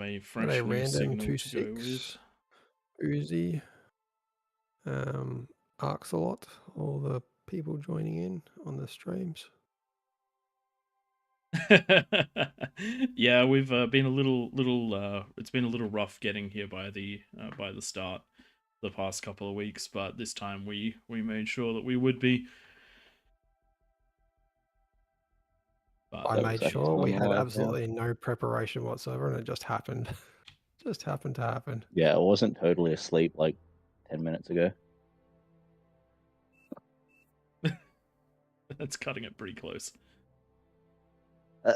a Got fresh a new random signal to go with. 2-6, Uzi, Arxalot, all the people joining in on the streams. Yeah, we've been a little. It's been a little rough getting here by the start the past couple of weeks, but this time we made sure that we would be. But I That made was actually sure we on had live now. absolutely no preparation whatsoever, and it just happened. Just happened to happen. Yeah, I wasn't totally asleep like 10 minutes ago. that's cutting it pretty close.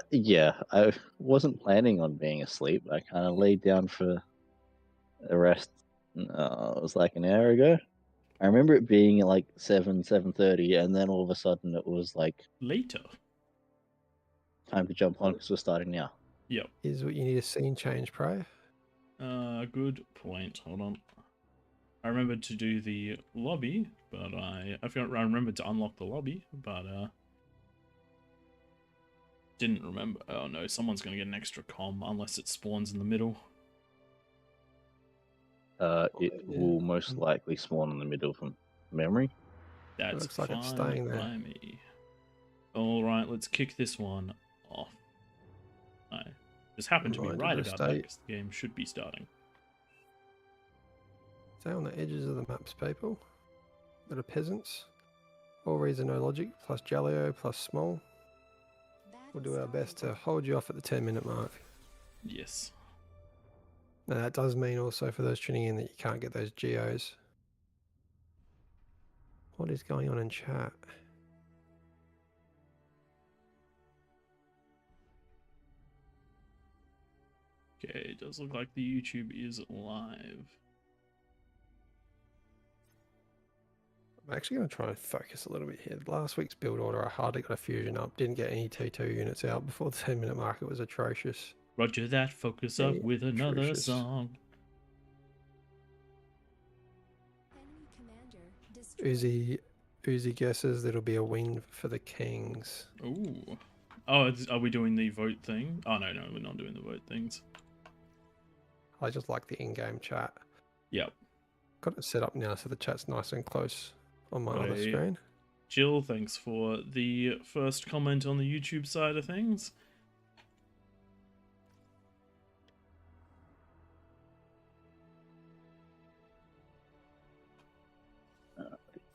Yeah, I wasn't planning on being asleep. I kind of laid down for a rest. It was like an hour ago. I remember it being at like 7:30, and then all of a sudden it was like Later. time to jump on because we're starting now. Yep. Here's what you need: a scene change, Pro. Good point. Hold on. I remembered to do the lobby, but I remembered to unlock the lobby, but didn't remember. Oh no, someone's gonna get an extra comm unless it spawns in the middle. It will most likely spawn in the middle from memory. That's looks like it's fine staying there. by me. All right, let's kick this one off. I just happened to be Reminder right to about that stay, because the game should be starting. stay on the edges of the maps, people. That are peasants. All reason, no logic, plus Jaleo, plus small. We'll do our best to hold you off at the 10-minute mark. Yes. Now that does mean also for those tuning in that you can't get those geos. What is going on in chat? Okay, it does look like the YouTube is live. I'm actually going to try and focus a little bit here. Last week's build order, I hardly got a fusion up. Didn't get any T2 units out before the 10-minute mark. It was atrocious. Roger that, focus up with another Atrocious. song. Uzi guesses that'll be a win for the Kings. Ooh. Oh, are we doing the vote thing? Oh, no, we're not doing the vote things. I just like the in-game chat. Yep. Got it set up now so the chat's nice and close on my other screen. Jill, thanks for the first comment on the YouTube side of things.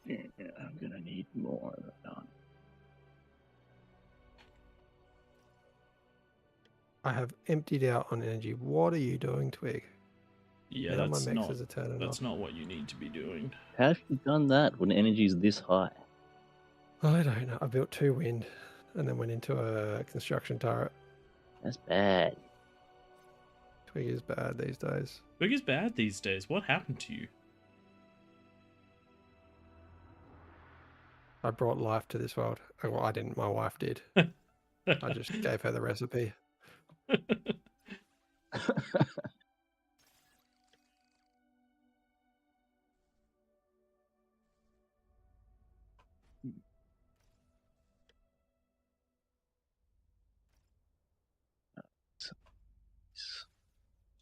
Yeah, I'm gonna need more of that. I have emptied out on energy. What are you doing, Twig? Yeah, now that's my mexes are turning that's off. not what you need to be doing. How have you done that when energy's this high? I don't know. I built 2 wind and then went into a construction turret. That's bad. Twig is bad these days. Twig is bad these days. What happened to you? I brought life to this world. Well, I didn't. My wife did. I just gave her the recipe.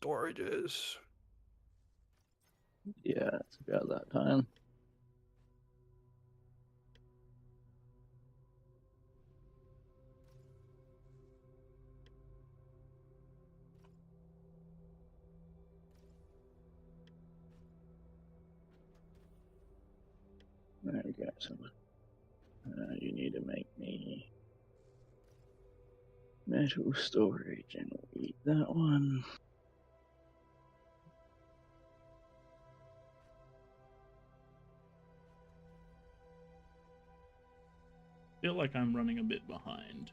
Storages. Yeah, it's about that time. There we go. So, you need to make me metal storage, and we'll eat that one. Feel like I'm running a bit behind.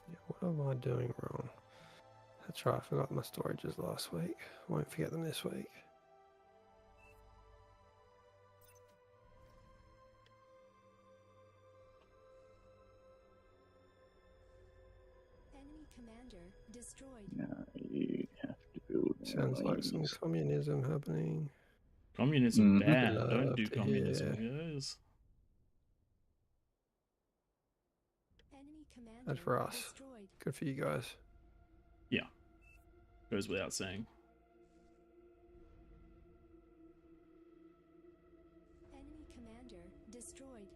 Yeah, what am I doing wrong? That's right. I forgot my storages last week. Won't forget them this week. Now you have to build. Sounds like some communism happening. Communism bad. Love Don't do to communism, hear. guys. That's for us. Good for you guys. Yeah. Goes without saying. Enemy commander destroyed.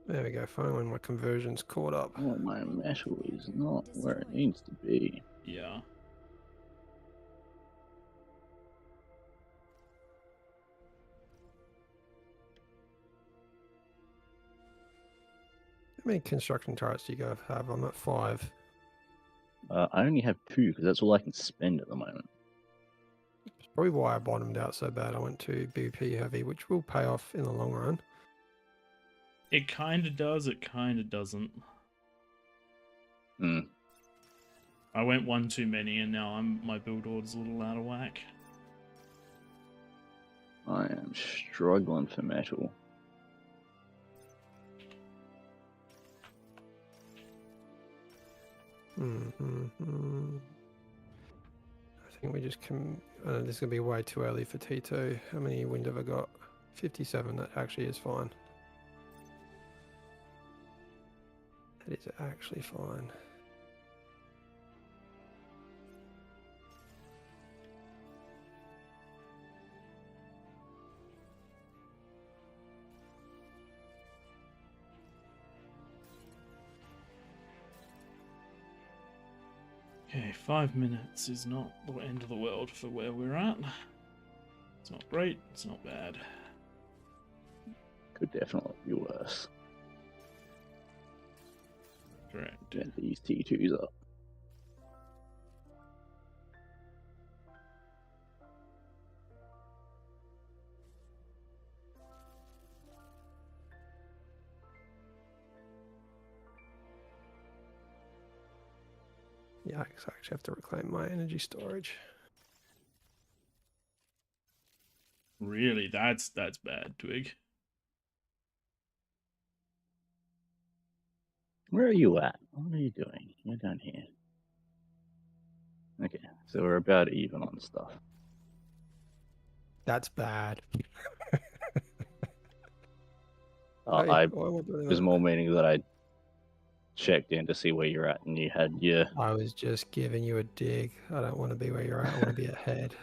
There we go. Finally, my conversion's caught up. Oh, my metal is not where it needs to be. Yeah. How many construction turrets do you guys have? I'm at 5. I only have 2 because that's all I can spend at the moment. Probably why I bottomed out so bad. I went to BP heavy, which will pay off in the long run. It kind of does, it kind of doesn't. Hmm. I went one too many, and now my build order's a little out of whack. I am struggling for metal. I think we just can. This is gonna be way too early for T2. How many wind have I got? 57. That actually is fine. That is actually fine. Okay, 5 minutes is not the end of the world for where we're at. It's not great, it's not bad. Could definitely be worse. Correct. Get these T2s up. Yikes, I actually have to reclaim my energy storage. Really, that's bad, Twig. Where are you at? What are you doing? You're down here. Okay, so we're about even on stuff. That's bad. I why am I doing was that? more meaning that I checked in to see where you're at, and you had your. I was just giving you a dig. I don't want to be where you're at. I want to be ahead.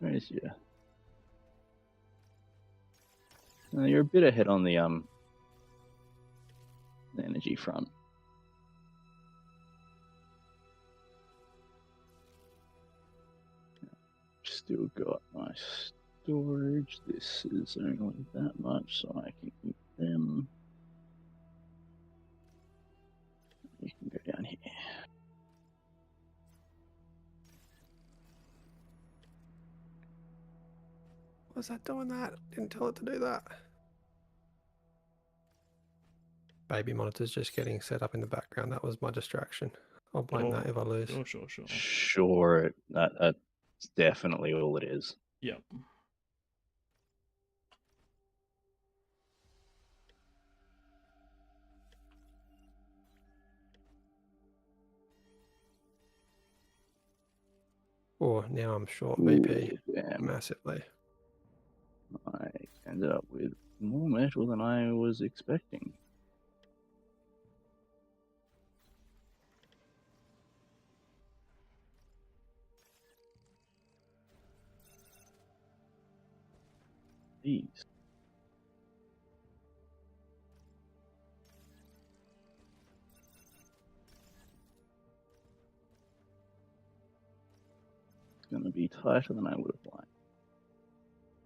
Where's your? You're a bit ahead on the energy front. Still got my storage. This is only that much, so I can keep them. You can go down here. Was that doing that? Didn't tell it to do that. Baby monitor's just getting set up in the background. That was my distraction. I'll blame that if I lose. Sure. Sure, that's definitely all it is. Yep. Oh, now I'm short BP Ooh, damn. massively. I ended up with more metal than I was expecting. Jeez. It's going to be tighter than I would have liked.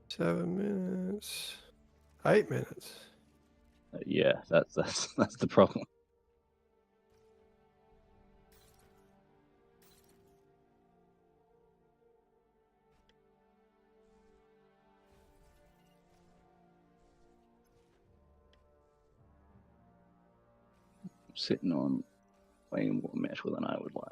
7 minutes. 8 minutes. Yeah, that's the problem. I'm sitting on way more metal than I would like.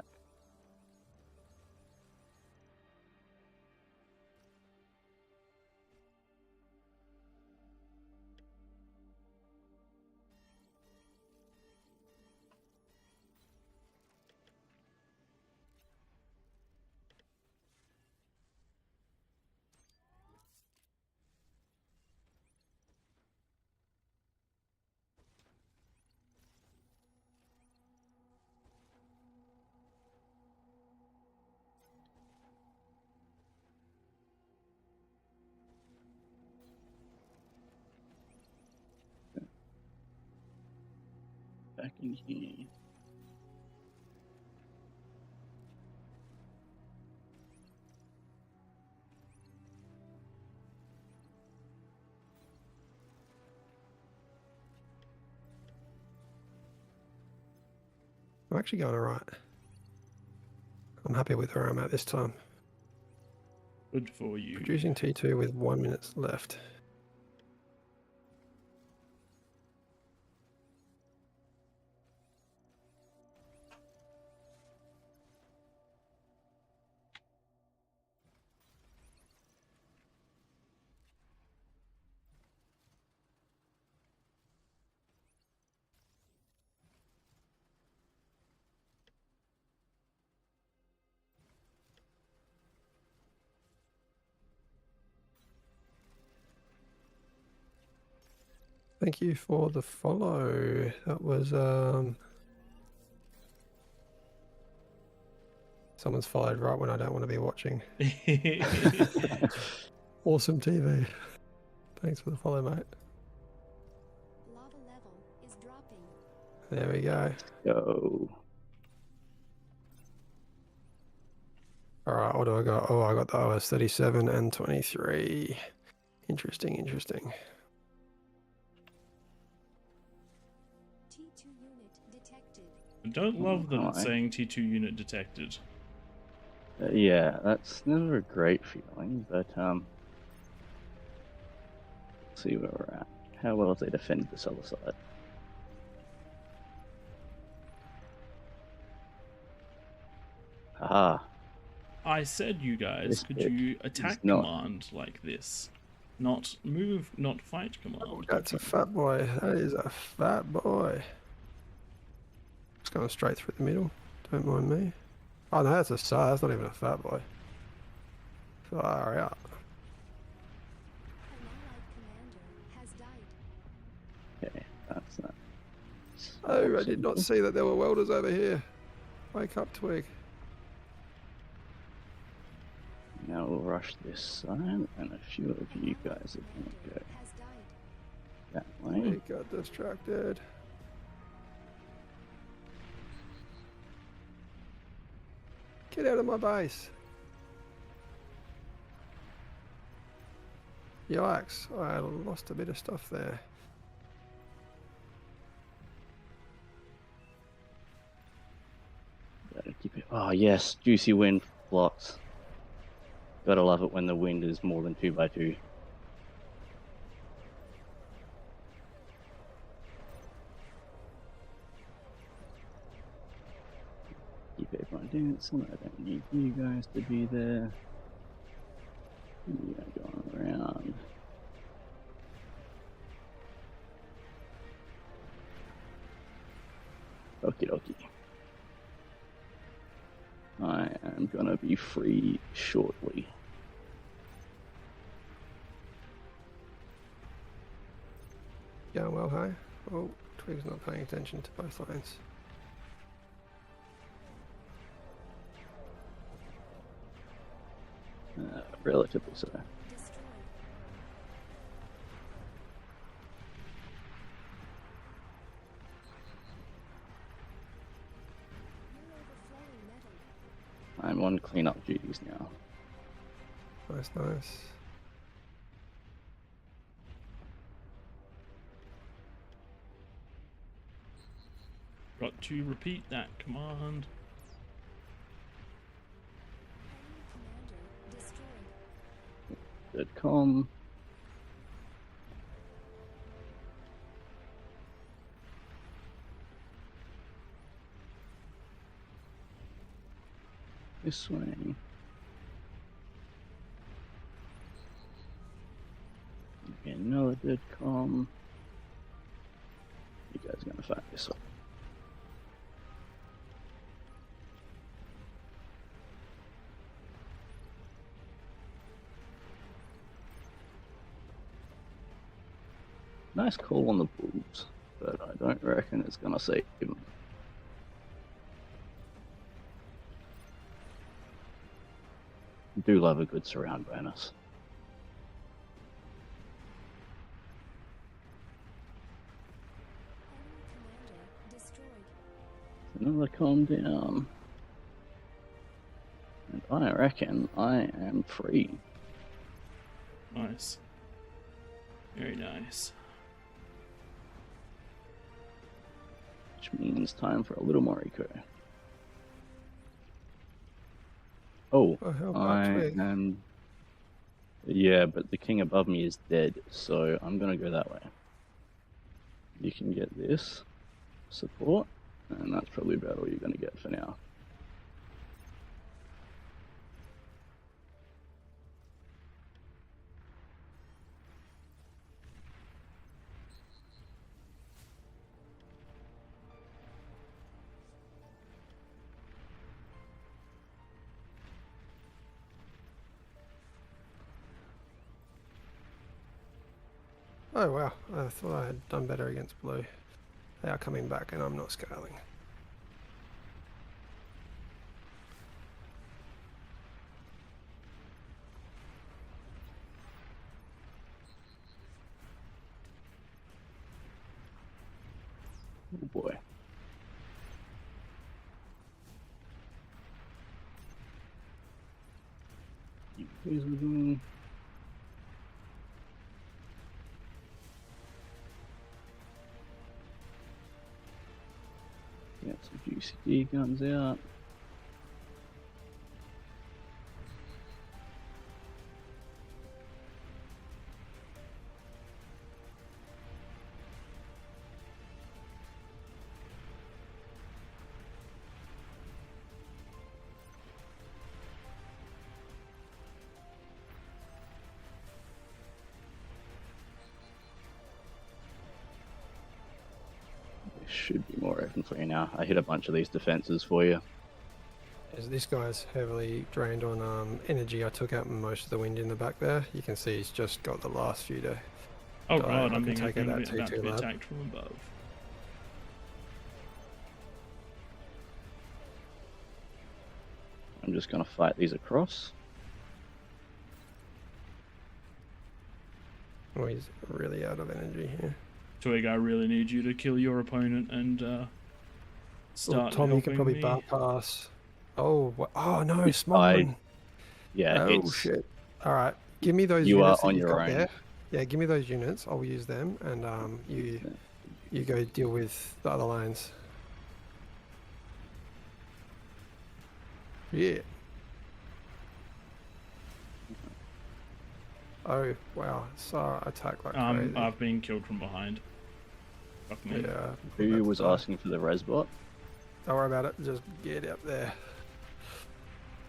back in here. I'm actually going alright. I'm happy with where I'm at this time. Good for you. Producing T2 with 1 minute left. Thank you for the follow. That was someone's followed right when I don't want to be watching. Awesome TV. Thanks for the follow, mate. Lava level is dropping. There we go. Go. Alright, what do I got? Oh, I got the OS 37 and 23. Interesting. T2 unit detected. I don't love that it's Alright. saying T2 unit detected. Yeah, that's never a great feeling, but let's see where we're at. How well have they defended this other side? Haha. I said, you guys, This could bit you is attack not- command like this? Not move, not fight command. Oh, that's a fat boy. That is a fat boy. It's going straight through the middle. Don't mind me. Oh no, that's a SAR. That's not even a fat boy. Far out. An allied commander has died. Okay, that's not. Oh, I did not see that there were welders over here. Wake up, Twig. Now we'll rush this side, and a few of you guys are going to go Has died. that way. We got distracted. Get out of my base. Yikes, I lost a bit of stuff there. Gotta keep it. Oh yes, juicy wind blocks. Gotta love it when the wind is more than 2x2. Keep everyone dancing. I don't need you guys to be there. You are going around. Okie dokie. I am gonna be free shortly. Going well, hey? Oh, Twig's not paying attention to both lines. Relatively so. Destroyed. You're overflowing metal. I'm on cleanup duties now. Nice. Got to repeat that command. Enemy commander destroyed. Good com. This way. Okay, another good com. You guys are gonna find this one. Nice call on the Bulls, but I don't reckon it's gonna save him. Do love a good surround bonus. Enemy commander destroyed. Another calm down. And I reckon I am free. Nice. Very nice. Which means time for a little Moriko. Oh, Oh, hell, I Buck's me. am... Yeah, but the king above me is dead, so I'm gonna go that way. You can get this support, and that's probably about all you're gonna get for now. Oh wow, I thought I had done better against blue. They are coming back and I'm not scaling. Oh boy. You guys are doing... Get some juicy D guns out. There should be more open for you now. I hit a bunch of these defenses for you. As this guy's heavily drained on energy, I took out most of the wind in the back there. You can see he's just got the last few to Oh die. god, I I'm can being take out that about to T2 be lab. attacked from above. I'm just gonna fight these across. Oh, he's really out of energy here. Twig, I really need you to kill your opponent and Well, start Tom, you can helping probably me. bypass. Oh, oh no, I- Smolin. Yeah, Oh it's... shit. All right, give me those You are units that on you've your got own. there. Yeah, give me those units. I'll use them, and you go deal with the other lanes. Yeah. Oh wow, Sar attack like crazy. I've been killed from behind. Fuck me. Yeah. Who that's was die. asking for the res bot? Don't worry about it. Just get up there.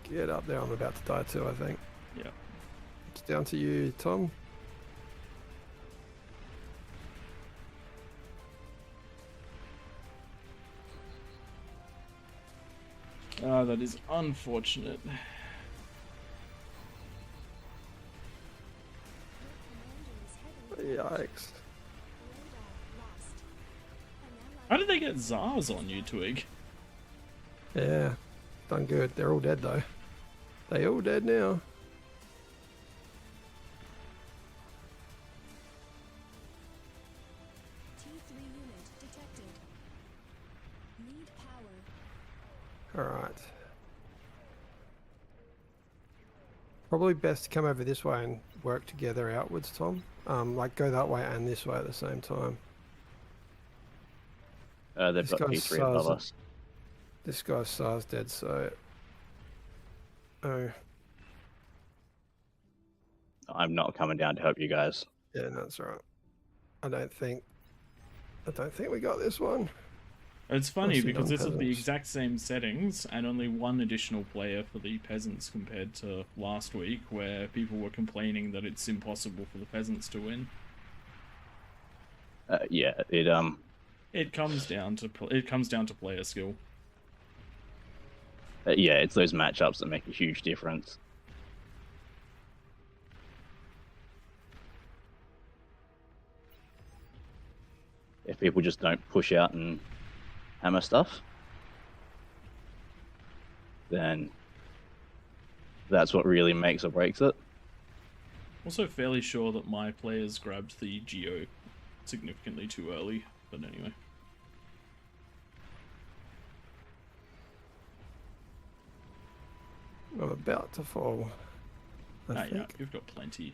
Get up there. I'm about to die too, I think. Yeah. It's down to you, Tom. Ah, that is unfortunate. Yikes. How did they get Zars on you, Twig? Yeah. Done good. They're all dead though. They all dead now. T3 unit detected. Need power. Alright. Probably best to come over this way and work together outwards, Tom. Like go that way and this way at the same time. They've This got guy's P3 above SARS. us. This guy's SAR's dead, so... Oh, I'm not coming down to help you guys. yeah, no, that's right. I don't think we got this one. It's funny What's the because this is the non-peasants? exact same settings and only one additional player for the peasants compared to last week, where people were complaining that it's impossible for the peasants to win. Yeah, It comes down to player skill. yeah, it's those matchups that make a huge difference. If people just don't push out and hammer stuff, then that's what really makes or breaks it. Also fairly sure that my players grabbed the Geo significantly too early, but anyway. I'm about to fall. I Yeah, think. you've got plenty.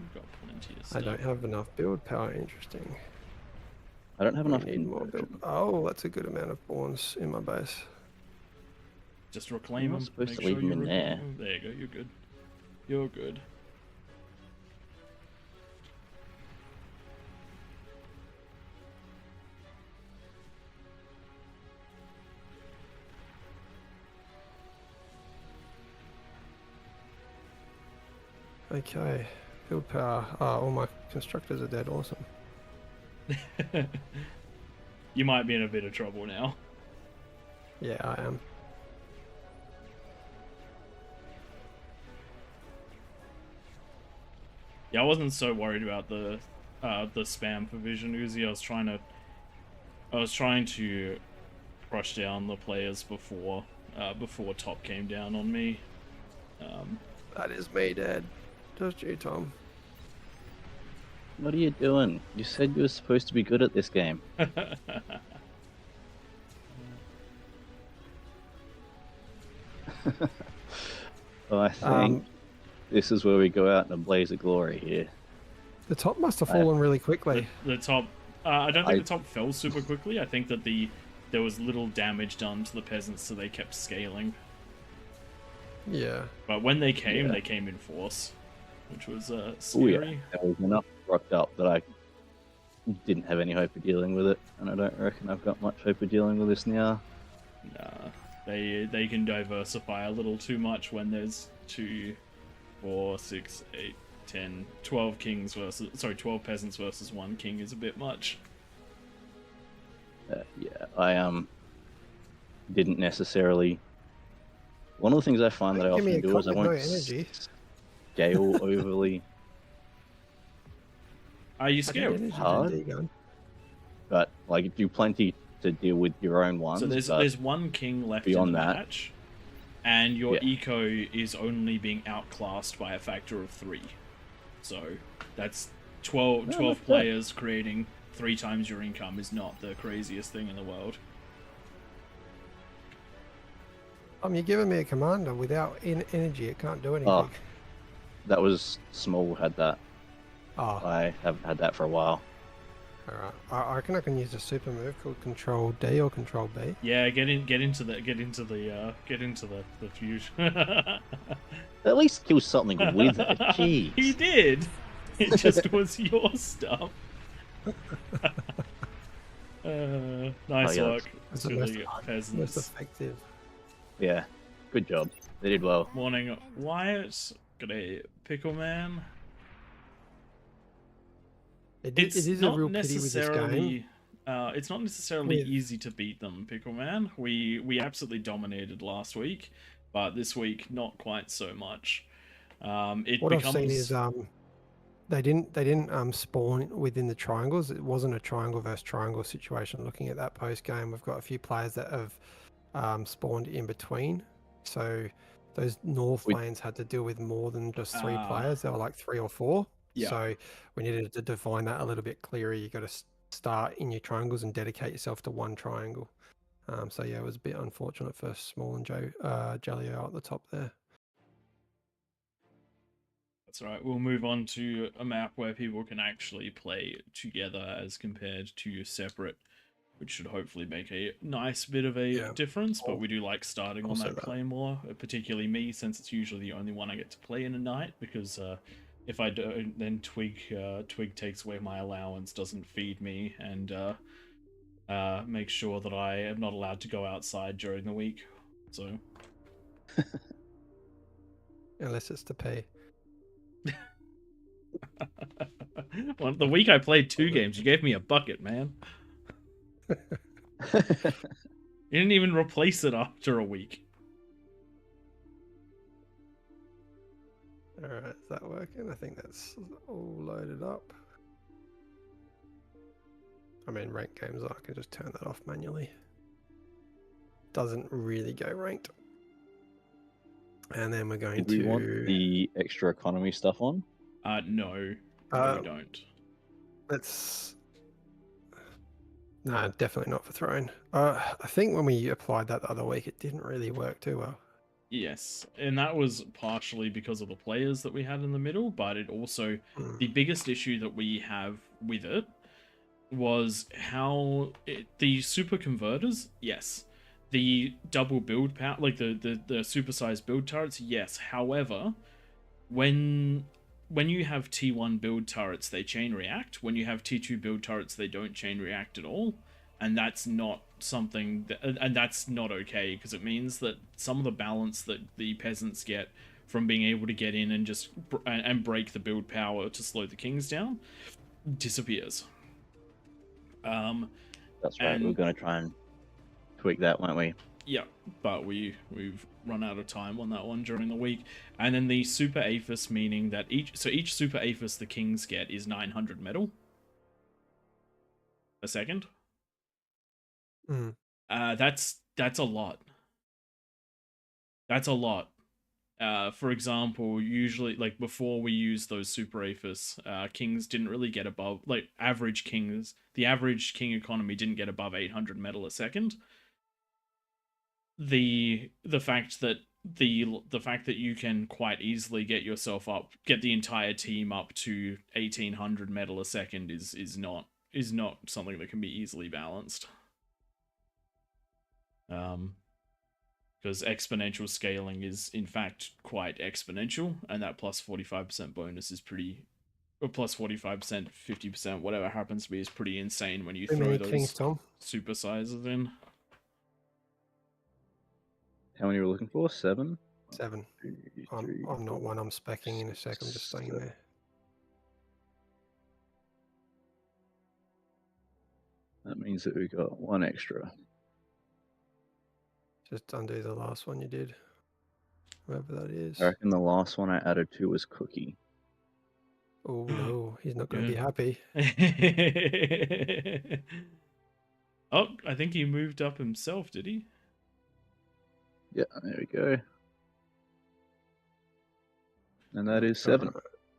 You've got plenty of I stuff. don't have enough build power. Interesting. I don't have We enough need more build. conversion. Oh, that's a good amount of pawns in my base. Just reclaim not them. supposed Make to leave sure them you in reclaim there. them. There you go. You're good. You're good. Okay. Build power. Oh, all my constructors are dead. Awesome. You might be in a bit of trouble now. Yeah, I am. Yeah, I wasn't so worried about the spam for Vision Uzi. I was trying to crush down the players before top came down on me. That is me dead. Just you, Tom. What are you doing? You said you were supposed to be good at this game. Well, I think this is where we go out in a blaze of glory here. The top must have fallen really quickly. The top, I don't think the top fell super quickly. I think that there was little damage done to the peasants, so they kept scaling. Yeah. But when they came in force, which was scary. Ooh, yeah. There was enough rocked up that I didn't have any hope of dealing with it, and I don't reckon I've got much hope of dealing with this now. Nah, they can diversify a little too much when there's 2, 4, 6, 8, 10, 12 kings versus 12 peasants versus 1 king is a bit much. Yeah, I didn't necessarily. One of the things I find that I often do is I won't scale overly. Are you scale hard? But like do plenty to deal with your own ones. So there's 1 king left in the match, and your eco is only being outclassed by a factor of 3. So that's 12 players creating 3 times your income is not the craziest thing in the world. You're giving me a commander without energy. It can't do anything. Oh, that was Small had that. Oh. I haven't had that for a while. Alright. I reckon I can use a super move called Control D or Control B. Yeah, get into the fusion. At least kill something with it. Jeez. He did. It just was your stuff. Nice work. That's the most effective. Yeah, good job. They did well. Morning, Wyatt. G'day, Pickle Man. It is a real pity with this game. It's not necessarily easy to beat them, Pickle Man. We absolutely dominated last week, but this week not quite so much. What I've seen is they didn't spawn within the triangles. It wasn't a triangle versus triangle situation. Looking at that post game, we've got a few players that have spawned in between. So those north lanes had to deal with more than just 3 players. There were like 3 or 4. Yeah. So we needed to define that a little bit clearer. You got to start in your triangles and dedicate yourself to 1 triangle. So yeah, it was a bit unfortunate for Small and Jalio at the top there. That's right. We'll move on to a map where people can actually play together as compared to separate, which should hopefully make a nice bit of a difference. But we do like starting on that Claymore, particularly me, since it's usually the only one I get to play in a night, because if I don't, then Twig takes away my allowance, doesn't feed me, and makes sure that I am not allowed to go outside during the week. So, unless it's to pay. Well, the week I played 2 games, you gave me a bucket, man. You didn't even replace it after a week. Alright, is that working? I think that's all loaded up. I mean, ranked games, I can just turn that off manually. Doesn't really go ranked. And then we're going Do we want the extra economy stuff on? No, we don't. No, definitely not for throwing. I think when we applied that the other week, it didn't really work too well. Yes, and that was partially because of the players that we had in the middle, but it also, Mm. the biggest issue that we have with it was how the super converters, yes, the double build power, like the supersized build turrets, yes. However, when you have T1 build turrets, they chain react. When you have T2 build turrets, they don't chain react at all, and that's not something that, and that's not okay, because it means that some of the balance that the peasants get from being able to get in and just and break the build power to slow the kings down disappears. That's right. We're And going to try and tweak that, weren't we? yeah, but we've run out of time on that one during the week. And then the super aphis, meaning that each super aphis the kings get is 900 metal a second. Mm. That's a lot. That's a lot. For example, usually, like, before we used those super aphis, kings didn't really get above, like, average kings. The average king economy didn't get above 800 metal a second. The fact that the fact that you can quite easily get the entire team up to 1800 metal a second is not something that can be easily balanced. Because exponential scaling is in fact quite exponential, and that plus 45% bonus is pretty, or plus 45%, 50%, whatever happens to be, is pretty insane when you Too throw many those kings, Tom. super sizes in. How many were we looking for? 7? 7. 2, I'm 3, not 4, one. I'm specking in a sec. I'm just staying 7. there. That means that we got 1 extra. Just undo the last one you did. Whoever that is. I reckon the last one I added to was Cookie. Oh no, he's not going to Yeah. be happy. Oh, I think he moved up himself, did he? Yeah, there we go. And that is 7.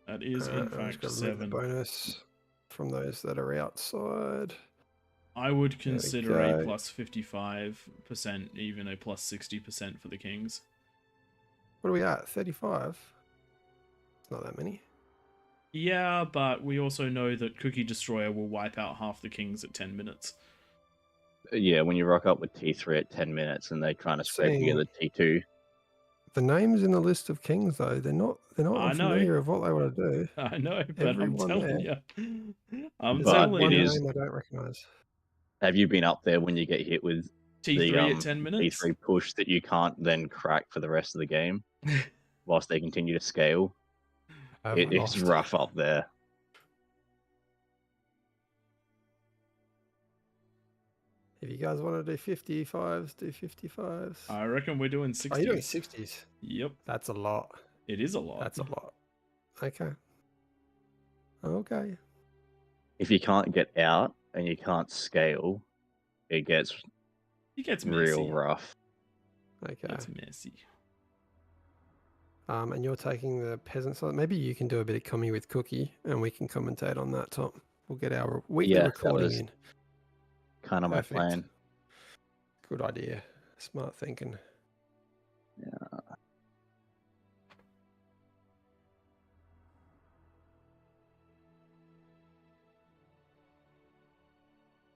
That is in I'm just fact going to remove the 7. bonus from those that are outside. I would There we consider a go. plus 55%, even a plus 60% for the kings. What are we at? 35? It's not that many. Yeah, but we also know that Cookie Destroyer will wipe out half the kings at 10 minutes. Yeah, when you rock up with T3 at 10 minutes and they're trying to spread Seeing together T2. the names in the list of kings, though, they're not I know. unfamiliar of what they want to do. I know, but Everyone I'm telling there. you. I'm There's only But telling it one you. is. name I don't recognize. Have you been up there when you get hit with T3 at 10 minutes? T3 push that you can't then crack for the rest of the game whilst they continue to scale? It's rough up there. If you guys want to do 55s, do 55s. I reckon we're doing 60s. Oh, you're doing 60s? Yep. That's a lot. It is a lot. That's a lot. Okay. Okay. If you can't get out and you can't scale, it gets real messy. rough. Okay. It's messy. And you're taking the peasant side. Maybe you can do a bit of commie with Cookie, and we can commentate on that, Tom. We'll get our weekly recording in. Kind of Perfect. my plan. Good idea. Smart thinking. Yeah.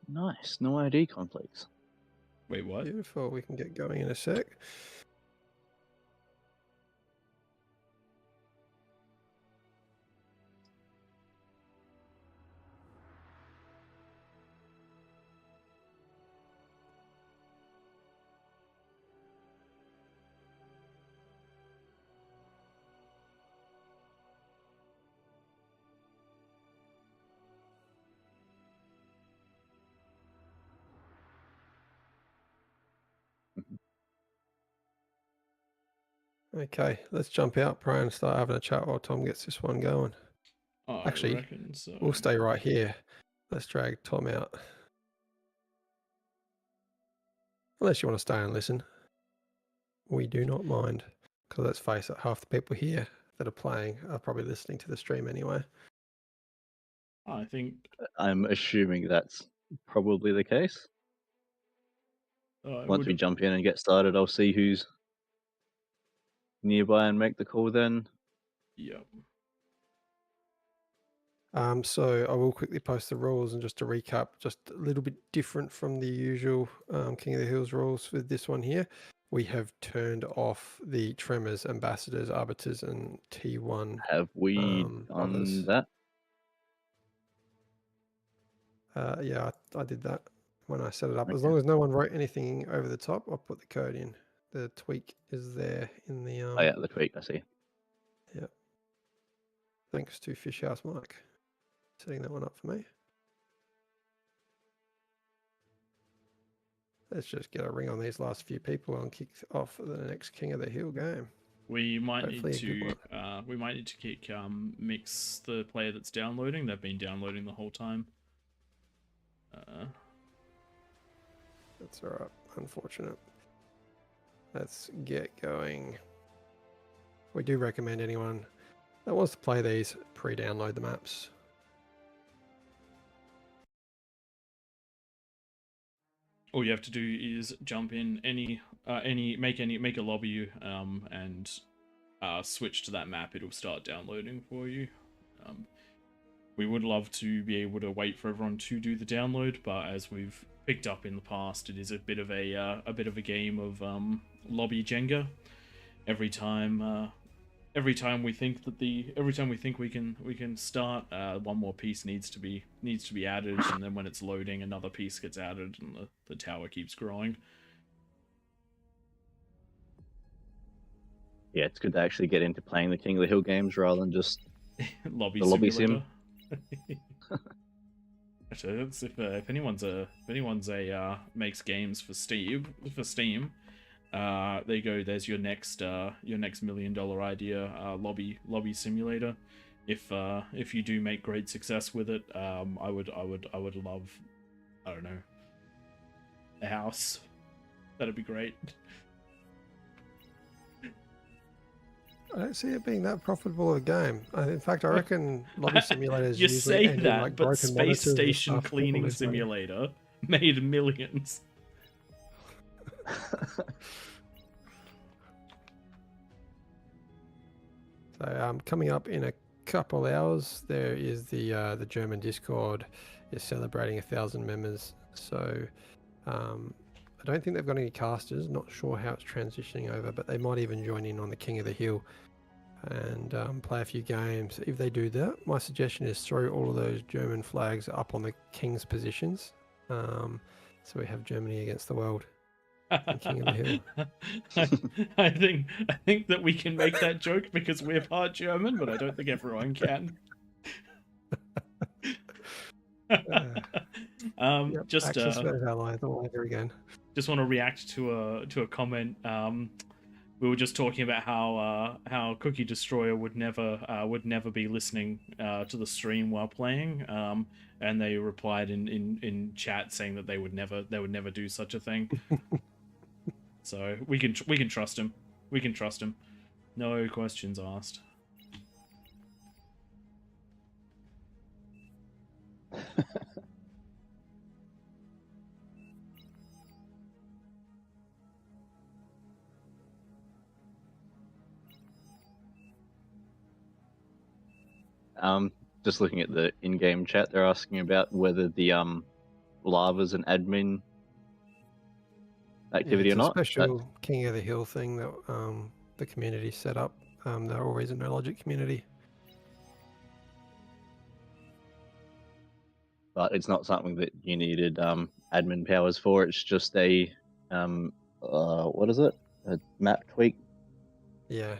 Nice. No ID conflicts. Wait, what? Beautiful. We can get going in a sec. Okay, let's jump out, Brian, and start having a chat while Tom gets this one going. Actually, reckon so. We'll stay right here. Let's drag Tom out. Unless you want to stay and listen. We do not mind. Because let's face it, half the people here that are playing are probably listening to the stream anyway. I think I'm assuming that's probably the case. Once we jump in and get started, I'll see who's nearby and make the call then? Yep. So I will quickly post the rules, and just to recap, just a little bit different from the usual King of the Hills rules with this one here. We have turned off the Tremors, Ambassadors, Arbiters, and T1 Have we others. done that? Yeah, I did that when I set it up. As Okay. long as no one wrote anything over the top, I'll put the code in. The tweak is there in the Oh yeah, the tweak, I see. yeah. Thanks to Fishhouse Mike setting that one up for me. Let's just get a ring on these last few people and kick off the next King of the Hill game. We might Hopefully a good need one. to we might need to kick Mix, the player that's downloading. They've been downloading the whole time. That's all right. Unfortunate. Let's get going. We do recommend anyone that wants to play these pre-download the maps. All you have to do is jump in make a lobby and switch to that map. It'll start downloading for you. We would love to be able to wait for everyone to do the download, but as we've picked up in the past, it is a bit of a game of lobby Jenga. Every time we think we can start, one more piece needs to be added, and then when it's loading, another piece gets added, and the tower keeps growing. Yeah, it's good to actually get into playing the King of the Hill games rather than just lobby the lobby simulator. sim. Actually, if anyone's makes games for Steam, there you go. There's your next $1 million idea, lobby simulator. If you do make great success with it, I would love, I don't know, a house. That'd be great. I don't see it being that profitable a game. In fact, I reckon lobby simulators You usually say end in, that, like, but broken Space monitors and Station stuff. People Cleaning lose money. Simulator made millions. So coming up in a couple hours, there is the German Discord is celebrating 1,000 members. So I don't think they've got any casters. Not sure how it's transitioning over, but they might even join in on the King of the Hill and play a few games. If they do that, my suggestion is throw all of those German flags up on the King's positions. So we have Germany against the world. King of the Hill. I think that we can make that joke because we're part German, but I don't think everyone can. Yep, just Axis versus Allies all over again. Just want to react to a comment. We were just talking about how Cookie Destroyer would never be listening to the stream while playing, and they replied in chat saying that they would never do such a thing. So we can trust him. We can trust him. No questions asked. Just looking at the in-game chat, they're asking about whether the lava's an admin activity or not. It's a special King of the Hill thing that the community set up. The AllReasonNoLogic community. But it's not something that you needed admin powers for. It's just a what is it? A map tweak. Yeah.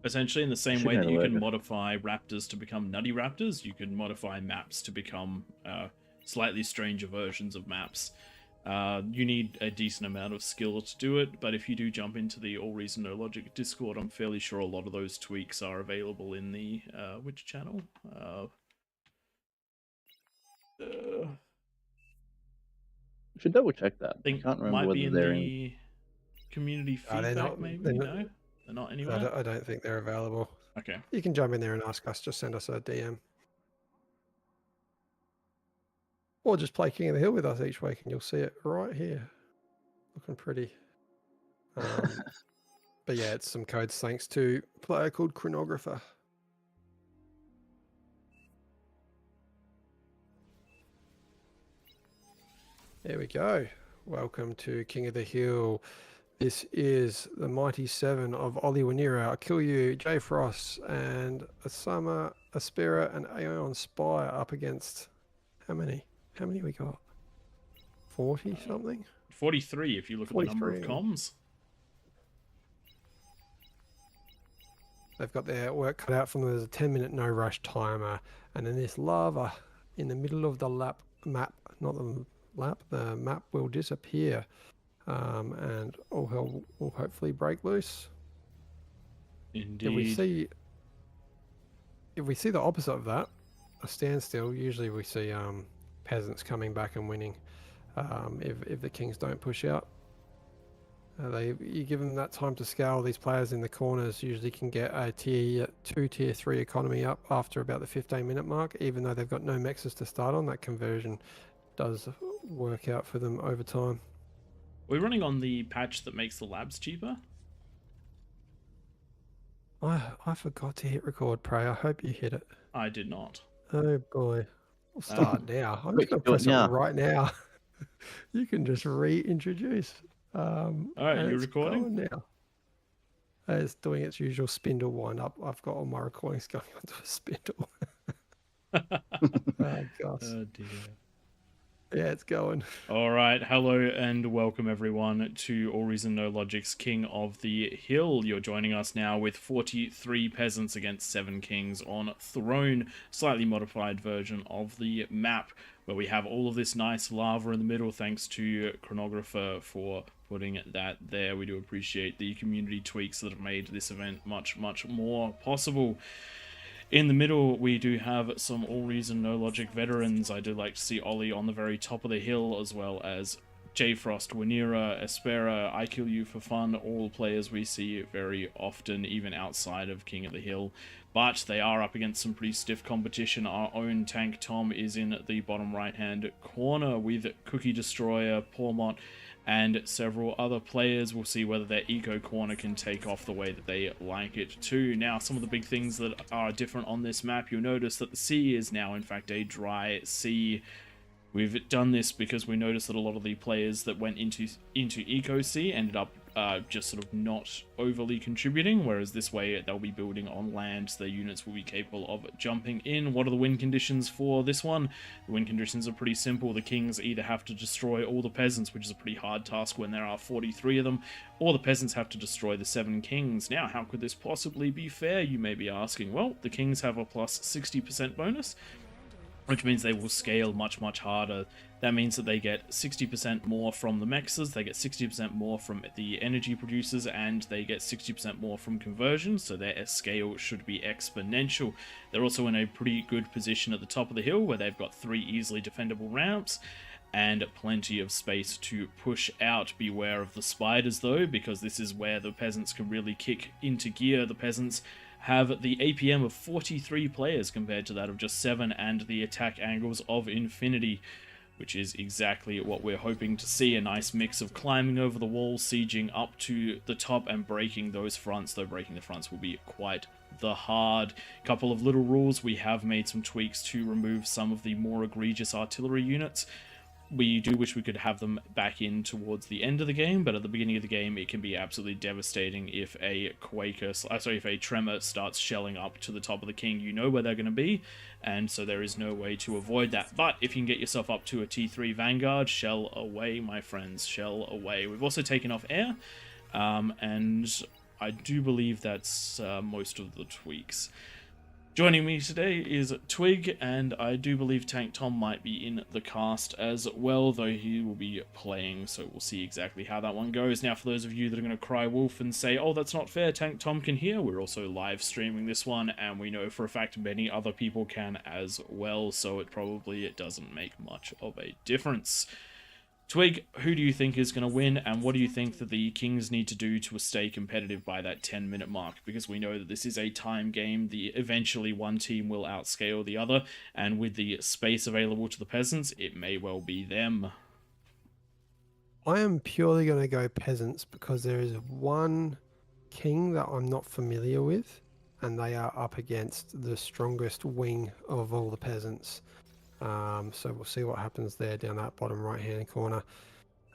Essentially, in the same Should way that know you the can word. modify raptors to become nutty raptors, you can modify maps to become slightly stranger versions of maps. You need a decent amount of skill to do it, but if you do jump into the AllReasonNoLogic Discord, I'm fairly sure a lot of those tweaks are available in the which channel? Should double check that. I think can't remember might whether be in they're the community feedback. They're not, maybe they're not, no, they're not anywhere. I don't think they're available. Okay. You can jump in there and ask us. Just send us a DM. Or just play King of the Hill with us each week and you'll see it right here. Looking pretty. But yeah, it's some codes thanks to a player called Chronographer. There we go. Welcome to King of the Hill. This is the Mighty Seven of Oli Wanira. I kill you, J Frost, and Asama, Aspera, and Aeon Spire up against how many? How many we got? 40 something? 43 if you look at the number of 43. comms. They've got their work cut out from them. There's a 10-minute no rush timer, and then this lava in the middle of the map, not the lap, the map will disappear, and all hell will hopefully break loose. Indeed. If we see the opposite of that, a standstill, usually we see peasants coming back and winning. If the kings don't push out, you give them that time to scale. These players in the corners usually can get a tier 2, tier 3 economy up after about the 15-minute mark, even though they've got no mexes to start on. That conversion does work out for them over time. We're running on the patch that makes the labs cheaper. I forgot to hit record, Prey. I hope you hit it. I did not. Oh boy. We'll start now. I'm Quick, just going to do it press it now. right now. You can just reintroduce. All right, and you're it's recording? going now. It's doing its usual spindle wind up. I've got all my recordings going onto a spindle. Oh, gosh. Oh dear. Yeah, it's going. All right, hello and welcome everyone to AllReasonNoLogic's King of the Hill. You're joining us now with 43 peasants against 7 kings on Throne, slightly modified version of the map, where we have all of this nice lava in the middle, thanks to Chronographer for putting that there. We do appreciate the community tweaks that have made this event much, much more possible. In the middle, we do have some AllReasonNoLogic veterans. I do like to see Ollie on the very top of the hill, as well as J Frost, Wanira, Espera, I Kill You for Fun, all players we see very often, even outside of King of the Hill. But they are up against some pretty stiff competition. Our own tank Tom is in the bottom right-hand corner with Cookie Destroyer, Pormont, and several other players. We'll see whether their eco corner can take off the way that they like it too. Now, some of the big things that are different on this map, you'll notice that the sea is now in fact a dry sea. We've done this because we noticed that a lot of the players that went into eco sea ended up just sort of not overly contributing, whereas this way they'll be building on land, so their units will be capable of jumping in. What are the win conditions for this one? The win conditions are pretty simple. The kings either have to destroy all the peasants, which is a pretty hard task when there are 43 of them, or the peasants have to destroy the 7 kings. Now, how could this possibly be fair, you may be asking? Well, the kings have a plus 60% bonus, which means they will scale much, much harder. That means that they get 60% more from the mexes, they get 60% more from the energy producers, and they get 60% more from conversions, so their scale should be exponential. They're also in a pretty good position at the top of the hill, where they've got 3 easily defendable ramps, and plenty of space to push out. Beware of the spiders though, because this is where the peasants can really kick into gear. The peasants have the APM of 43 players compared to that of just 7, and the attack angles of infinity, which is exactly what we're hoping to see. A nice mix of climbing over the walls, sieging up to the top, and breaking those fronts, though breaking the fronts will be quite the hard. Couple of little rules. We have made some tweaks to remove some of the more egregious artillery units. We do wish we could have them back in towards the end of the game, but at the beginning of the game it can be absolutely devastating if a if a tremor starts shelling up to the top of the king. You know where they're going to be, and so there is no way to avoid that. But if you can get yourself up to a T3 Vanguard, shell away, my friends, shell away. We've also taken off air, and I do believe that's most of the tweaks. Joining me today is Twig, and I do believe Tank Tom might be in the cast as well, though he will be playing, so we'll see exactly how that one goes. Now, for those of you that are going to cry wolf and say, oh, that's not fair, Tank Tom can hear, we're also live streaming this one, and we know for a fact many other people can as well, so it doesn't make much of a difference. Twig, who do you think is going to win, and what do you think that the Kings need to do to stay competitive by that 10-minute mark? Because we know that this is a time game. Eventually one team will outscale the other, and with the space available to the peasants, it may well be them. I am purely going to go peasants because there is one king that I'm not familiar with, and they are up against the strongest wing of all the peasants. So we'll see what happens there down that bottom right-hand corner.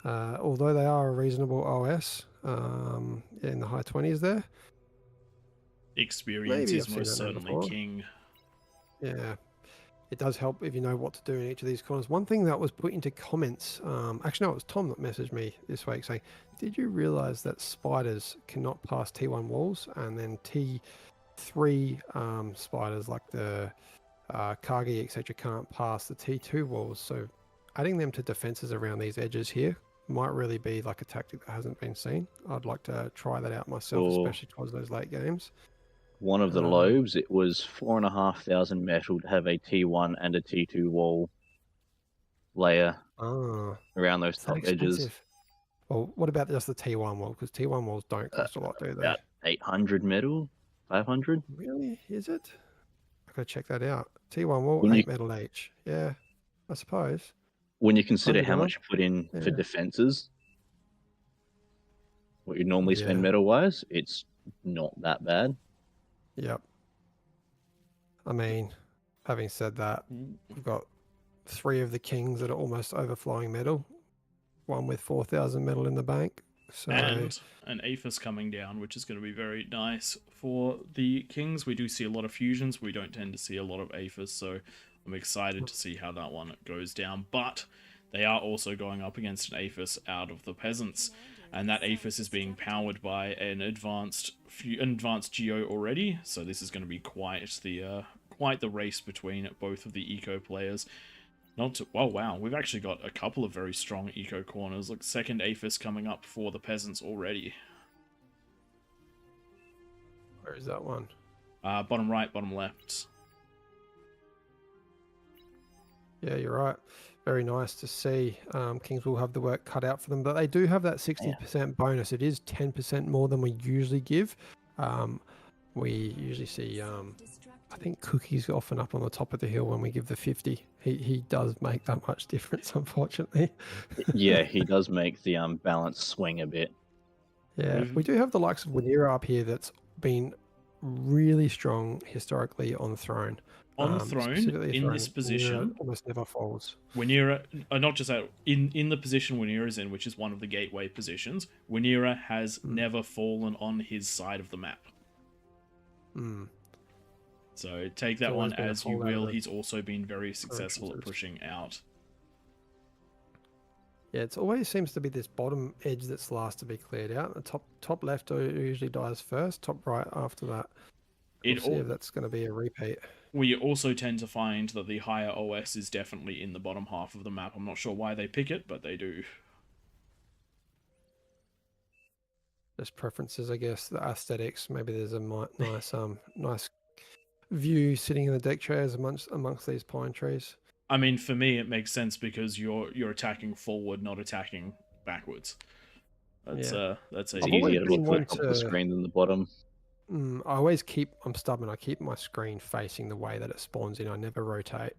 Although they are a reasonable OS, in the high 20s there. Experience Maybe is I've seen most that name certainly before. king. Yeah, it does help if you know what to do in each of these corners. One thing that was put into comments, actually no, it was Tom that messaged me this week saying, did you realize that spiders cannot pass T1 walls, and then T3 spiders like the Kagi, etc., can't pass the T2 walls? So adding them to defenses around these edges here might really be like a tactic that hasn't been seen. I'd like to try that out myself, Or especially towards those late games. one of the lobes, it was 4,500 metal to have a T1 and a T2 wall layer around those Is that top edges. expensive? Well, what about just the T1 wall? Because T1 walls don't cost a lot, do they? About 800 metal, 500. Really? Is it? I gotta check that out. T1 wall, When 8 you- metal each. Yeah, I suppose. When you consider how $100. much you put in for Yeah. defenses, what you normally spend Yeah. metal wise, it's not that bad. Yep. I mean, having said that, we've got 3 of the kings that are almost overflowing metal. One with 4,000 metal in the bank. So And an Aphis coming down, which is going to be very nice for the kings. We do see a lot of fusions. We don't tend to see a lot of Aphis, so I'm excited to see how that one goes down. But they are also going up against an Aphis out of the peasants, and that Aphis is being powered by an advanced Geo already. So this is going to be quite the race between both of the eco players. Oh wow, we've actually got a couple of very strong eco corners. Look, second Aphis coming up for the peasants already. where is that one? Bottom right, bottom left. Yeah, you're right. Very nice to see. Kings will have the work cut out for them, but they do have that 60% bonus. It is 10% more than we usually give. We usually see, I think Cookie's often up on the top of the hill when we give the 50. He does make that much difference, unfortunately. Yeah, he does make the balance swing a bit. Yeah, we do have the likes of Winera up here that's been really strong historically on throne. On throne, specifically in throne, this Winera position, almost never falls. Winera, not just that, in the position Winera's in, which is one of the gateway positions, Winera has never fallen on his side of the map. So take that one as you will. He's also been very successful at pushing out. Yeah, it always seems to be this bottom edge that's last to be cleared out. The top left usually dies first, top right after that. We'll see if that's going to be a repeat. We also tend to find that the higher OS is definitely in the bottom half of the map. I'm not sure why they pick it, but they do. Just preferences, I guess. The aesthetics. Maybe there's a nice view sitting in the deck chairs amongst these pine trees. I mean, for me, it makes sense because you're attacking forward, not attacking backwards. That's It's easier to look for the top of the screen than the bottom. I'm stubborn. I keep my screen facing the way that it spawns in. I never rotate.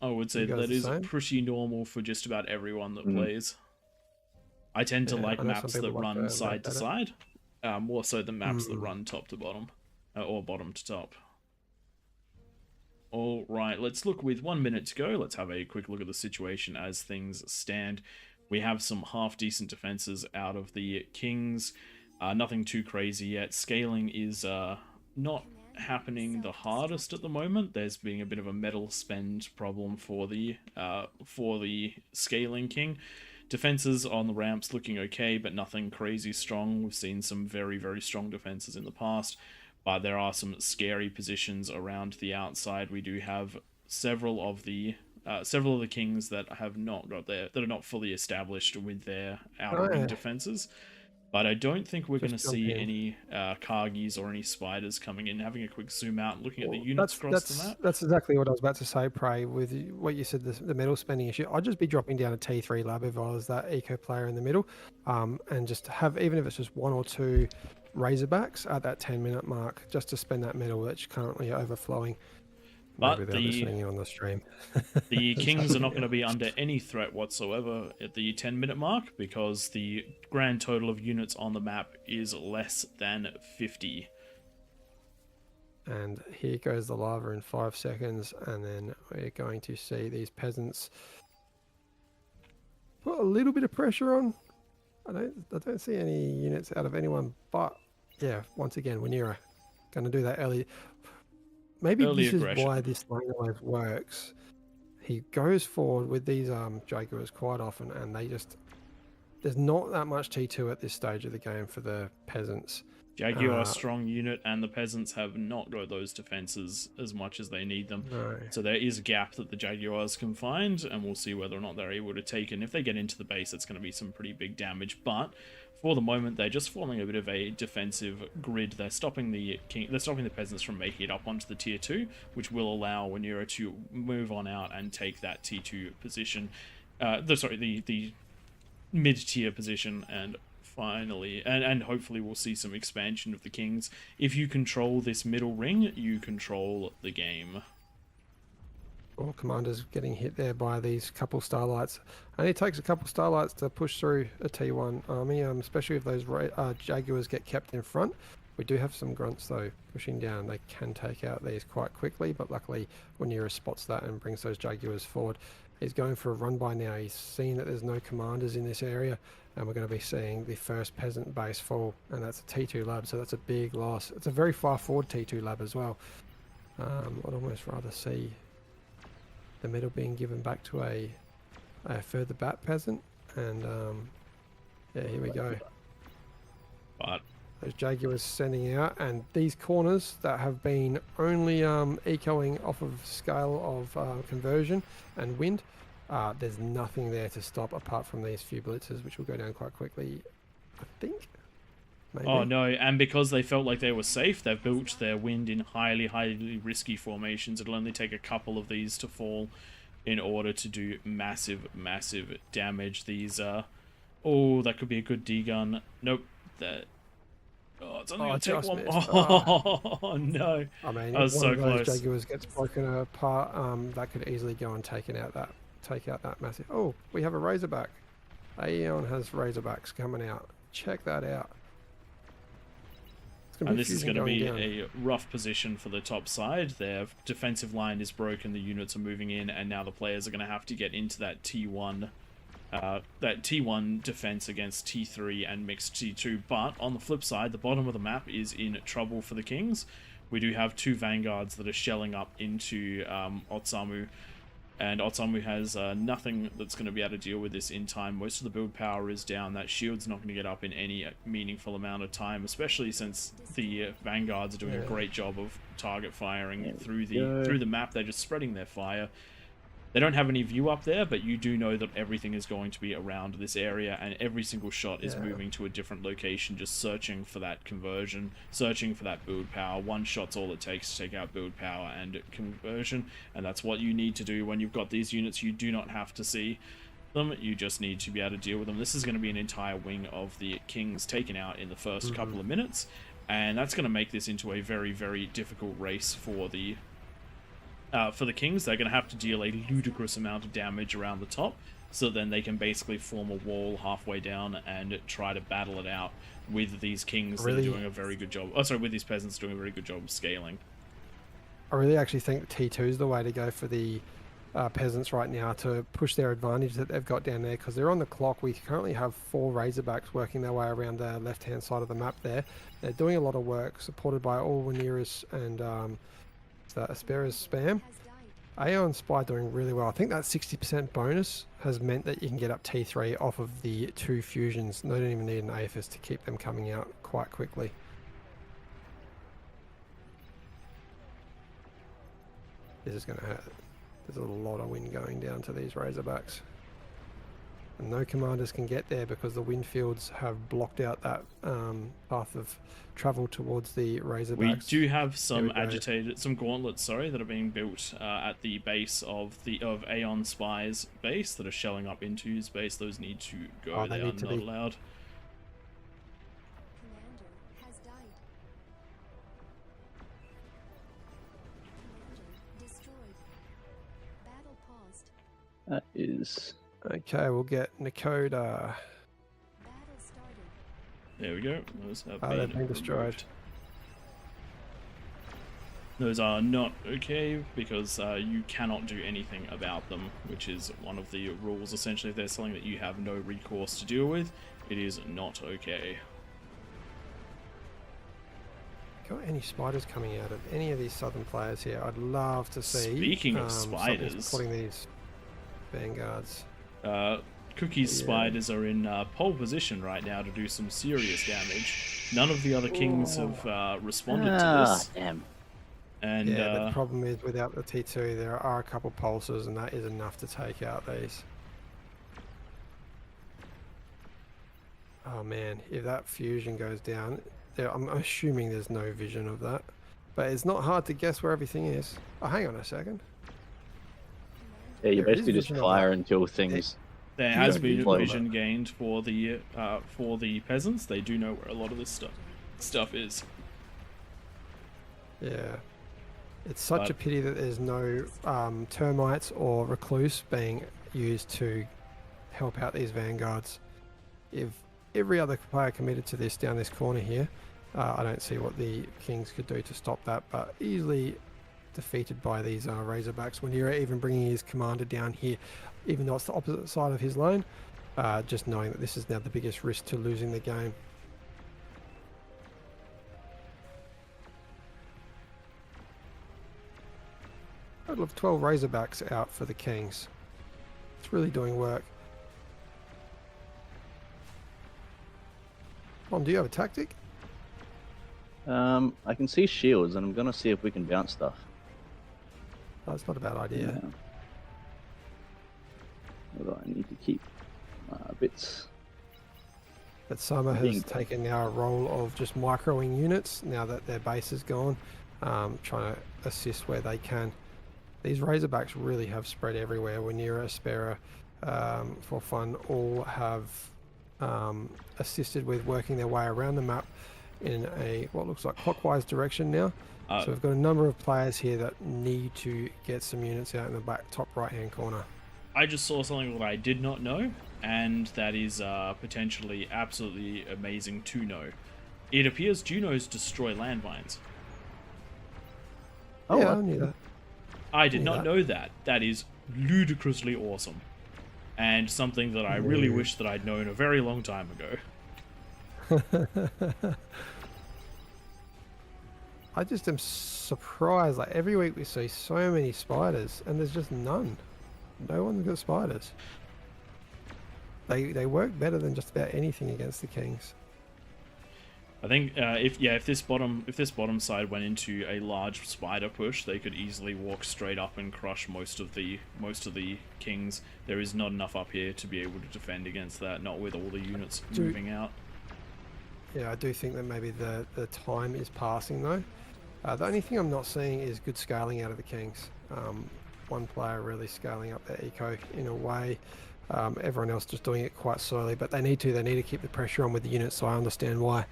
I would say that is pretty normal for just about everyone that plays. I tend to like maps that run side to side, more so than maps that run top to bottom, or bottom to top. All right, let's look with 1 minute to go. Let's have a quick look at the situation as things stand. We have some half-decent defenses out of the Kings. Nothing too crazy yet. Scaling is not happening the hardest at the moment. There's been a bit of a metal spend problem for the scaling King. Defenses on the ramps looking okay, but nothing crazy strong. We've seen some very, very strong defenses in the past, but there are some scary positions around the outside. We do have several of the Kings that have not got that are not fully established with their outer ring defenses. But I don't think we're going to see any Kagis or any spiders coming in. Having a quick zoom out and looking at the units across the map. That's exactly what I was about to say, Prey, with what you said, the metal spending issue. I'd just be dropping down a T3 lab if I was that eco player in the middle, and just have, even if it's just 1 or 2 Razorbacks at that 10-minute mark, just to spend that metal that's currently overflowing. But Maybe they're listening in on the stream. the It's Kings are not happening going to now. be under any threat whatsoever at the 10-minute mark because the grand total of units on the map is less than 50. And here goes the lava in 5 seconds, and then we're going to see these peasants put a little bit of pressure on. I don't see any units out of anyone, but yeah, once again, Wanira going to do that early. Maybe Early this is aggression. why this lane wave works. He goes forward with these Jaguars quite often, and there's not that much T2 at this stage of the game for the peasants. Jaguar strong unit, and the peasants have not got those defenses as much as they need them. No. So there is a gap that the Jaguars can find, and we'll see whether or not they're able to take it. And if they get into the base, it's going to be some pretty big damage. But for the moment, they're just forming a bit of a defensive grid. They're stopping the peasants from making it up onto the tier 2, which will allow Wanira to move on out and take that T2 position. The mid-tier position, and finally, and hopefully we'll see some expansion of the Kings. If you control this middle ring, you control the game. All commanders getting hit there by these couple starlights. Only it takes a couple starlights to push through a T1 army, especially if those Jaguars get kept in front. We do have some grunts though pushing down. They can take out these quite quickly, but luckily Wanira spots that and brings those Jaguars forward. He's going for a run by now. He's seen that there's no commanders in this area, and we're going to be seeing the first peasant base fall, and that's a T2 lab, so that's a big loss. It's a very far forward T2 lab as well. I'd almost rather see the middle being given back to a further back peasant, and yeah, here we go. But Those Jaguars sending out, and these corners that have been only ecoing off of scale of conversion and wind, there's nothing there to stop apart from these few blitzers, which will go down quite quickly, I think. Maybe. Oh no, and because they felt like they were safe, they've built their wind in highly risky formations. It'll only take a couple of these to fall in order to do massive damage. These oh, that could be a good D-gun. Nope. Oh, it's only gonna take one. Oh no. I mean, I was if so one of those close. Jaguars gets broken apart, that could easily go and take out that massive. Oh, we have a Razorback. Aeon has Razorbacks coming out. Check that out. And this is going to be a rough position for the top side. Their defensive line is broken, the units are moving in, and now the players are going to have to get into that T1 defense against T3 and mixed T2. But on the flip side, the bottom of the map is in trouble for the Kings. We do have 2 Vanguards that are shelling up into Otsamu, and Otsamu has nothing that's going to be able to deal with this in time. Most of the build power is down. That shield's not going to get up in any meaningful amount of time, especially since the Vanguards are doing a great job of target firing through the map. They're just spreading their fire. They don't have any view up there, but you do know that everything is going to be around this area, and every single shot is moving to a different location, just searching for that conversion, searching for that build power. One shot's all it takes to take out build power and conversion, and that's what you need to do when you've got these units. You do not have to see them, you just need to be able to deal with them. This is going to be an entire wing of the Kings taken out in the first couple of minutes, and that's going to make this into a very difficult race for the Kings. They're going to have to deal a ludicrous amount of damage around the top, so then they can basically form a wall halfway down and try to battle it out with these Kings that are doing a very good job. Oh, sorry, with these peasants doing a very good job of scaling. I really actually think T2 is the way to go for the peasants right now to push their advantage that they've got down there, because they're on the clock. We currently have 4 Razorbacks working their way around the left-hand side of the map there. They're doing a lot of work, supported by all Waniras and Aspera's spam. Aeon Spy doing really well. I think that 60% bonus has meant that you can get up T3 off of the 2 fusions. They don't even need an AFS to keep them coming out quite quickly. This is going to hurt. There's a lot of wind going down to these Razorbacks. And no commanders can get there because the wind fields have blocked out that path of travel towards the Razorbacks. We do have some gauntlets, that are being built at the base of Aeon Spy's base that are shelling up into his base. Those need to go. They are not allowed. Commander has died. Commander destroyed. is. Okay, we'll get Nakoda. Battle started. There we go. Those have Oh, they've been been destroyed. removed. Those are not okay because you cannot do anything about them, which is one of the rules. Essentially, if there's something that you have no recourse to deal with, it is not okay. Got any spiders coming out of any of these southern players here? I'd love to see. Speaking of something spiders, supporting these vanguards. Cookie's Yeah. spiders are in pole position right now to do some serious damage. None of the other kings have responded to this. Damn. And Yeah, the problem is without the T2, there are a couple pulses, and that is enough to take out these. Oh man, if that fusion goes down, I'm assuming there's no vision of that. But it's not hard to guess where everything is. Oh, hang on a second. Yeah, you There is basically just vision of fire that. until things. there you has don't been deploy vision gained for the peasants. They do know where a lot of this stuff is. Yeah. It's such a But- pity that there's no termites or recluse being used to help out these vanguards. If every other player committed to this down this corner here, I don't see what the kings could do to stop that, but easily defeated by these Razorbacks. When you're even bringing his commander down here, even though it's the opposite side of his lane, just knowing that this is now the biggest risk to losing the game. Total of 12 Razorbacks out for the Kings. It's really doing work. Tom, do you have a tactic? I can see shields, and I'm gonna see if we can bounce stuff. That's not a bad idea. Although I need to keep bits. But Summer Being has done. taken now a role of just microing units now that their base is gone, trying to assist where they can. These Razorbacks really have spread everywhere. Wenira, Aspera, for fun, all have assisted with working their way around the map in a what looks like clockwise direction now. So we've got a number of players here that need to get some units out in the back top right hand corner. I just saw something that I did not know, and that is potentially absolutely amazing to know. It appears Junos destroy landmines. Oh, yeah, well. I knew that. I did Knew not that. know that. That is ludicrously awesome. And something that I really Yeah. wish that I'd known a very long time ago. I just am surprised. Like every week we see so many spiders, and there's just none. No one's got spiders. They work better than just about anything against the Kings. I think if this bottom side went into a large spider push, they could easily walk straight up and crush most of the kings. There is not enough up here to be able to defend against that, not with all the units moving out. Yeah, I do think that maybe the time is passing though. The only thing I'm not seeing is good scaling out of the Kings. One player really scaling up their eco in a way. Everyone else just doing it quite slowly, but they need to keep the pressure on with the units, so I understand why.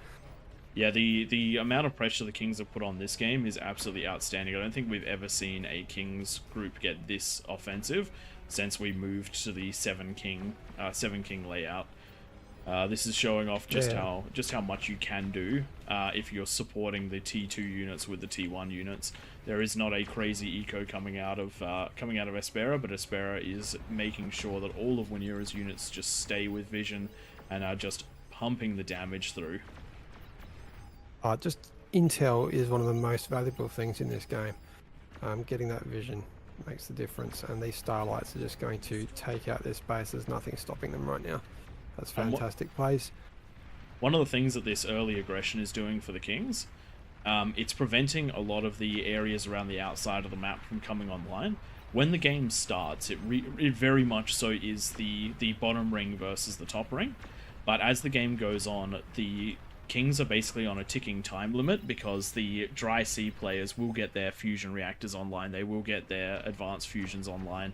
Yeah, the amount of pressure the Kings have put on this game is absolutely outstanding. I don't think we've ever seen a Kings group get this offensive since we moved to the seven king layout. This is showing off just how much you can do if you're supporting the T2 units with the T1 units. There is not a crazy eco coming out of Aspera, but Aspera is making sure that all of Wenira's units just stay with vision and are just pumping the damage through. Just intel is one of the most valuable things in this game. Getting that vision makes the difference, and these starlights are just going to take out this base. There's nothing stopping them right now. That's fantastic plays. One of the things that this early aggression is doing for the Kings, it's preventing a lot of the areas around the outside of the map from coming online. When the game starts, it very much so is the bottom ring versus the top ring. But as the game goes on, the Kings are basically on a ticking time limit because the dry sea players will get their fusion reactors online, they will get their advanced fusions online,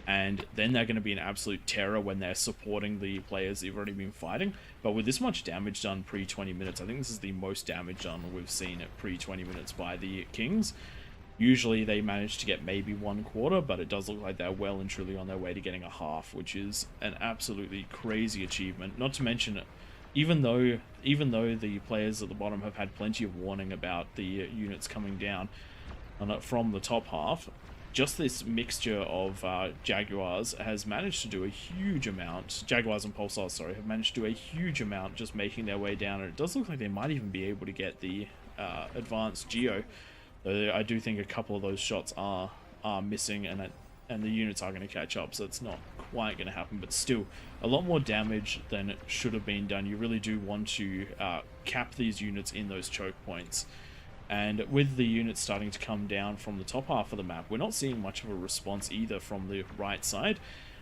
and then they're going to be an absolute terror when they're supporting the players they've already been fighting. But with this much damage done pre-20 minutes, I think this is the most damage done we've seen at pre-20 minutes by the Kings. Usually they manage to get maybe 1/4, but it does look like they're well and truly on their way to getting a half, which is an absolutely crazy achievement. Not to mention, even though the players at the bottom have had plenty of warning about the units coming down from the top half, just this mixture of Jaguars has managed to do a huge amount. Jaguars and Pulsars, sorry, have managed to do a huge amount just making their way down, and it does look like they might even be able to get the advanced Geo. Though I do think a couple of those shots are missing, and the units are going to catch up, so it's not quite going to happen, but still a lot more damage than it should have been done. You really do want to cap these units in those choke points. And with the units starting to come down from the top half of the map, we're not seeing much of a response either from the right side.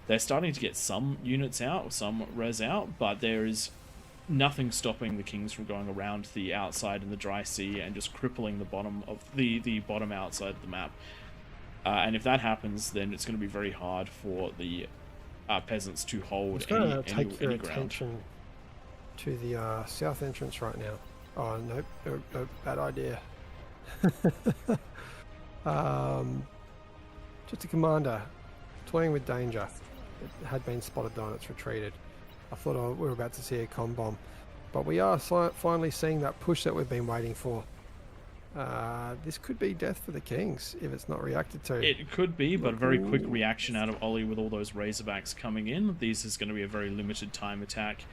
They're starting to get some units out, some res out, but there is nothing stopping the Kings from going around the outside in the dry sea and just crippling the bottom of the bottom outside of the map. And if that happens, then it's going to be very hard for the peasants to hold any ground. Attention to the south entrance right now. Oh, nope, bad idea. Just a commander toying with danger. It had been spotted though and it's retreated. I thought we were about to see a com bomb, but we are finally seeing that push that we've been waiting for. This could be death for the Kings if it's not reacted to. It could be, but a very quick reaction out of Ollie with all those Razorbacks coming in. This is going to be a very limited time attack,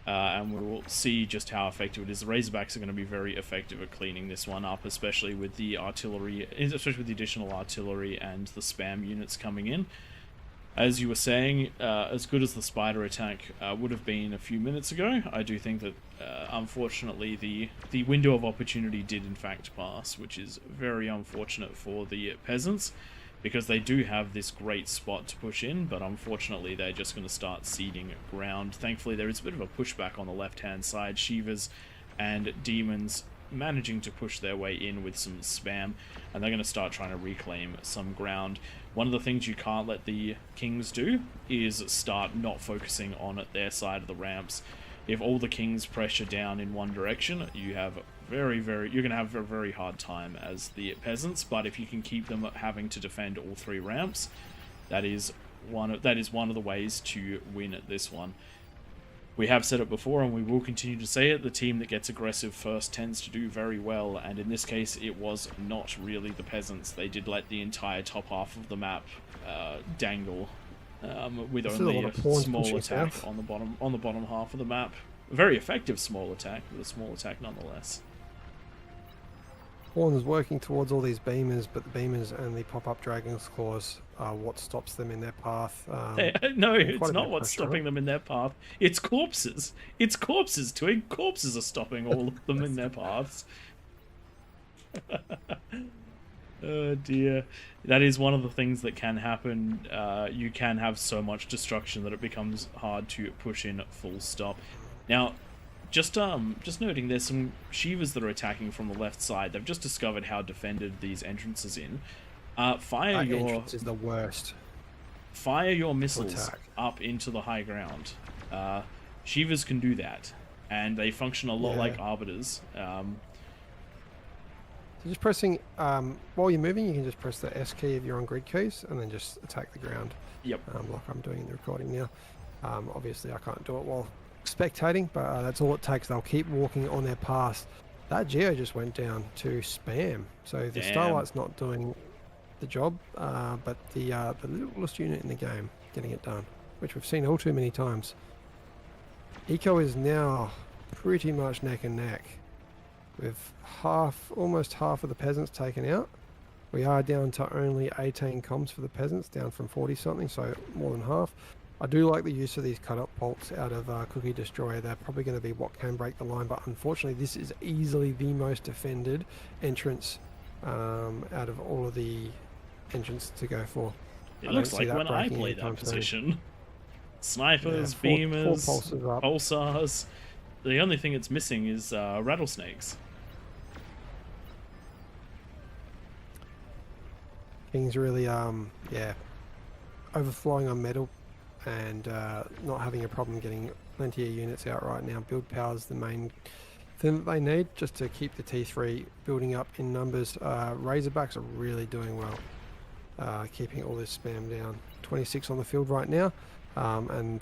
and we will see just how effective it is. The Razorbacks are going to be very effective at cleaning this one up, especially with the artillery, especially with the additional artillery and the spam units coming in. As you were saying, as good as the spider attack would have been a few minutes ago, I do think that unfortunately the window of opportunity did in fact pass, which is very unfortunate for the peasants, because they do have this great spot to push in, but unfortunately they're just going to start ceding ground. Thankfully there is a bit of a pushback on the left hand side, Shivas and Demons managing to push their way in with some spam, and they're going to start trying to reclaim some ground. One of the things you can't let the Kings do is start not focusing on their side of the ramps. If all the Kings pressure down in one direction, you have you're going to have a very hard time as the peasants, but if you can keep them having to defend all three ramps, that is one of the ways to win at this one. We have said it before, and we will continue to say it, the team that gets aggressive first tends to do very well, and in this case it was not really the peasants. They did let the entire top half of the map dangle, with only a small attack on the bottom half of the map. A very effective small attack, but a small attack nonetheless. Horn is working towards all these beamers, but the beamers and the pop-up Dragon's Claws are what stops them in their path. No, it's not what's stopping them in their path. It's corpses. It's corpses, Twig. Corpses are stopping all of them in their paths. Oh dear. That is one of the things that can happen. You can have so much destruction that it becomes hard to push in full stop. Now, just noting, there's some Shivas that are attacking from the left side. They've just discovered how defended these entrances in. Fire your entrance is the worst. Fire your missiles up into the high ground. Shivas can do that, and they function a lot like arbiters. So just pressing while you're moving, you can just press the S key if you're on grid keys, and then just attack the ground. Yep. Like I'm doing in the recording now. Obviously, I can't do it while spectating, but that's all it takes. They'll keep walking on their path. That Geo just went down to spam, so the Starlight's not doing the job, but the littlest unit in the game getting it done, which we've seen all too many times. Eco is now pretty much neck and neck, with almost half of the peasants taken out. We are down to only 18 comms for the peasants, down from 40 something, so more than half. I do like the use of these cut-up bolts out of Cookie Destroyer. They're probably going to be what can break the line, but unfortunately this is easily the most defended entrance out of all of the entrance to go for. It looks like when I play that position. Snipers, beamers, pulsars. The only thing it's missing is rattlesnakes. King's really, overflowing on metal and not having a problem getting plenty of units out right now. Build power's the main than they need just to keep the T3 building up in numbers. Razorbacks are really doing well, keeping all this spam down. 26 on the field right now, and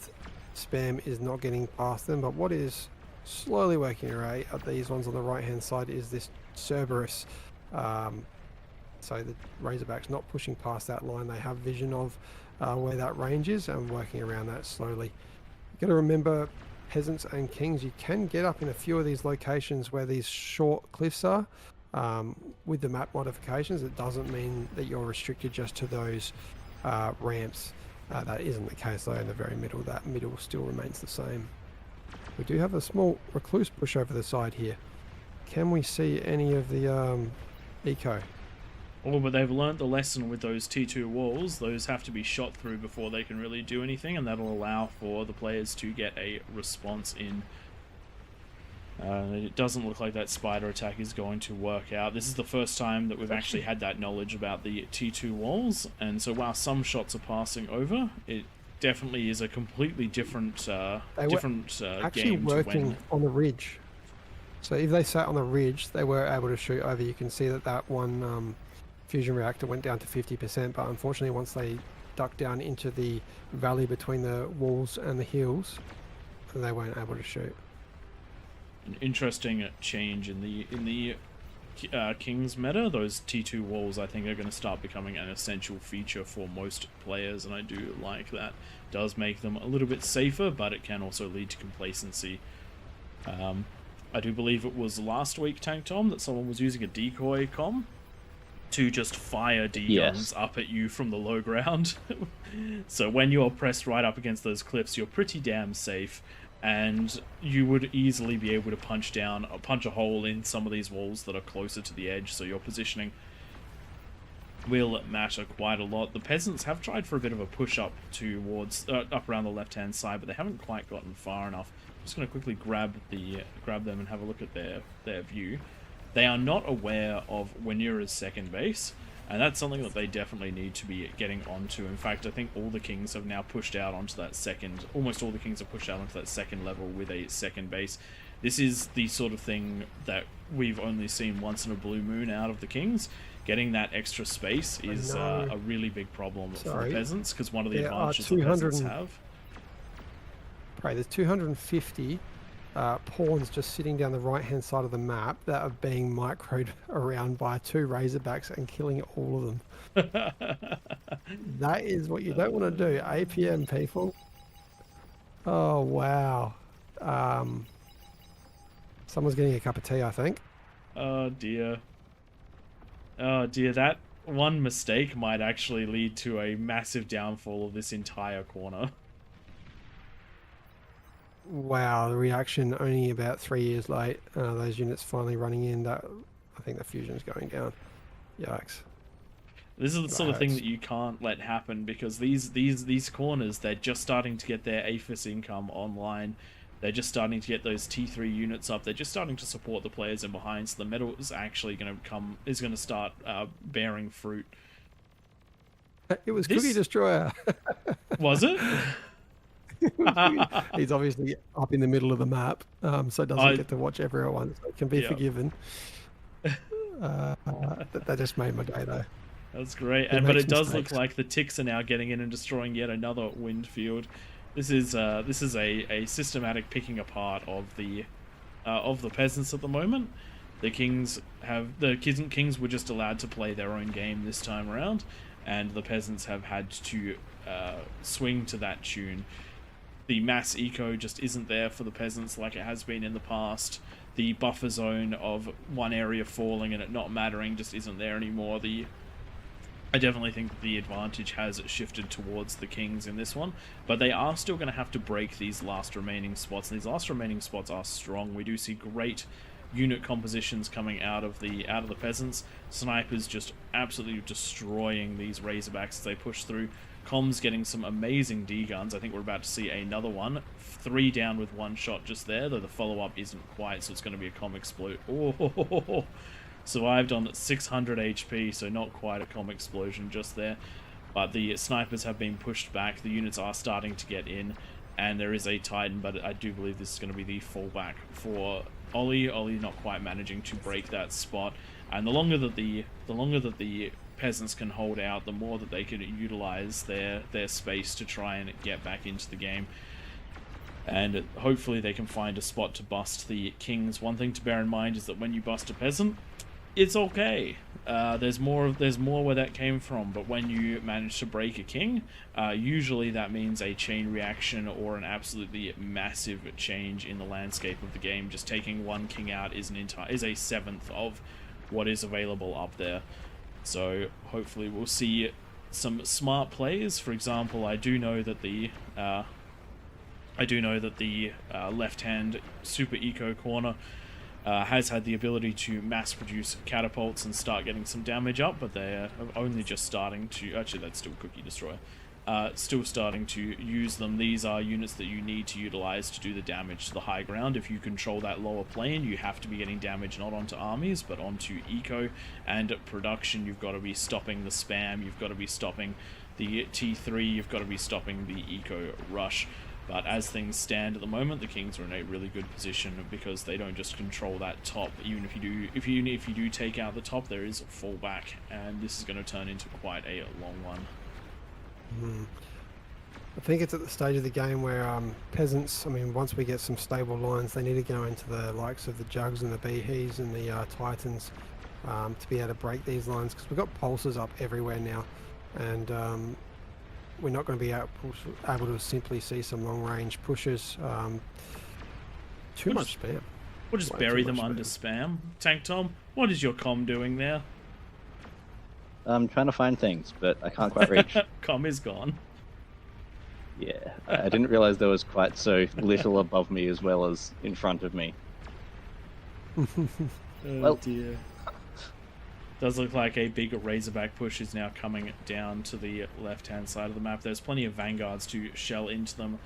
spam is not getting past them. But what is slowly working away at these ones on the right hand side is this Cerberus. So the Razorbacks not pushing past that line. They have vision of where that range is and working around that slowly. You've got to remember, peasants and kings, you can get up in a few of these locations where these short cliffs are. With the map modifications, it doesn't mean that you're restricted just to those ramps. That isn't the case though. In the very middle, that middle still remains the same. We do have a small recluse push over the side here. Can we see any of the eco? Oh, but they've learnt the lesson with those T2 walls. Those have to be shot through before they can really do anything, and that'll allow for the players to get a response in. It doesn't look like that spider attack is going to work out. This is the first time that we've actually had that knowledge about the T2 walls, and so while some shots are passing over, it definitely is a completely different actually game to working win. on the ridge. So if they sat on the ridge, they were able to shoot over. You can see that one fusion reactor went down to 50%, but unfortunately once they ducked down into the valley between the walls and the hills, they weren't able to shoot. An interesting change in the Kings meta. Those T2 walls, I think, are going to start becoming an essential feature for most players, and I do like that. Does make them a little bit safer, but it can also lead to complacency. I do believe it was last week, Tank Tom, that someone was using a decoy comm to just fire D-guns up at you from the low ground. So when you're pressed right up against those cliffs, you're pretty damn safe, and you would easily be able to punch a hole in some of these walls that are closer to the edge, so your positioning will matter quite a lot. The peasants have tried for a bit of a push up towards up around the left-hand side, but they haven't quite gotten far enough. I'm just going to quickly grab them and have a look at their view. They are not aware of Wenura's second base, and that's something that they definitely need to be getting onto. In fact, I think all the kings have now pushed out onto that second, almost all the kings have pushed out onto that second level with a second base. This is the sort of thing that we've only seen once in a blue moon out of the kings. Getting that extra space is a really big problem for the peasants, because one of the advantages the peasants have. Right, there's 250 pawns just sitting down the right-hand side of the map that are being microed around by two Razorbacks and killing all of them. That is what you don't want to do. APM, people. Oh, wow. Someone's getting a cup of tea, I think. Oh, dear. Oh, dear. That one mistake might actually lead to a massive downfall of this entire corner. Wow, the reaction only about 3 years late. Those units finally running in. I think the fusion's going down. Yikes. This is the sort of thing that you can't let happen, because these corners, they're just starting to get their APHIS income online. They're just starting to get those T3 units up. They're just starting to support the players in behind. So the metal is actually going to start bearing fruit. It was Cookie Destroyer. Was it? He's obviously up in the middle of the map, so doesn't get to watch everyone, so it can be forgiven. That just made my day, though. That's great, but it does look like the ticks are now getting in and destroying yet another wind field. This is a systematic picking apart of the peasants at the moment. The kings were just allowed to play their own game this time around, and the peasants have had to swing to that tune. The mass eco just isn't there for the peasants like it has been in the past. The buffer zone of one area falling and it not mattering just isn't there anymore. I definitely think the advantage has shifted towards the kings in this one, but they are still going to have to break these last remaining spots. And these last remaining spots are strong. We do see great unit compositions coming out of the peasants. Snipers just absolutely destroying these Razorbacks as they push through. Comms getting some amazing D-guns. I think we're about to see another one. 3 down with 1 shot just there, though the follow-up isn't quite, so it's going to be a comm explode. Oh, survived on 600 HP, so not quite a comm explosion just there. But the snipers have been pushed back. The units are starting to get in, and there is a Titan, but I do believe this is going to be the fallback for Ollie not quite managing to break that spot. And the longer that the peasants can hold out, the more that they can utilize their space to try and get back into the game. And hopefully they can find a spot to bust the kings. One thing to bear in mind is that when you bust a peasant, it's okay. There's more where that came from, but when you manage to break a king, usually that means a chain reaction or an absolutely massive change in the landscape of the game. Just taking one king out is a seventh of what is available up there. So hopefully we'll see some smart plays. For example, I do know that the left-hand super eco corner has had the ability to mass produce catapults and start getting some damage up, but they're only just starting to, actually that's still Cookie Destroyer, still starting to use them. These are units that you need to utilize to do the damage to the high ground. If you control that lower plane, you have to be getting damage not onto armies, but onto eco and production. You've got to be stopping the spam, you've got to be stopping the T3, you've got to be stopping the eco rush. But as things stand at the moment, the Kings are in a really good position because they don't just control that top. Even if you do take out the top, there is a fallback, and this is going to turn into quite a long one. I think it's at the stage of the game where peasants, I mean, once we get some stable lines, they need to go into the likes of the Jugs and the Behees and the Titans to be able to break these lines, because we've got pulses up everywhere now, and we're not going to be able to simply see some long-range pushes. Too much spam. We'll just bury them under spam. Tank Tom, what is your comm doing there? I'm trying to find things, but I can't quite reach. Comm is gone. Yeah, I didn't realize there was quite so little above me as well as in front of me. Oh dear. Does look like a big Razorback push is now coming down to the left-hand side of the map. There's plenty of Vanguards to shell into them,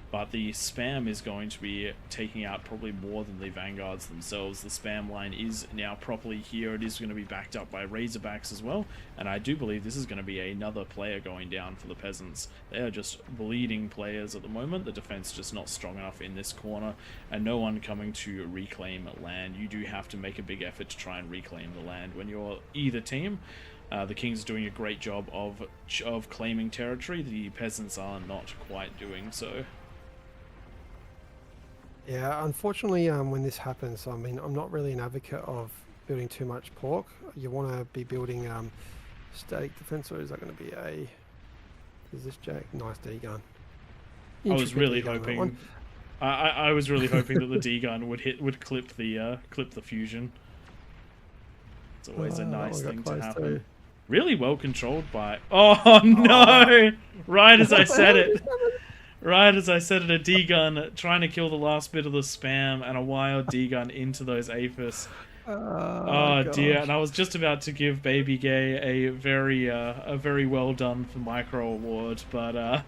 but the spam is going to be taking out probably more than the Vanguards themselves. The spam line is now properly here. It is going to be backed up by Razorbacks as well, and I do believe this is going to be another player going down for the peasants. They are just bleeding players at the moment. The defense just not strong enough in this corner, and no one coming to reclaim land. You do have to make a big effort to try and reclaim the land when you're either team. The Kings are doing a great job of claiming territory. The peasants are not quite doing so. Yeah, unfortunately, when this happens, I mean, I'm not really an advocate of building too much pork. You want to be building static defense, or is that going to be a... Is this Jack? Nice D-gun. I was really hoping... I was really hoping that the D-gun would clip the fusion. It's always a nice thing to happen. Too. Really well controlled by... Oh, no! Right as I said it. Right as I said it, a D-gun trying to kill the last bit of the spam, and a wild D-gun into those Aphis. Oh dear, and I was just about to give Baby Gay a very well done for micro award, but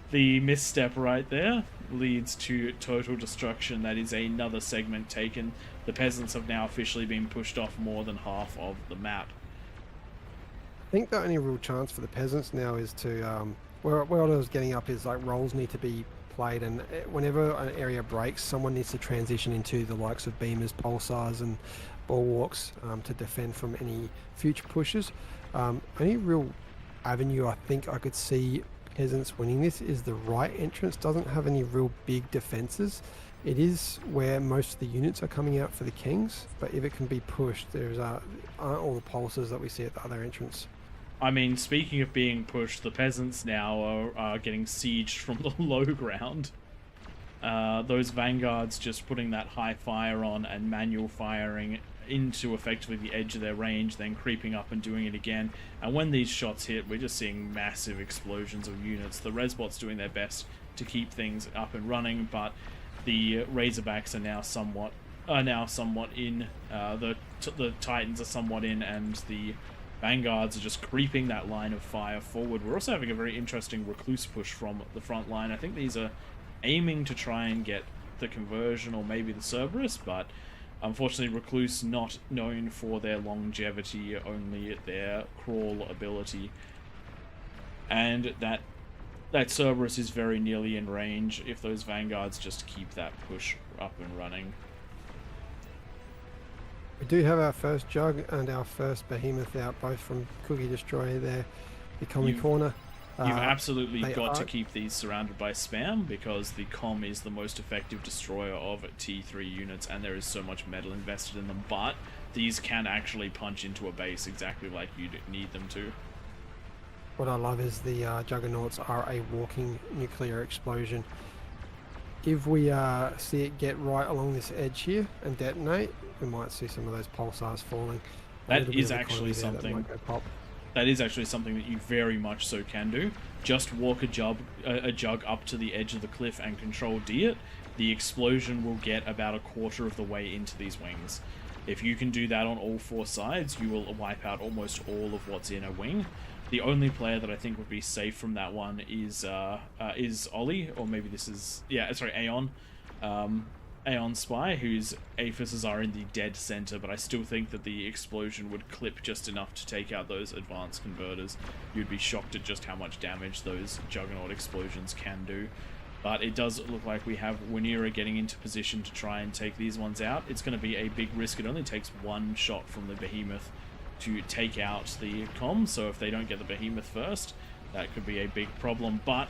the misstep right there leads to total destruction. That is another segment taken. The peasants have now officially been pushed off more than half of the map. I think the only real chance for the peasants now is to... Where I was getting up is like roles need to be played, and whenever an area breaks, someone needs to transition into the likes of beamers, pulsars, and bulwarks to defend from any future pushes. Only real avenue I think I could see peasants winning this is the right entrance. Doesn't have any real big defenses. It is where most of the units are coming out for the Kings, but if it can be pushed, there's aren't all the pulses that we see at the other entrance. I mean, speaking of being pushed, the peasants now are getting sieged from the low ground. Those Vanguards just putting that high fire on and manual firing into effectively the edge of their range, then creeping up and doing it again. And when these shots hit, we're just seeing massive explosions of units. The Resbots doing their best to keep things up and running, but the Razorbacks are now somewhat in. The Titans are somewhat in, and the Vanguards are just creeping that line of fire forward. We're also having a very interesting Recluse push from the front line. I think these are aiming to try and get the conversion or maybe the Cerberus, but unfortunately Recluse not known for their longevity, only their crawl ability. And that Cerberus is very nearly in range if those Vanguards just keep that push up and running. do have our first Jug and our first Behemoth out, both from Cookie Destroyer there, the commie corner. You've absolutely they got to are- keep these surrounded by spam, because the com is the most effective destroyer of T3 units, and there is so much metal invested in them, but these can actually punch into a base exactly like you need them to. What I love is the Juggernauts are a walking nuclear explosion. If we see it get right along this edge here and detonate, we might see some of those pulsars falling. That is actually something. That is actually something that you very much so can do. Just walk a jug up to the edge of the cliff and control D it. The explosion will get about a quarter of the way into these wings. If you can do that on all four sides, you will wipe out almost all of what's in a wing. The only player that I think would be safe from that one is Ollie, or maybe this is Aeon. Aeon Spy, whose aphises are in the dead center, but I still think that the explosion would clip just enough to take out those advanced converters. You'd be shocked at just how much damage those Juggernaut explosions can do. But it does look like we have Winera getting into position to try and take these ones out. It's going to be a big risk. It only takes one shot from the Behemoth to take out the com, so if they don't get the Behemoth first, that could be a big problem. But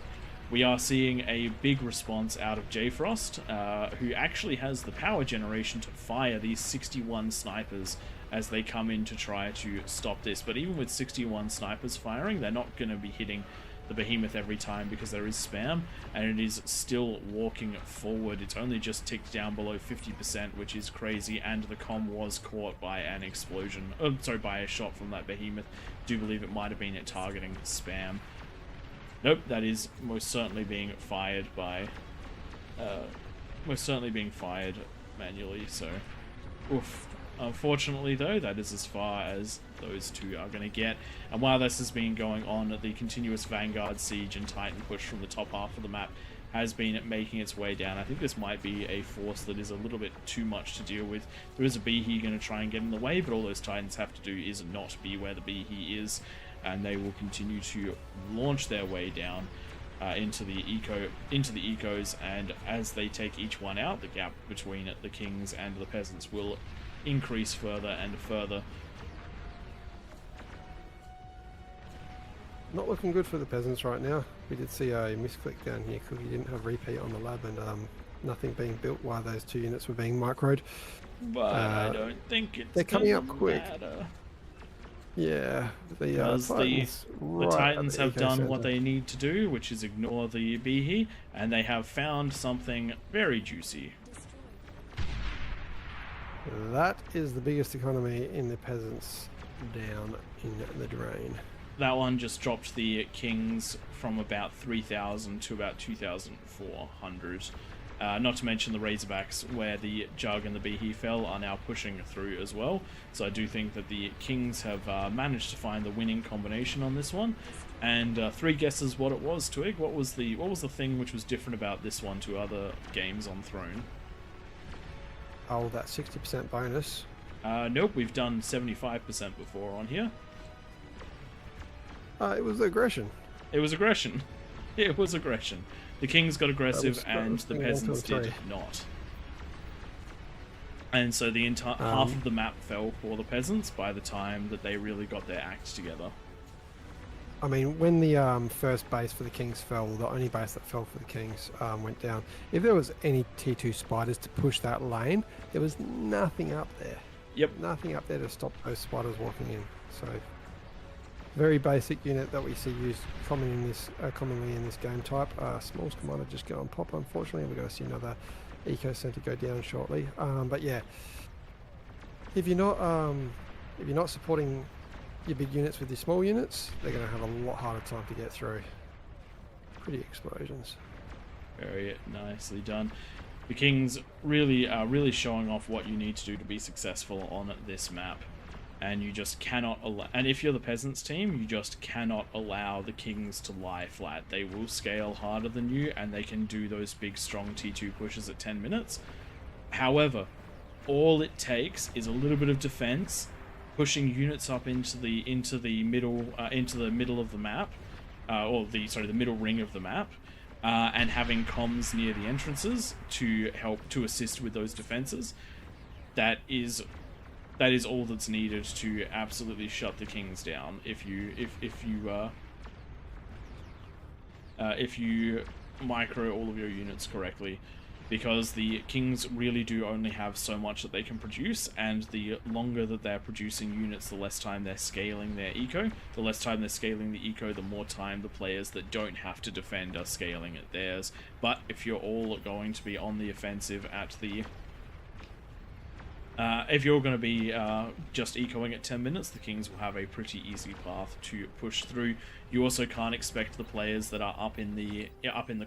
we are seeing a big response out of J-Frost, who actually has the power generation to fire these 61 snipers as they come in to try to stop this. But even with 61 snipers firing, they're not going to be hitting the Behemoth every time because there is spam, and it is still walking forward. It's only just ticked down below 50%, which is crazy, and the com was caught by an explosion. By a shot from that Behemoth. Do believe it might have been it targeting spam. Nope, that is most certainly being fired by, manually, so, oof. Unfortunately, though, that is as far as those two are going to get. And while this has been going on, the continuous Vanguard siege and Titan push from the top half of the map has been making its way down. I think this might be a force that is a little bit too much to deal with. There is a Behe going to try and get in the way, but all those Titans have to do is not be where the Behe is, and they will continue to launch their way down into the ecos, and as they take each one out, the gap between the Kings and the Peasants will increase further and further. Not looking good for the Peasants right now. We did see a misclick down here. Cookie didn't have repeat on the lab, and nothing being built while those two units were being microed. But I don't think it's they're coming up quick. Matter. Yeah, the Titans have done what they need to do, which is ignore the Behe, and they have found something very juicy. That is the biggest economy in the Peasants down in the drain. That one just dropped the Kings from about 3,000 to about 2,400. Not to mention the Razorbacks, where the Jug and the Behe fell, are now pushing through as well. So I do think that the Kings have managed to find the winning combination on this one. And three guesses what it was, Twig. What was the thing which was different about this one to other games on Throne? Oh, that 60% bonus. Nope, we've done 75% before on here. It was aggression. It was aggression. It was aggression. The Kings got aggressive and the Peasants did not. And so the entire half of the map fell for the Peasants by the time that they really got their act together. I mean, when the first base for the Kings fell, the only base that fell for the Kings went down. If there was any T2 spiders to push that lane, there was nothing up there. Yep. Nothing up there to stop those spiders walking in. So, very basic unit that we see used commonly in this game type. Smalls Commander just go on pop. Unfortunately, we're going to see another Eco Center go down shortly. But yeah, if you're not supporting your big units with your small units, they're going to have a lot harder time to get through. Pretty explosions. Very nicely done. The Kings really are showing off what you need to do to be successful on this map. And you just cannot allow, and if you're the Peasants team, you just cannot allow the Kings to lie flat. They will scale harder than you, and they can do those big strong T2 pushes at 10 minutes. However, all it takes is a little bit of defense, pushing units up into the middle of the map, the middle ring of the map, and having comms near the entrances to help to assist with those defenses. That is that is all that's needed to absolutely shut the Kings down. If you micro all of your units correctly, because the Kings really do only have so much that they can produce, and the longer that they're producing units, the less time they're scaling their eco. The less time they're scaling the eco, the more time the players that don't have to defend are scaling at theirs. But if you're all going to be on the offensive at the... if you're going to be just ecoing at 10 minutes, the Kings will have a pretty easy path to push through. You also can't expect the players that are up in the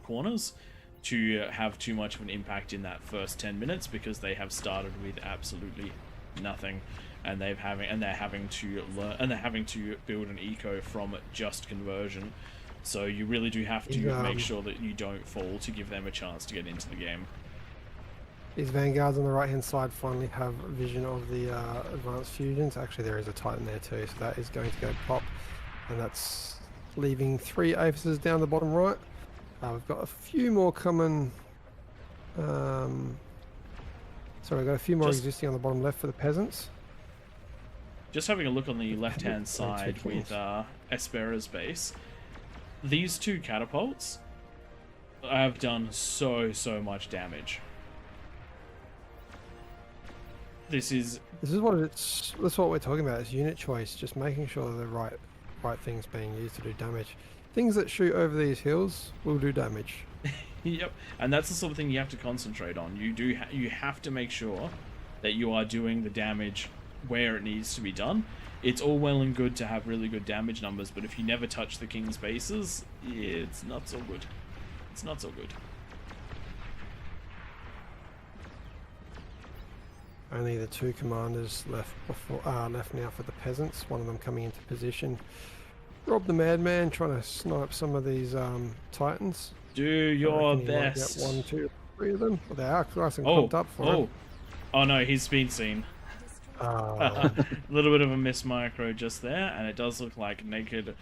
corners to have too much of an impact in that first 10 minutes, because they have started with absolutely nothing, and they're having to build an eco from just conversion. So you really do have to make sure that you don't fall to give them a chance to get into the game. These vanguards on the right hand side finally have vision of the advanced fusions. Actually, there is a Titan there too, so that is going to go pop, and that's leaving 3 Aphises down the bottom right. We've got a few more coming. Sorry, we've got a few more existing on the bottom left for the peasants. Just having a look on the left-hand side with Espera's base. These 2 catapults have done so much damage. This is what we're talking about, is unit choice, just making sure the right things being used to do damage. Things that shoot over these hills will do damage. Yep, and that's the sort of thing you have to concentrate on. You have to make sure that you are doing the damage where it needs to be done. It's all well and good to have really good damage numbers, but if you never touch the King's bases, it's not so good. It's not so good. Only the 2 commanders left now for the peasants. One of them coming into position. Rob the Madman trying to snipe some of these Titans. Do your best. Get 1, 2, 3 of them. Well, they are nice and pumped up for him. Oh no, he's been seen. A little bit of a miss micro just there, and it does look like Naked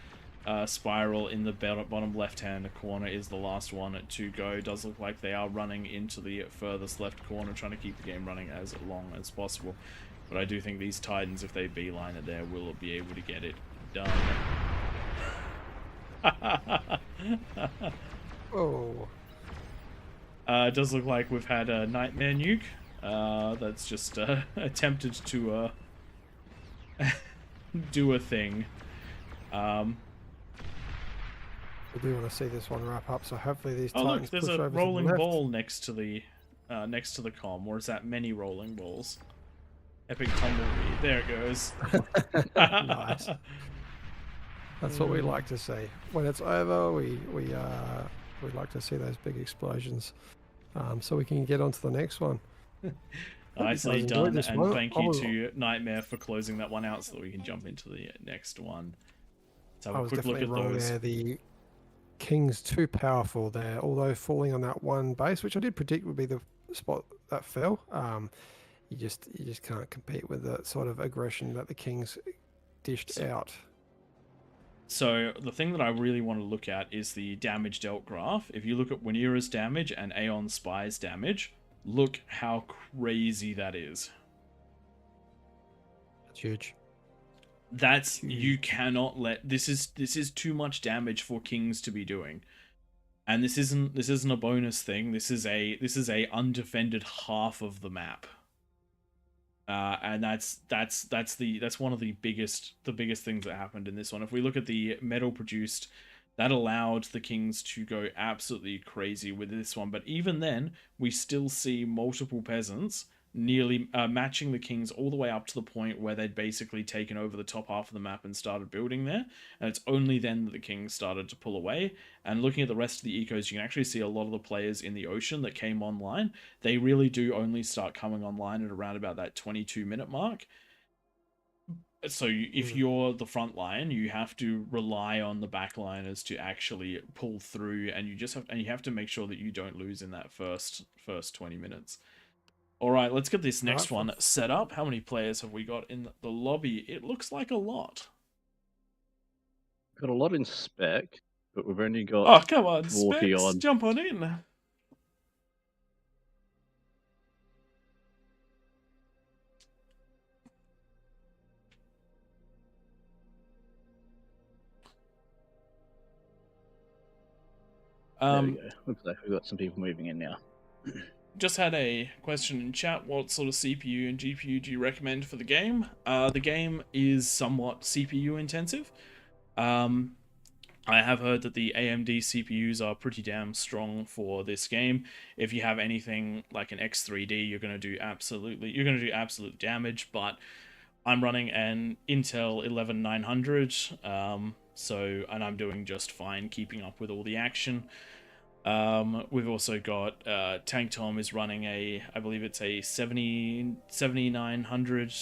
Spiral in the bottom left-hand corner is the last one to go. It does look like they are running into the furthest left corner, trying to keep the game running as long as possible. But I do think these Titans, if they beeline it there, will be able to get it done. Oh. It does look like we've had a Nightmare Nuke that's just attempted to do a thing. We do want to see this one wrap up, so hopefully these Oh Titans look, there's push a over rolling to the left. ball next to the comm, or is that many rolling balls? Epic tumbleweed. There it goes. Nice. That's what we like to see. When it's over, we like to see those big explosions, so we can get on to the next one. Nicely done, and thank you to Nightmare for closing that one out so that we can jump into the next one. Let's have a quick look at those. There. The King's too powerful there, although falling on that one base, which I did predict would be the spot that fell. You just can't compete with the sort of aggression that the Kings dished out. So the thing that I really want to look at is the damage dealt graph. If you look at Wanira's damage and Aeon Spy's damage, look how crazy that is. That's huge. That's huge. You cannot let this is too much damage for Kings to be doing. And this isn't a bonus thing. This is a undefended half of the map. And that's one of the biggest things that happened in this one. If we look at the metal produced, that allowed the Kings to go absolutely crazy with this one. But even then, we still see multiple peasants nearly matching the Kings all the way up to the point where they'd basically taken over the top half of the map and started building there. And it's only then that the Kings started to pull away. And looking at the rest of the ecos, you can actually see a lot of the players in the ocean that came online. They really do only start coming online at around about that 22-minute mark. So if you're the front line, you have to rely on the backliners to actually pull through, and you have to make sure that you don't lose in that first 20 minutes. All right, let's get this next one set up. How many players have we got in the lobby? It looks like a lot. Got a lot in spec, but we've only got oh come on, 40 Specs, odd. jump on in. There we go. Looks like we've got some people moving in now. Just had a question in chat. What sort of CPU and GPU do you recommend for the game? The game is somewhat CPU intensive. I have heard that the AMD CPUs are pretty damn strong for this game. If you have anything like an X3D, you're going to do absolute damage. But I'm running an Intel 11900, and I'm doing just fine, keeping up with all the action. We've also got Tank Tom is running I believe it's a 7900,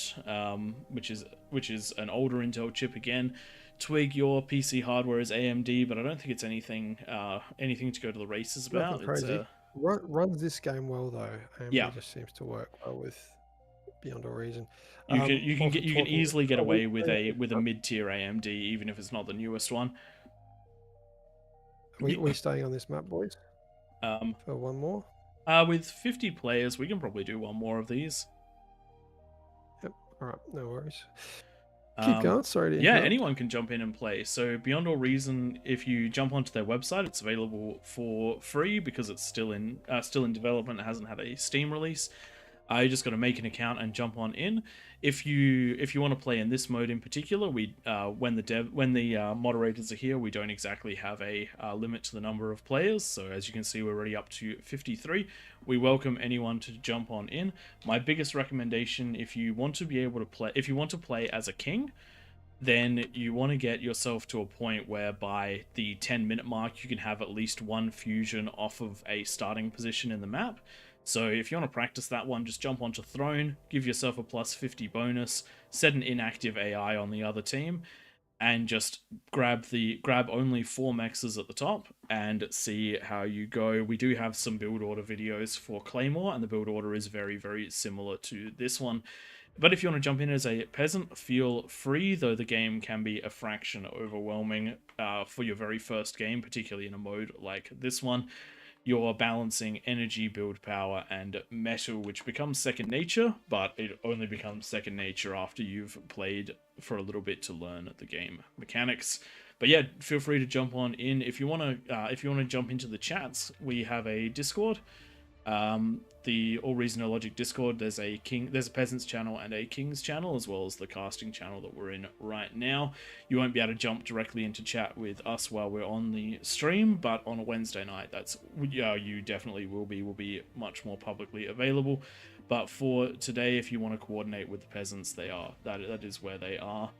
which is an older Intel chip again. Twig, your PC hardware is AMD, but I don't think it's anything to go to the races about. Nothing crazy. Runs this game well though. AMD Yeah. just seems to work well with Beyond All Reason. You can easily get away with a Are mid-tier AMD, even if it's not the newest one. we staying on this map, boys? For one more? With 50 players, we can probably do one more of these. Yep. All right, no worries. Keep going. Sorry to Yeah, interrupt. anyone can jump in and play. So Beyond All Reason, if you jump onto their website, it's available for free because it's still in development. It hasn't had a Steam release. You just got to make an account and jump on in. If you want to play in this mode in particular, we when the moderators are here, we don't exactly have a limit to the number of players. So as you can see, we're already up to 53. We welcome anyone to jump on in. My biggest recommendation, if you want to play as a king, then you want to get yourself to a point where by the 10-minute mark you can have at least one fusion off of a starting position in the map. So if you want to practice that one, just jump onto Throne, give yourself a plus 50 bonus, set an inactive AI on the other team, and just grab only 4 mexes at the top and see how you go. We do have some build order videos for Claymore, and the build order is very, very similar to this one. But if you want to jump in as a peasant, feel free, though the game can be a fraction overwhelming for your very first game, particularly in a mode like this one. You're balancing energy, build power, and metal, which becomes second nature, but it only becomes second nature after you've played for a little bit to learn the game mechanics. But yeah, feel free to jump on in. If you want to jump into the chats, we have a Discord. The All Reason No Logic Discord, there's a peasants channel and a king's channel, as well as the casting channel that we're in right now. You won't be able to jump directly into chat with us while we're on the stream, but on a Wednesday night, you definitely will be much more publicly available. But for today, if you want to coordinate with the peasants, that is where they are.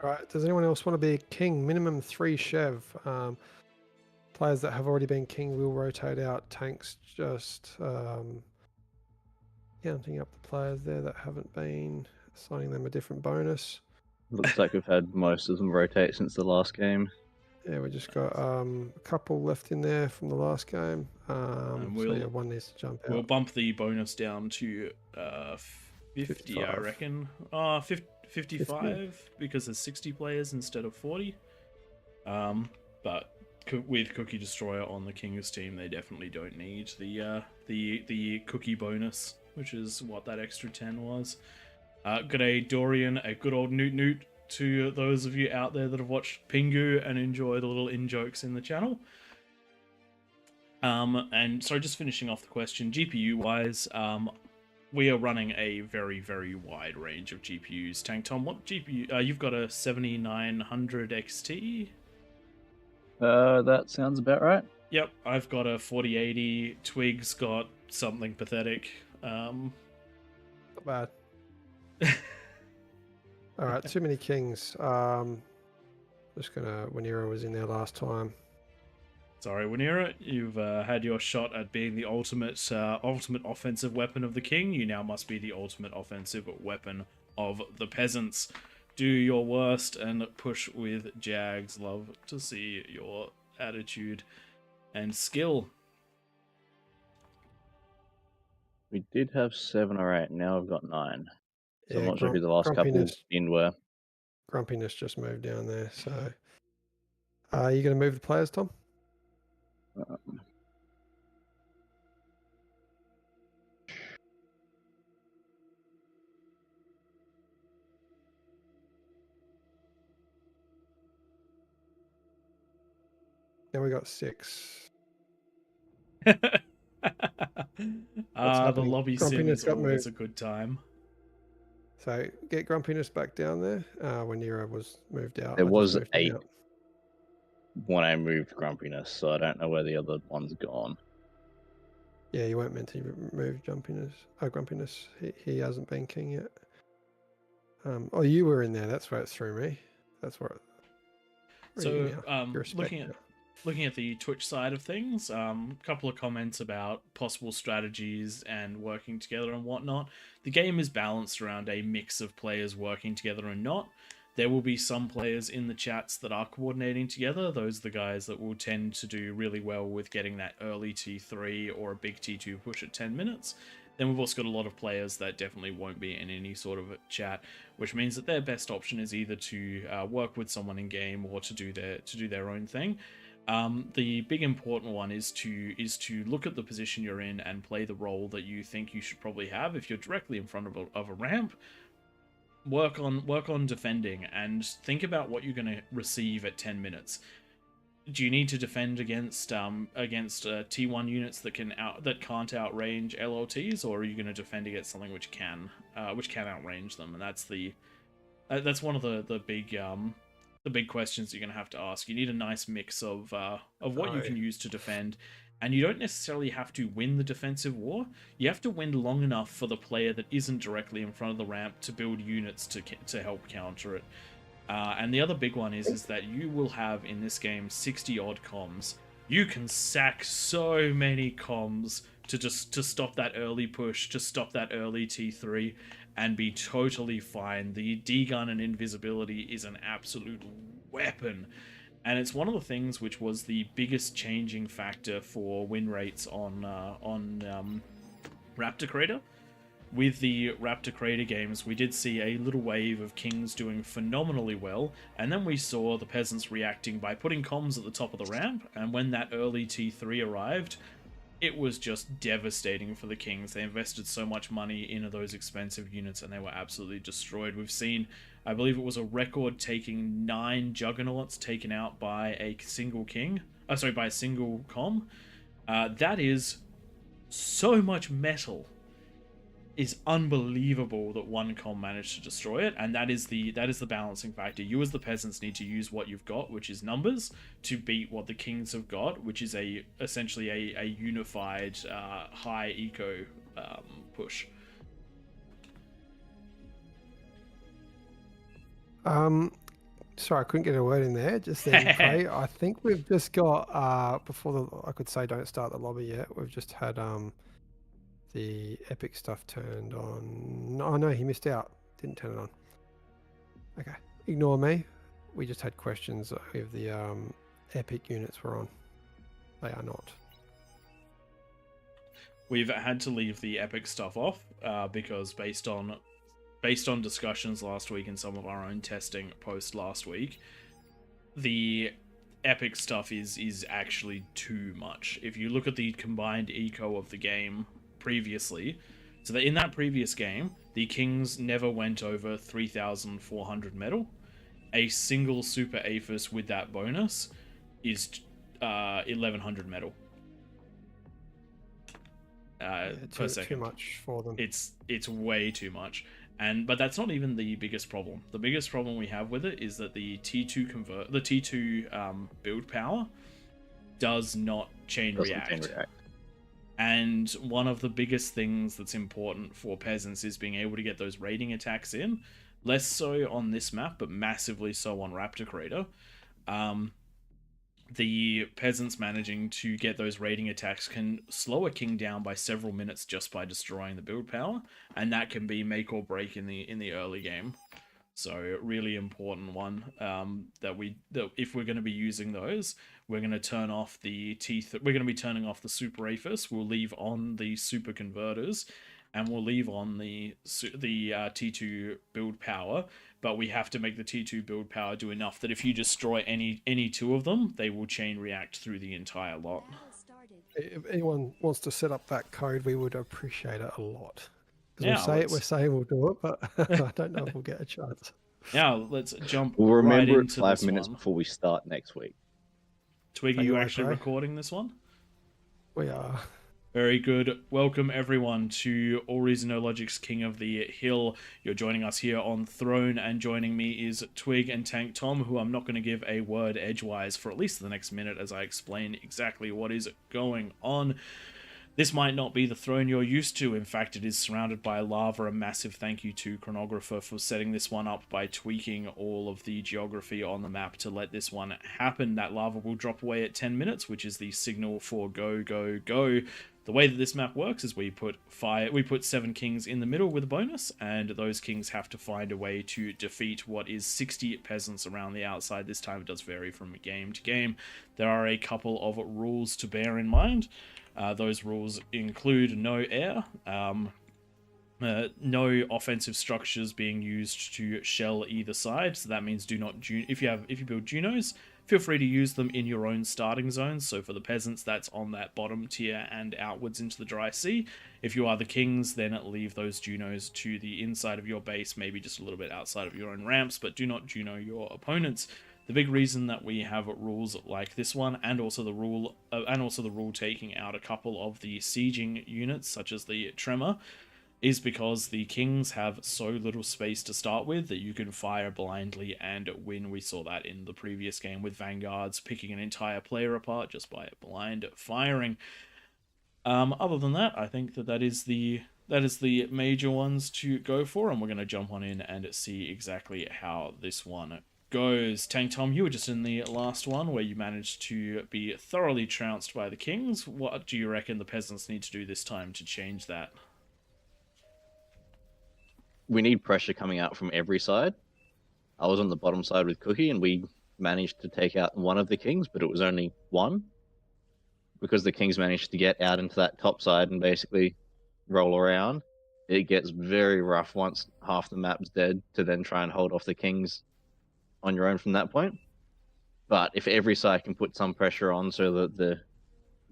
All right. Does anyone else want to be a king? Minimum 3 Chev. Players that have already been king will rotate out. Tanks just counting up the players there that haven't been, assigning them a different bonus. Looks like we've had most of them rotate since the last game. Yeah, we just got a couple left in there from the last game. So yeah, one needs to jump out. We'll bump the bonus down to 50, 55. I reckon. 55 50. Because there's 60 players instead of 40. But with Cookie Destroyer on the King's team, they definitely don't need the cookie bonus, which is what that extra 10 was. G'day Dorian, a good old Newt to those of you out there that have watched Pingu and enjoy the little in-jokes in the channel. And so just finishing off the question, GPU-wise, we are running a very, very wide range of GPUs. Tank Tom, what GPU? You've got a 7900 XT? That sounds about right. Yep, I've got a 4080. Twig's got something pathetic. Not bad. All right, too many kings. Just gonna. Wanira was in there last time. Sorry, Wanira, you've had your shot at being the ultimate offensive weapon of the king. You now must be the ultimate offensive weapon of the peasants. Do your worst and push with Jags. Love to see your attitude and skill. We did have 7 or 8. Now I've got 9. So I'm Yeah, not sure who the last couple in were. Grumpiness just moved down there. So, are you going to move the players, Tom? Now we got 6. The happening? lobby sim Grumpiness is got always moved. a good time. So get Grumpiness back down there when Nero was moved out. There I just was moved him 8 out. when I moved Grumpiness, so I don't know where the other one's gone. Yeah, you weren't meant to move Grumpiness. He hasn't been king yet. Oh, you were in there. That's where it threw me. That's where. Where are you So, now? You're a looking at the Twitch side of things, a couple of comments about possible strategies and working together and whatnot. The game is balanced around a mix of players working together and not. There will be some players in the chats that are coordinating together. Those are the guys that will tend to do really well with getting that early T3 or a big T2 push at 10 minutes. Then we've also got a lot of players that definitely won't be in any sort of a chat, which means that their best option is either to work with someone in game or to do their own thing. The big important one is to look at the position you're in and play the role that you think you should probably have. If you're directly in front of a ramp, work on defending and think about what you're going to receive at 10 minutes. Do you need to defend against T1 units that can't outrange LLTs, or are you going to defend against something which can outrange them? And that's one of the big questions you're going to have to ask. You need a nice mix of what you can use to defend, and you don't necessarily have to win the defensive war. You have to win long enough for the player that isn't directly in front of the ramp to build units to help counter it. And the other big one is that you will have in this game 60 odd comms. You can sack so many comms to stop that early push, to stop that early T3, and be totally fine. The D-gun and invisibility is an absolute weapon. And it's one of the things which was the biggest changing factor for win rates on Raptor Crater. With the Raptor Crater games, we did see a little wave of kings doing phenomenally well, and then we saw the peasants reacting by putting comms at the top of the ramp, and when that early T3 arrived, it was just devastating for the kings. They invested so much money into those expensive units, and they were absolutely destroyed. We've seen, I believe it was a record-taking 9 juggernauts taken out by a single king. By a single comm. That is so much metal. Is unbelievable that one comm managed to destroy it, and that is the balancing factor. You as the peasants need to use what you've got, which is numbers, to beat what the kings have got, which is essentially a unified high eco push. Sorry, I couldn't get a word in there. Just then, Prey. I think we've just got I could say don't start the lobby yet. We've just had the epic stuff turned on. Oh no, he missed out. Didn't turn it on. Okay, ignore me. We just had questions if the epic units were on. They are not. We've had to leave the epic stuff off because based on discussions last week and some of our own testing post last week, the epic stuff is actually too much. If you look at the combined eco of the game previously, so that in that previous game, the kings never went over 3,400 metal. A single super aphis with that bonus is 1,100 metal. Per second. Too much for them. It's way too much. But that's not even the biggest problem. The biggest problem we have with it is that the T2 build power does not chain react. And one of the biggest things that's important for peasants is being able to get those raiding attacks in. Less so on this map, but massively so on Raptor Crater. The peasants managing to get those raiding attacks can slow a king down by several minutes just by destroying the build power, and that can be make or break in the early game. So really important one that if we're going to be using those, we're going to turn off the we're going to be turning off the super aphis. We'll leave on the super converters, and we'll leave on the T2 build power. But we have to make the T2 build power do enough that if you destroy any two of them, they will chain react through the entire lot. If anyone wants to set up that code, we would appreciate it a lot. Yeah, we're saying we'll do it, but I don't know if we'll get a chance. Now let's jump. We'll remember right it into 5 this minutes one. before we start next week. Twig, are Take it you away, actually Bray. recording this one? We are. Very good. Welcome everyone to All Reason No Logic's King of the Hill. You're joining us here on Throne, and joining me is Twig and Tank Tom, who I'm not going to give a word edgewise for at least the next minute as I explain exactly what is going on. This might not be the throne you're used to. In fact, it is surrounded by lava. A massive thank you to Chronographer for setting this one up by tweaking all of the geography on the map to let this one happen. That lava will drop away at 10 minutes, which is the signal for go, go, go. The way that this map works is we put 7 kings in the middle with a bonus, and those kings have to find a way to defeat what is 60 peasants around the outside. This time it does vary from game to game. There are a couple of rules to bear in mind. Those rules include no air, no offensive structures being used to shell either side. So that means do not if you build Junos, feel free to use them in your own starting zones. So for the peasants, that's on that bottom tier and outwards into the dry sea. If you are the kings, then leave those Junos to the inside of your base, maybe just a little bit outside of your own ramps, but do not Juno your opponents. The big reason that we have rules like this one, and also the rule taking out a couple of the sieging units, such as the Tremor, is because the kings have so little space to start with that you can fire blindly and win. We saw that in the previous game with Vanguards picking an entire player apart just by blind firing. Other than that, I think that is the major ones to go for, and we're going to jump on in and see exactly how this one goes. Tank Tom, you were just in the last one where you managed to be thoroughly trounced by the kings. What do you reckon the peasants need to do this time to change that? We need pressure coming out from every side. I was on the bottom side with Cookie, and we managed to take out one of the kings, but it was only one. Because the kings managed to get out into that top side and basically roll around, it gets very rough once half the map's dead to then try and hold off the kings on your own from that point. But if every side can put some pressure on so that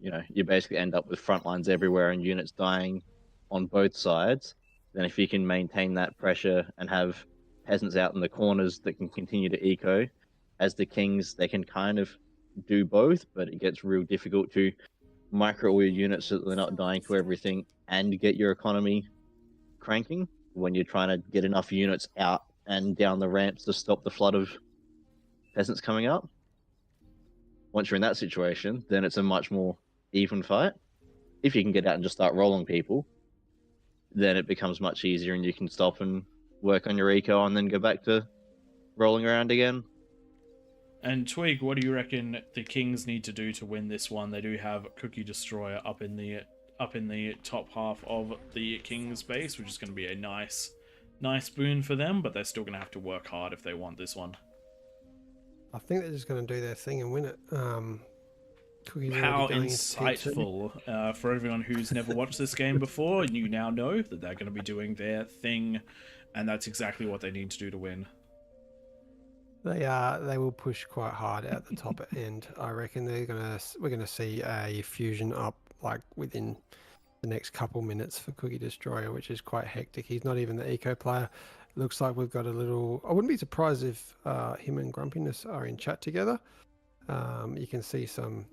you basically end up with front lines everywhere and units dying on both sides, then if you can maintain that pressure and have peasants out in the corners that can continue to eco, as the kings, they can kind of do both, but it gets real difficult to micro all your units so that they're not dying to everything and get your economy cranking when you're trying to get enough units out and down the ramps to stop the flood of peasants coming up. Once you're in that situation, then it's a much more even fight. If you can get out and just start rolling people, then it becomes much easier and you can stop and work on your eco and then go back to rolling around again. And Twig, what do you reckon the kings need to do to win this one? They do have Cookie Destroyer up in the top half of the king's base, which is going to be a nice boon for them, but they're still going to have to work hard if they want this one. I think they're just going to do their thing and win it. Cookie's How already going into T2. insightful. For everyone who's never watched this game before, you now know that they're going to be doing their thing, and that's exactly what they need to do to win. They will push quite hard at the top end. I reckon we're gonna see a fusion up like within the next couple minutes for Cookie Destroyer, which is quite hectic. He's not even the eco player. Looks like we've got a little. I wouldn't be surprised if him and Grumpiness are in chat together. You can see some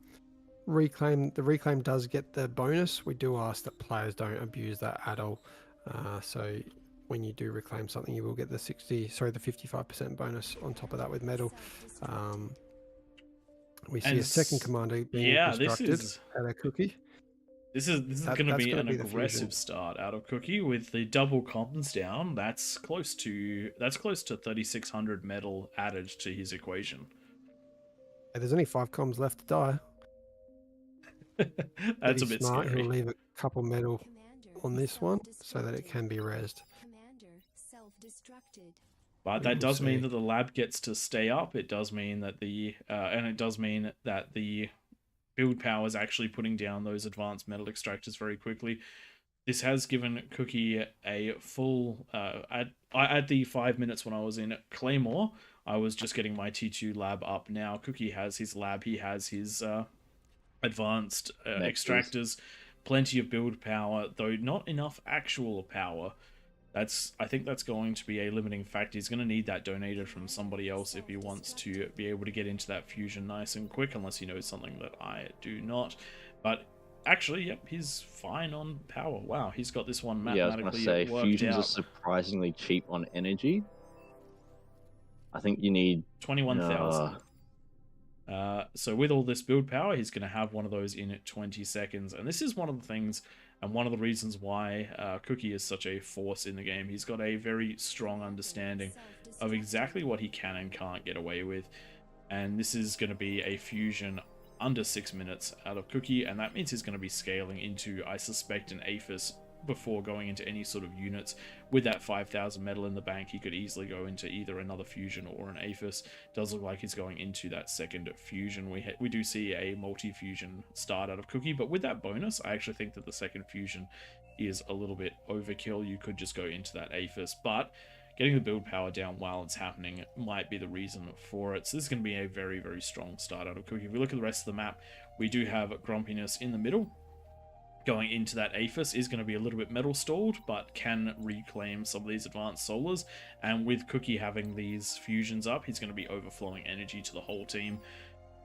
reclaim. The reclaim does get the bonus. We do ask that players don't abuse that at all. So when you do reclaim something, you will get the 55% bonus on top of that with metal. We see a second commander being constructed at a Cookie. This is going to be an aggressive start out of Cookie with the double comms down. That's close to 3,600 metal added to his equation. Yeah, there's only 5 comms left to die. That's a bit smart. scary. He'll leave a couple metal on this one so that it can be rezzed. But that does mean that the lab gets to stay up. It does mean that the build power is actually putting down those advanced metal extractors very quickly. This has given Cookie a full at the 5 minutes when I was in Claymore, I was just getting my T2 lab up. Now Cookie has his lab, he has his advanced extractors, plenty of build power, though not enough actual power. I think that's going to be a limiting factor. He's going to need that donated from somebody else if he wants to be able to get into that fusion nice and quick, unless he knows something that I do not. But actually, yep, he's fine on power. Wow, he's got this one Yeah, I was mathematically gonna say worked fusions are out. surprisingly cheap on energy. I think you need 21,000. So with all this build power, he's going to have one of those in 20 seconds. And this is one of the things and one of the reasons why Cookie is such a force in the game. He's got a very strong understanding of exactly what he can and can't get away with. And this is going to be a fusion under 6 minutes out of Cookie, and that means he's going to be scaling into, I suspect, an Aphis before going into any sort of units. With that 5,000 metal in the bank, he could easily go into either another fusion or an Aphis. Does look like he's going into that second fusion. We do see a multi-fusion start out of Cookie, but with that bonus, I actually think that the second fusion is a little bit overkill. You could just go into that Aphis, but getting the build power down while it's happening might be the reason for it. So this is going to be a very, very strong start out of Cookie. If we look at the rest of the map, we do have Grumpiness in the middle. Going into that Aphis is going to be a little bit metal stalled, but can reclaim some of these advanced solars. And with Cookie having these fusions up, he's going to be overflowing energy to the whole team.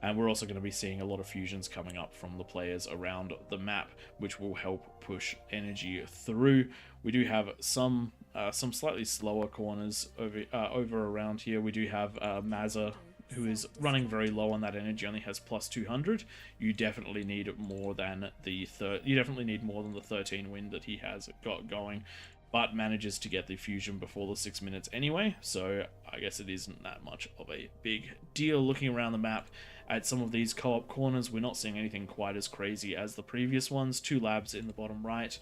And we're also going to be seeing a lot of fusions coming up from the players around the map, which will help push energy through. We do have some slightly slower corners over around here. We do have Mazza, who is running very low on that energy, only has plus 200. You definitely need more than the 13 win that he has got going, but manages to get the fusion before the 6 minutes anyway, so I guess it isn't that much of a big deal. Looking around the map at some of these co-op corners, we're not seeing anything quite as crazy as the previous ones. 2 labs in the bottom right,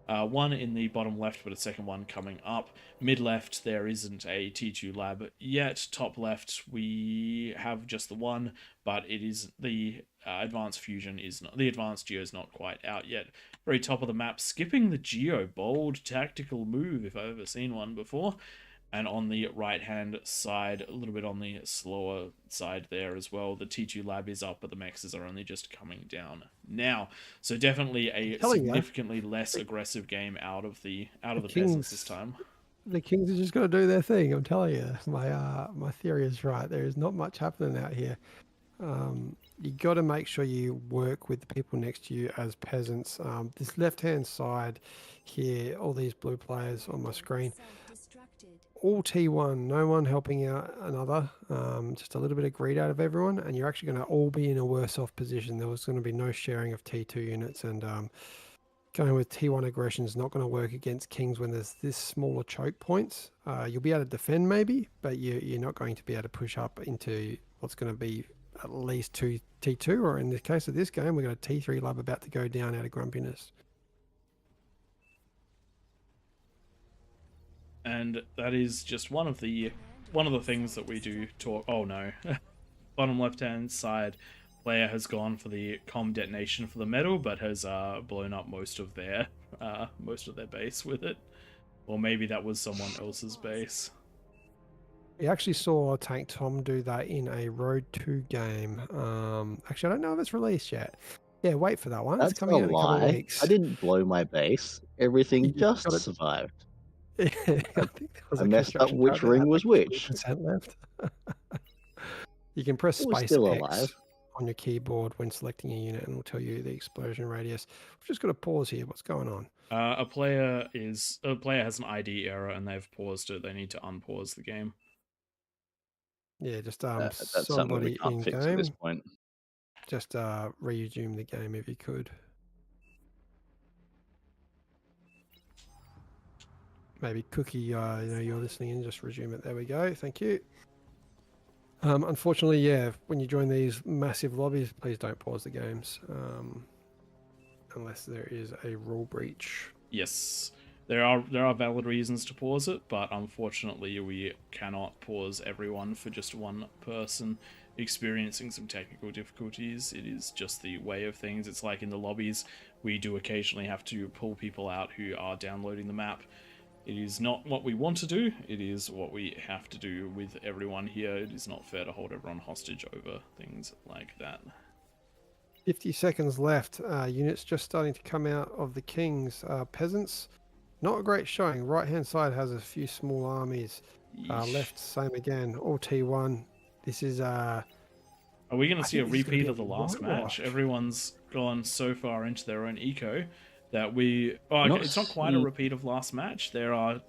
one in the bottom left, but a second one coming up. Mid left, there isn't a T2 lab yet. Top left, we have just the one, but it is the advanced fusion is not, the advanced geo is not quite out yet. Very top of the map, skipping the geo, bold tactical move if I've ever seen one before. And on the right hand side, a little bit on the slower side there as well, the T2 lab is up, but the mexes are only just coming down now. So definitely a significantly less aggressive game out of the peasants this time. The Kings are just going to do their thing. I'm telling you, my theory is right. There is not much happening out here. You got to make sure you work with the people next to you as peasants. This left-hand side here, all these blue players on my screen, all T1, no one helping out another, just a little bit of greed out of everyone, and you're actually going to all be in a worse off position. There was going to be no sharing of T2 units, and going with T1 aggression is not going to work against Kings when there's this smaller choke points. You'll be able to defend maybe, but you're not going to be able to push up into what's going to be at least 2 T2, or in the case of this game, we've got a T3 lab about to go down out of Grumpiness. And that is just one of the things that we do talk. Oh no. Bottom left hand side player has gone for the comm detonation for the metal, but has blown up most of their base with it. Or maybe that was someone else's base. We actually saw Tank Tom do that in a Road 2 game. Actually, I don't know if it's released yet. Yeah, wait for that one. That's it's coming out in a couple of weeks. I didn't blow my base. Everything just survived. I think I messed up which ring was which. Left. You can press space X on your keyboard when selecting a unit, and it'll tell you the explosion radius. We've just got to pause here. What's going on? A player has an ID error and they've paused it. They need to unpause the game. Yeah, just that's something we can't fix at this point. Just resume the game if you could. Maybe Cookie, you're listening in, just resume it. There we go. Thank you. Unfortunately, yeah, when you join these massive lobbies, please don't pause the games unless there is a rule breach. Yes, there are valid reasons to pause it, but unfortunately we cannot pause everyone for just one person experiencing some technical difficulties. It is just the way of things. It's like in the lobbies, we do occasionally have to pull people out who are downloading the map. It is not what we want to do, it is what we have to do with everyone here. It is not fair to hold everyone hostage over things like that. 50 seconds left. Units just starting to come out of the Kings. Peasants, not a great showing. Right hand side has a few small armies. Yeesh. Left, same again. All T1. This is Are we going to I see a think this is gonna repeat be a of the last match? whitewash. Everyone's gone so far into their own eco that we. Oh, Not okay, it's not quite a repeat of last match. There are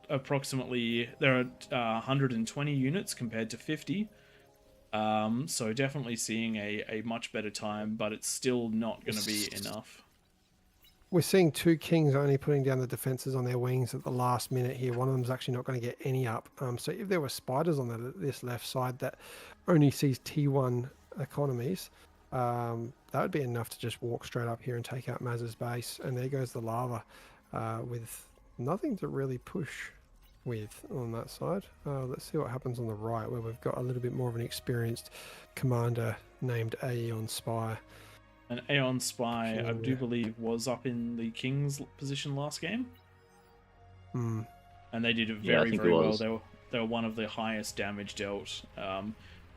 120 units compared to 50. So definitely seeing a much better time, but it's still not going to be enough. We're seeing two kings only putting down the defenses on their wings at the last minute here. One of them's actually not going to get any up. So if there were spiders on this left side that only sees T1 economies, that would be enough to just walk straight up here and take out Maz's base. And there goes the lava with nothing to really push with on that side. Let's see what happens on the right, where we've got a little bit more of an experienced commander named Aeon Spy. And Aeon Spy, I do Sure. believe, was up in the King's position last game. Hmm. And they did it Yeah, I very, think very it well. was. They were one of the highest damage dealt,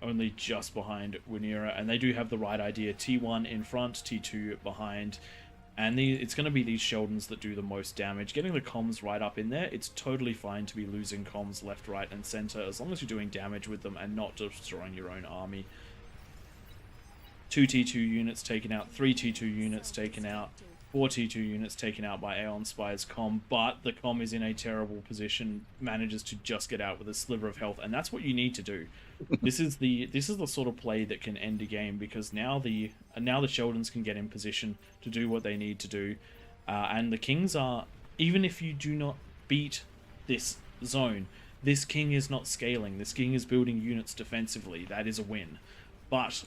only just behind Winera. And they do have the right idea. T1 in front, T2 behind. And it's going to be these Sheldons that do the most damage. Getting the comms right up in there, it's totally fine to be losing comms left, right, and center, as long as you're doing damage with them and not destroying your own army. 2 T2 units taken out, 3 T2 units taken out, 4 T2 units taken out by Aeon Spy's comm, but the comm is in a terrible position, manages to just get out with a sliver of health, and that's what you need to do. This is the sort of play that can end a game, because now the Sheldons can get in position to do what they need to do, and the Kings are, even if you do not beat this zone, this King is not scaling. This King is building units defensively. That is a win, but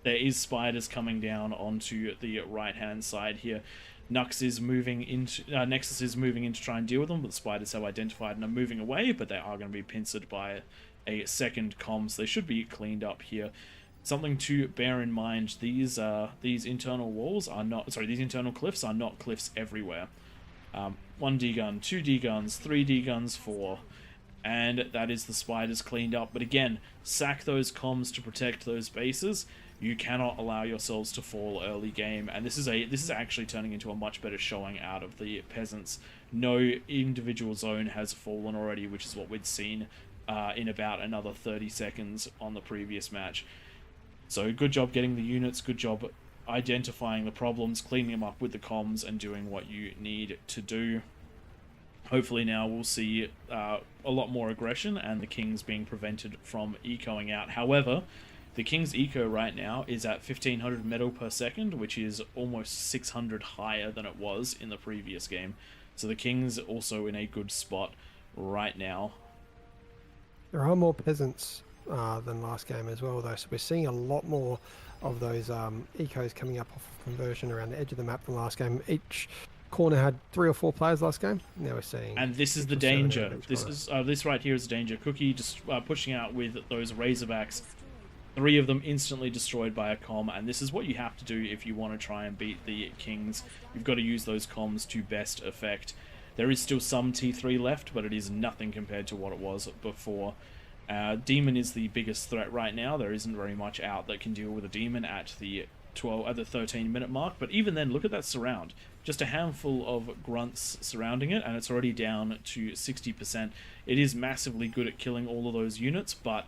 there is spiders coming down onto the right-hand side here. Nexus is moving in to try and deal with them, but the spiders have identified and are moving away, but they are going to be pincered by a second comms. They should be cleaned up here. Something to bear in mind, these internal walls are not... Sorry, these internal cliffs are not cliffs everywhere. 1 D-gun, 2 D-guns, 3 D-guns, 4... And that is the spiders cleaned up. But again, sack those comms to protect those bases. You cannot allow yourselves to fall early game, and this is actually turning into a much better showing out of the peasants. No individual zone has fallen already, which is what we'd seen in about another 30 seconds on the previous match. So good job getting the units, good job identifying the problems, cleaning them up with the comms, and doing what you need to do. Hopefully now we'll see a lot more aggression and the Kings being prevented from ecoing out. However, the King's eco right now is at 1500 metal per second, which is almost 600 higher than it was in the previous game. So the King's also in a good spot right now. There are more peasants than last game as well, though, so we're seeing a lot more of those ecos coming up off of conversion around the edge of the map than last game. Each corner had 3 or 4 players last game. Now we're seeing... And this is the 6 or 7 danger. around each This corner. is this right here is the danger. Cookie just pushing out with those Razorbacks. 3 of them instantly destroyed by a comm, and this is what you have to do if you want to try and beat the Kings. You've got to use those comms to best effect. There is still some T3 left, but it is nothing compared to what it was before. Demon is the biggest threat right now. There isn't very much out that can deal with a Demon at the 13-minute mark, but even then, look at that surround. Just a handful of grunts surrounding it, and it's already down to 60%. It is massively good at killing all of those units, but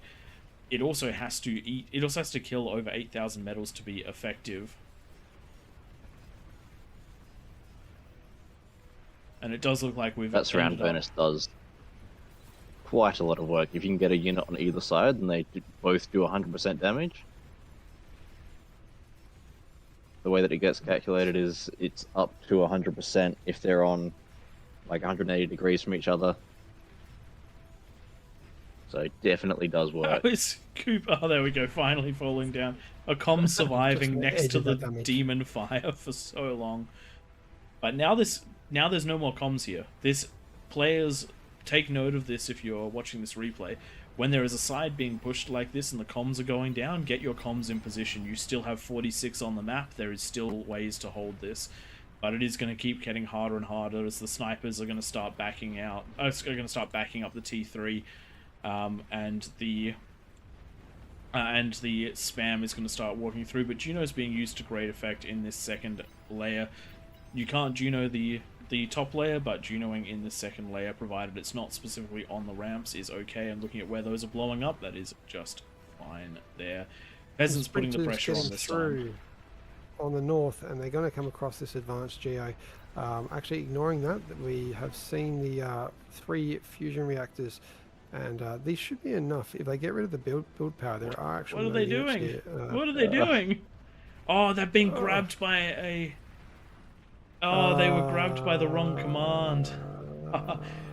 it also has to kill over 8,000 metals to be effective. And it does look like we've That surround ended up- bonus does quite a lot of work. If you can get a unit on either side and they both do 100% damage, the way that it gets calculated is it's up to 100% if they're on like 180 degrees from each other. So it definitely does work. Oh, it's Cooper. Oh, there we go. Finally falling down. A comm surviving Just next edge to of the that damage. demon fire for so long. But now there's no more comms here. This players take note of this if you're watching this replay. When there is a side being pushed like this and the comms are going down, get your comms in position. You still have 46 on the map. There is still ways to hold this. But it is going to keep getting harder and harder as the snipers are going to start backing out. Are going to start backing up the T3. And the spam is going to start walking through, but Juno's being used to great effect in this second layer. You can't Juno the the top layer, but Junoing in the second layer, provided it's not specifically on the ramps, is okay. And looking at where those are blowing up, that is just fine there. Peasants putting the Sprinters pressure on getting this through time. on the north, and they're going to come across this advanced geo. Actually, ignoring that, we have seen the 3 fusion reactors, and these should be enough. If they get rid of the build power, there are actually What are they no units doing? here. What are they doing? Oh, they're being grabbed by a... Oh, they were grabbed by the wrong command.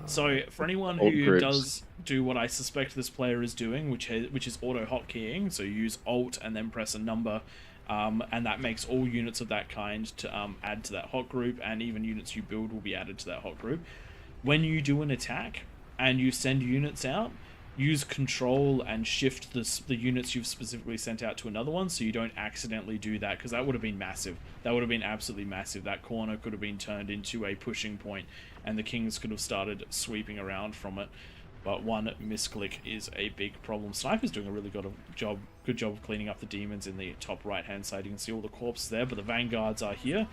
So, for anyone Alt who groups. does do what I suspect this player is doing, which is auto hotkeying, so use Alt and then press a number, and that makes all units of that kind to add to that hot group, and even units you build will be added to that hot group. When you do an attack and you send units out, use Control and shift the units you've specifically sent out to another one, so you don't accidentally do that, because that would have been massive. That would have been absolutely massive. That corner could have been turned into a pushing point, and the Kings could have started sweeping around from it. But one misclick is a big problem. Sniper's doing a really good job of cleaning up the demons in the top right-hand side. You can see all the corpses there, but the Vanguards are here,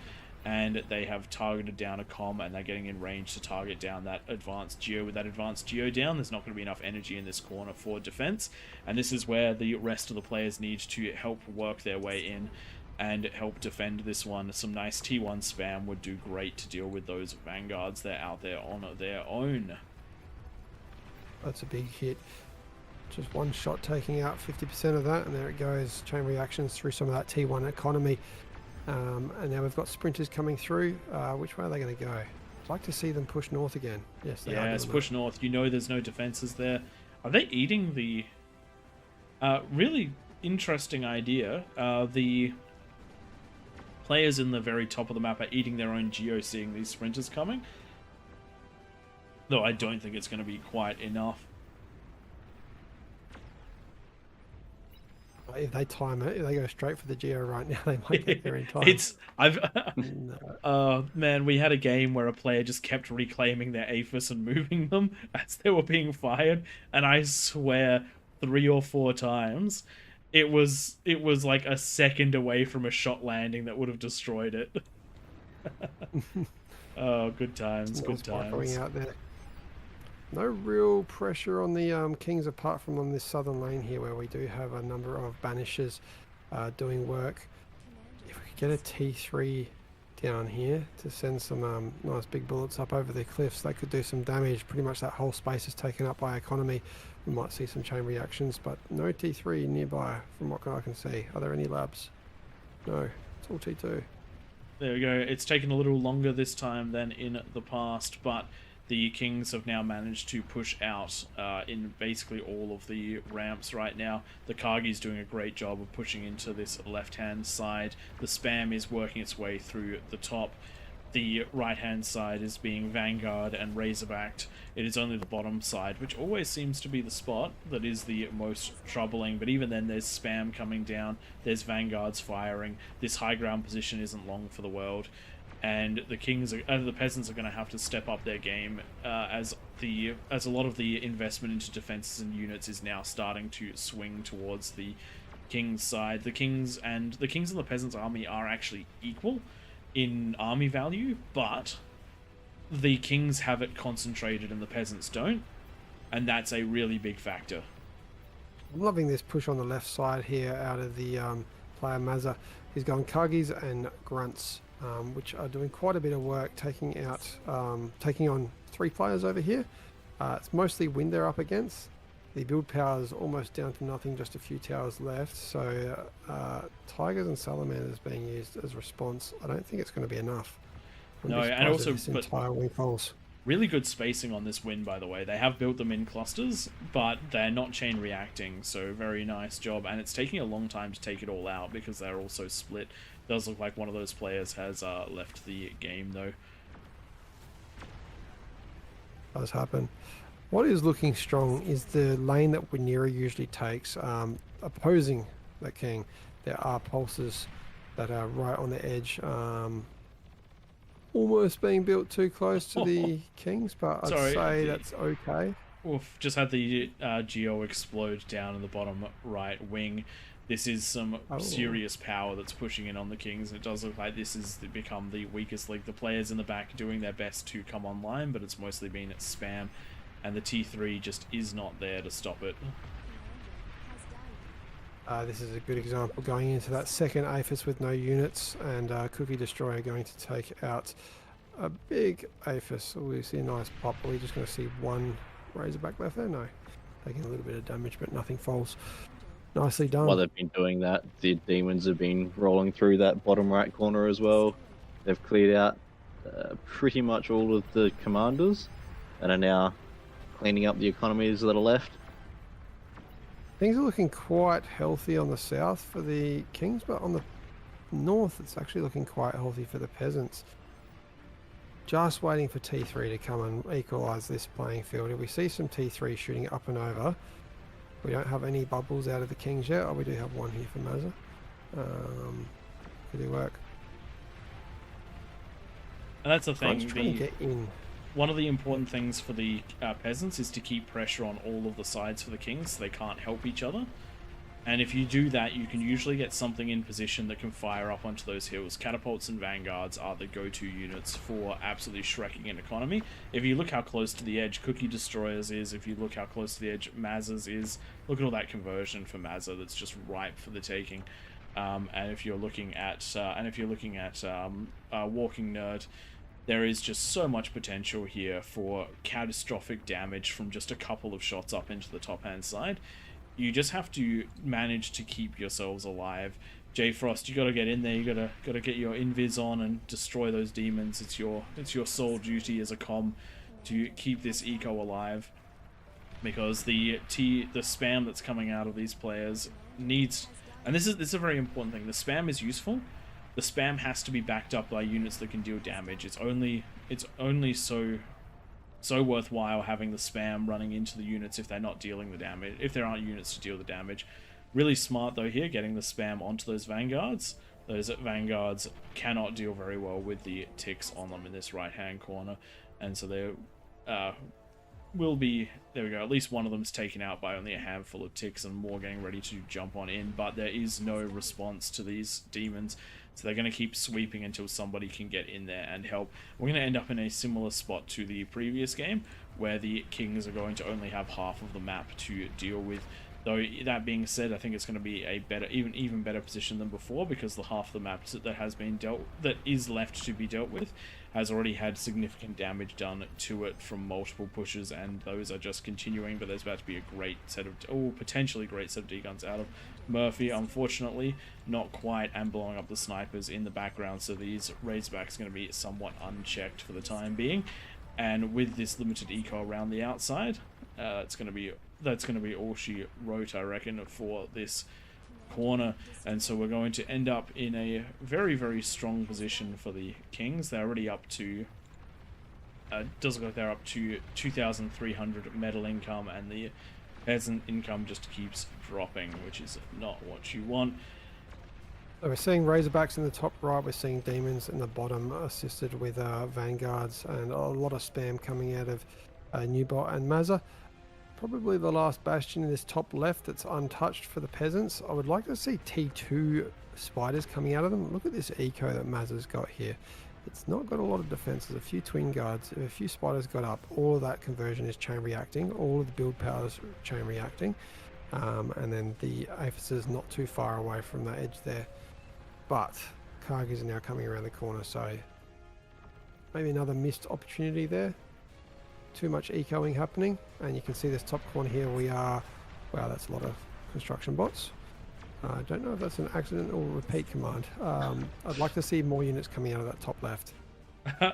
and they have targeted down a comm, and they're getting in range to target down that advanced geo. With that advanced geo down, there's not going to be enough energy in this corner for defense, and this is where the rest of the players need to help work their way in and help defend this one. Some nice T1 spam would do great to deal with those Vanguards. They're out there on their own. That's a big hit. Just one shot taking out 50% of that, and there it goes. Chain reactions through some of that T1 economy. And now we've got sprinters coming through. Which way are they going to go? I'd like to see them push north again. Yes, they are. Yeah, it's push north. You know there's no defenses there. Are they eating the... really interesting idea. The players in the very top of the map are eating their own geo, seeing these sprinters coming. Though I don't think it's going to be quite enough. If they time it, if they go straight for the geo right now, they might get there in time. Man, we had a game where a player just kept reclaiming their APHIS and moving them as they were being fired, and I swear 3 or 4 times it was like a second away from a shot landing that would have destroyed it. Oh, good times, good times. Out there. No real pressure on the Kings, apart from on this southern lane here, where we do have a number of banishers doing work. If we could get a T3 down here to send some nice big bullets up over the cliffs, they could do some damage. Pretty much that whole space is taken up by economy. We might see some chain reactions, but no T3 nearby from what I can see. Are there any labs? No, it's all T2. There we go. It's taken a little longer this time than in the past, but the Kings have now managed to push out in basically all of the ramps right now. The Kagi's doing a great job of pushing into this left-hand side. The spam is working its way through the top. The right-hand side is being Vanguard and Razorbacked. It is only the bottom side, which always seems to be the spot that is the most troubling. But even then, there's spam coming down. There's Vanguards firing. This high ground position isn't long for the world. And the Kings, the peasants are going to have to step up their game as a lot of the investment into defenses and units is now starting to swing towards the Kings' side. The Kings and the peasants' army are actually equal in army value, but the Kings have it concentrated and the peasants don't, and that's a really big factor. I'm loving this push on the left side here out of the player Mazza. He's going Kagis and Grunts, which are doing quite a bit of work, taking on 3 players over here. It's mostly wind they're up against. The build power is almost down to nothing, just a few towers left. So Tigers and Salamanders being used as response. I don't think it's going to be enough. No, and also this entire wing falls. Really good spacing on this win, by the way. They have built them in clusters, but they're not chain reacting, so very nice job. And it's taking a long time to take it all out because they're also split. Does look like one of those players has left the game, though. Does happen. What is looking strong is the lane that Winera usually takes, opposing the King. There are pulses that are right on the edge, almost being built too close to the Kings, but I'd say that's okay. Oof, just had the Geo explode down in the bottom right wing. this is some Oh. serious power that's pushing in on the Kings. It does look like this has become the weakest link. The players in the back are doing their best to come online, but it's mostly been spam, and the T3 just is not there to stop it. This is a good example going into that second Aphis with no units, and Cookie Destroyer going to take out a big Aphis. Oh, we see a nice pop. Are we just going to see one Razorback left there? No. Taking a little bit of damage, but nothing falls. Nicely done. While they've been doing that, the demons have been rolling through that bottom right corner as well. They've cleared out pretty much all of the commanders and are now cleaning up the economies that are left. Things are looking quite healthy on the south for the Kings, but on the north it's actually looking quite healthy for the peasants. Just waiting for T3 to come and equalise this playing field. If we see some T3 shooting up and over, we don't have any bubbles out of the Kings yet. Oh, we do have one here for Mazza. Could it work? And that's the thing. I'm trying to get in. One of the important things for the peasants is to keep pressure on all of the sides for the Kings so they can't help each other. And if you do that, you can usually get something in position that can fire up onto those hills. Catapults and vanguards are the go-to units for absolutely shrekking an economy. If you look how close to the edge Cookie Destroyers is, if you look how close to the edge Mazza's is, look at all that conversion for Mazza that's just ripe for the taking. And if you're looking at Walking Nerd, there is just so much potential here for catastrophic damage from just a couple of shots up into the top hand side. You just have to manage to keep yourselves alive. J Frost, you gotta get in there. You gotta get your invis on and destroy those demons. It's your sole duty as a comm to keep this eco alive, because the spam that's coming out of these players needs, and this is a very important thing. The spam is useful. The spam has to be backed up by units that can deal damage. It's only so worthwhile having the spam running into the units if they're not dealing the damage, if there aren't units to deal the damage. Really smart though here, getting the spam onto those vanguards. Those vanguards cannot deal very well with the ticks on them in this right hand corner, and so they will be, there we go, at least one of them's taken out by only a handful of ticks and more getting ready to jump on in, but there is no response to these demons. So they're going to keep sweeping until somebody can get in there and help. We're going to end up in a similar spot to the previous game, where the Kings are going to only have half of the map to deal with. Though that being said, I think it's going to be a better, even better position than before, because the half of the map that is left to be dealt with has already had significant damage done to it from multiple pushes, and those are just continuing. But there's about to be a great set of, potentially great set of D-guns out of Murphy. Unfortunately, not quite, and blowing up the snipers in the background. So these Razorbacks are going to be somewhat unchecked for the time being, and with this limited eco around the outside, that's going to be all she wrote, I reckon, for this corner. And so we're going to end up in a very, very strong position for the Kings. They're already up to does look like they're up to 2,300 metal income, and the peasant income just keeps dropping, which is not what you want. So we're seeing Razorbacks in the top right, we're seeing Demons in the bottom, assisted with Vanguards, and a lot of spam coming out of Newbot and Mazza. Probably the last bastion in this top left that's untouched for the peasants. I would like to see T2 spiders coming out of them. Look at this eco that Mazza's got here. It's not got a lot of defenses, a few twin guards, if a few spiders got up, all of that conversion is chain reacting, all of the build powers chain reacting, and then the Aphis is not too far away from that edge there. But Kargis are now coming around the corner, so maybe another missed opportunity there. Too much ecoing happening, and you can see this top corner here. We are, wow, that's a lot of construction bots. I don't know if that's an accident or repeat command. I'd like to see more units coming out of that top left.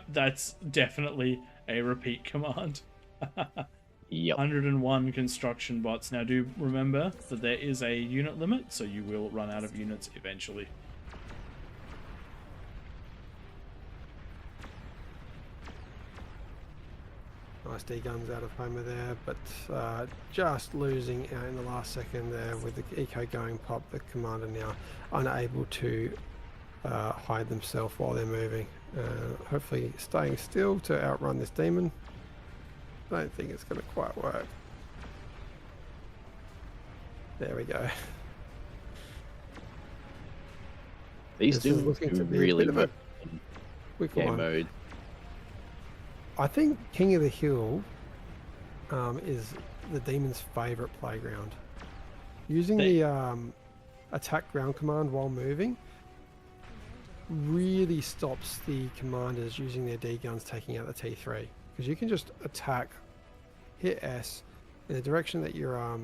That's definitely a repeat command. Yep. 101 construction bots. Now do remember that there is a unit limit, so you will run out of units eventually. Nice D-guns out of Homer there, but just losing out in the last second there with the eco going pop. The commander now unable to hide themselves while they're moving. Hopefully staying still to outrun this demon. I don't think it's going to quite work. There we go. These This is do looking to be a really bit of a work in quick game one. mode. I think King of the Hill is the demon's favorite playground. Using They- the attack ground command while moving really stops the commanders using their D guns taking out the T3, because you can just attack, hit S in the direction that you're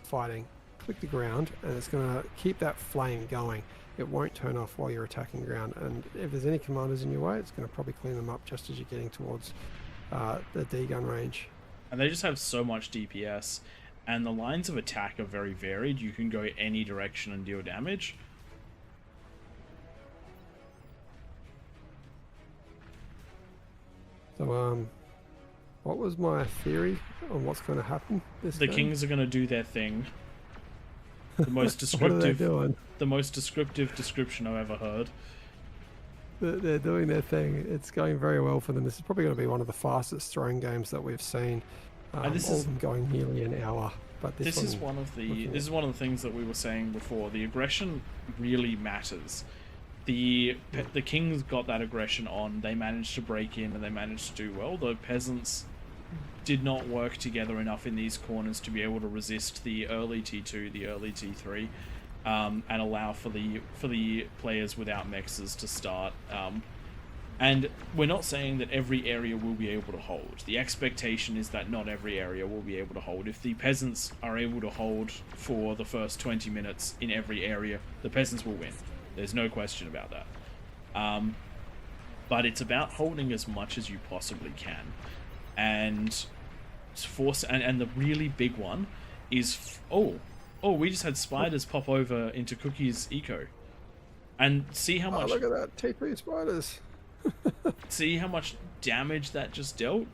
fighting, click the ground, and it's going to keep that flame going. It won't turn off while you're attacking ground, and if there's any commanders in your way, it's going to probably clean them up just as you're getting towards the D gun range. And they just have so much DPS, and the lines of attack are very varied. You can go any direction and deal damage. So what was my theory on what's going to happen this The game? Kings are going to do their thing. The most What are they descriptive, doing? the most descriptive description I've ever heard. They're doing their thing. It's going very well for them. This is probably going to be one of the fastest throwing games that we've seen. this all is- of them going nearly an hour. But This is one of the things that we were saying before. The aggression really matters. The Kings got that aggression on. They managed to break in and they managed to do well. The peasants did not work together enough in these corners to be able to resist the early T2, the early T3, and allow for the players without mexes to start. And we're not saying that every area will be able to hold. The expectation is that not every area will be able to hold. If the peasants are able to hold for the first 20 minutes in every area, the peasants will win. There's no question about that. But it's about holding as much as you possibly can. And force, and the really big one is we just had spiders pop over into Cookie's eco, and see how much. Oh, look at that T3 spiders. See how much damage that just dealt.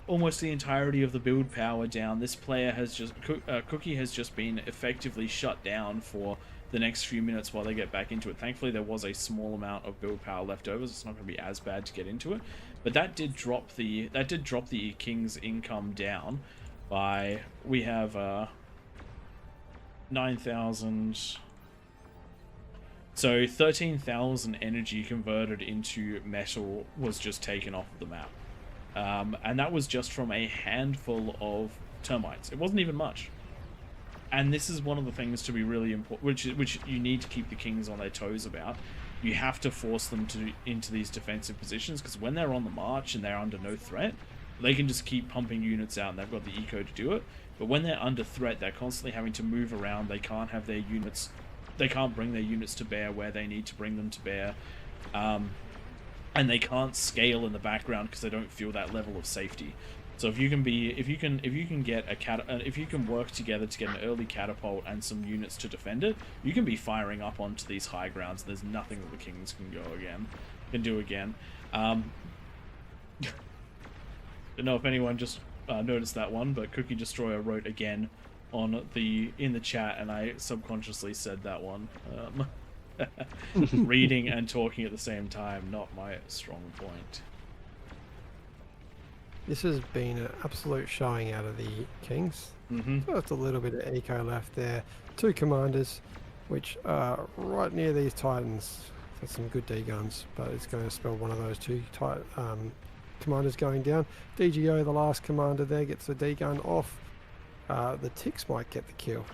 Almost the entirety of the build power down. This player has just Cookie has just been effectively shut down for the next few minutes while they get back into it. Thankfully, there was a small amount of build power left over, so it's not going to be as bad to get into it. But that did drop the King's income down by, we have 9,000. So 13,000 energy converted into metal was just taken off of the map. And that was just from a handful of termites. It wasn't even much. And this is one of the things to be really important, which you need to keep the Kings on their toes about. You have to force them into these defensive positions, because when they're on the march and they're under no threat, they can just keep pumping units out and they've got the eco to do it. But when they're under threat, they're constantly having to move around. They can't have their units... They can't bring their units to bear where they need to bring them to bear. And they can't scale in the background because they don't feel that level of safety. So if you can work together to get an early catapult and some units to defend it, you can be firing up onto these high grounds. There's nothing that the Kings can do again. I don't know if anyone just noticed that one, but Cookie Destroyer wrote again in the chat, and I subconsciously said that one. Reading and talking at the same time, not my strong point. This has been an absolute showing out of the Kings. Just a little bit of eco left there. 2 commanders, which are right near these Titans. That's some good D guns, but it's going to spell one of those 2 commanders going down. DGO, the last commander there, gets the D gun off. The ticks might get the kill.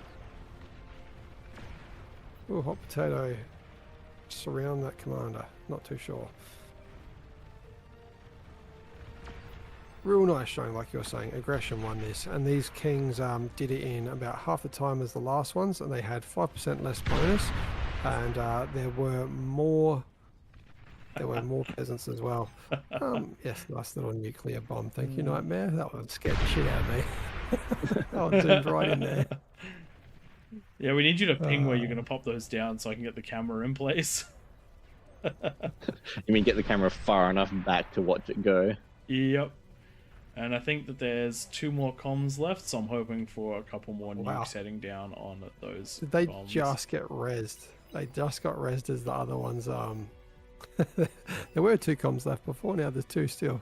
Ooh, hot potato. Surround that commander. Not too sure. Real nice showing, like you were saying. Aggression won this, and these Kings did it in about half the time as the last ones, and they had 5% less bonus, and there were more peasants as well. Yes, nice little nuclear bomb. Thank you, Nightmare. That one scared the shit out of me. That one zoomed right in there. Yeah, we need you to ping where you're going to pop those down so I can get the camera in place. You mean get the camera far enough back to watch it go? Yep. And I think that there's 2 more comms left, so I'm hoping for a couple more nukes heading down on those. Did they comms. just get rezzed? They just got rezzed as the other ones. There were 2 comms left before, now there's 2 still.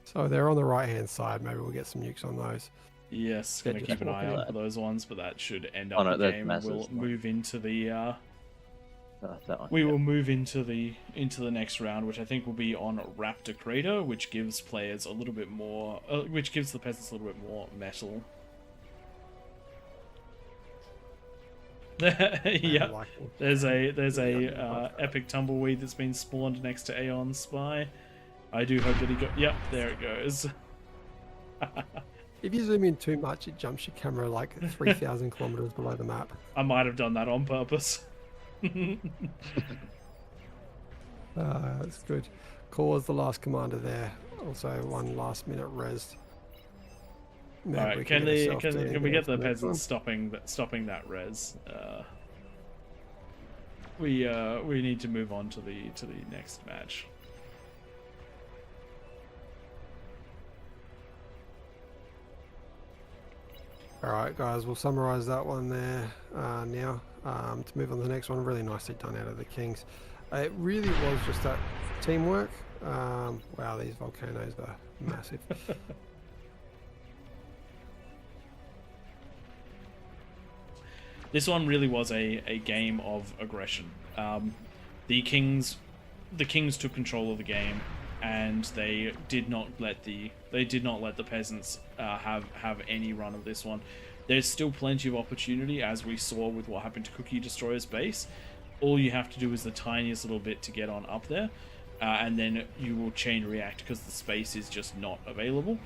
So they're on the right hand side. Maybe we'll get some nukes on those. Yes, Yeah, gonna just keep an eye walking out in. for those ones, but that should end Oh, up no, the that's game. massive, We'll it's not- move into the That one. we yeah. will move into the next round, which I think will be on Raptor Crater, which gives players a little bit more, which gives the peasants a little bit more metal. Yeah, liking. there's a Really liking the buff epic tumbleweed that's been spawned next to Aeon's spy. I do hope that he got. Yep, there it goes. If you zoom in too much, it jumps your camera like 3,000 kilometers below the map. I might have done that on purpose. That's good. Kor's the last commander there. Also, one last minute res. Maybe All right, we can get the ourselves turning can we get for the next one. peasants stopping that res? We need to move on to the next match. All right, guys, we'll summarize that one there now. To move on to the next one, really nicely done out of the Kings. It really was just that teamwork. Wow, these volcanoes are massive. This one really was a game of aggression. The Kings took control of the game, and they did not let the peasants have any run of this one. There's still plenty of opportunity, as we saw with what happened to Cookie Destroyer's base. All you have to do is the tiniest little bit to get on up there, and then you will chain react because the space is just not available.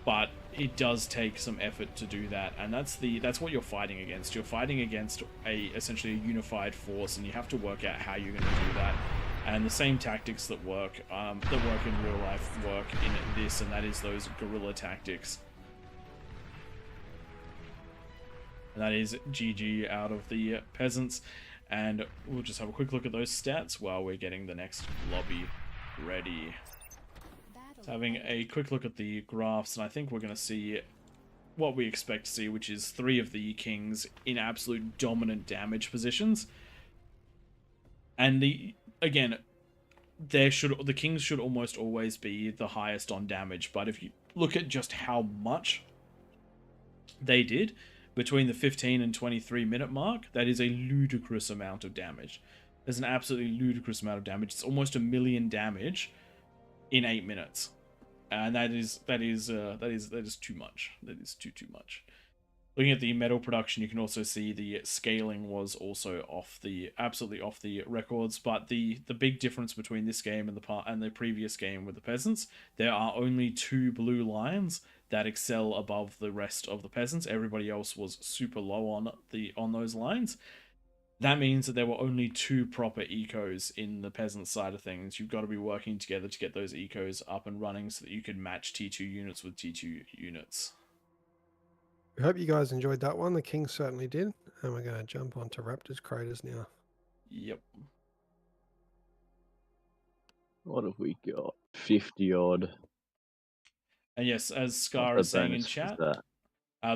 But it does take some effort to do that, and that's what you're fighting against. You're fighting against essentially a unified force, and you have to work out how you're going to do that. And the same tactics that work in real life work in this, and that is those guerrilla tactics. And that is GG out of the peasants. And we'll just have a quick look at those stats while we're getting the next lobby ready. Having a quick look at the graphs, and I think we're going to see what we expect to see, which is 3 of the Kings in absolute dominant damage positions. And the Kings should almost always be the highest on damage, but if you look at just how much they did between the 15 and 23 minute mark, that is a ludicrous amount of damage. There's an absolutely ludicrous amount of damage. It's almost 1 million damage in 8 minutes, and that is too much. That is too much. Looking at the metal production, you can also see the scaling was also absolutely off the records. But the big difference between this game and the previous game with the peasants, there are only 2 blue lines that excel above the rest of the peasants. Everybody else was super low on those lines. That means that there were only 2 proper ecos in the peasant side of things. You've got to be working together to get those ecos up and running so that you can match T2 units with T2 units. We hope you guys enjoyed that one. The Kings certainly did. And we're going to jump onto Raptors Craters now. Yep. What have we got? 50 odd. And yes, as What Scar the is saying in bonus is chat, that?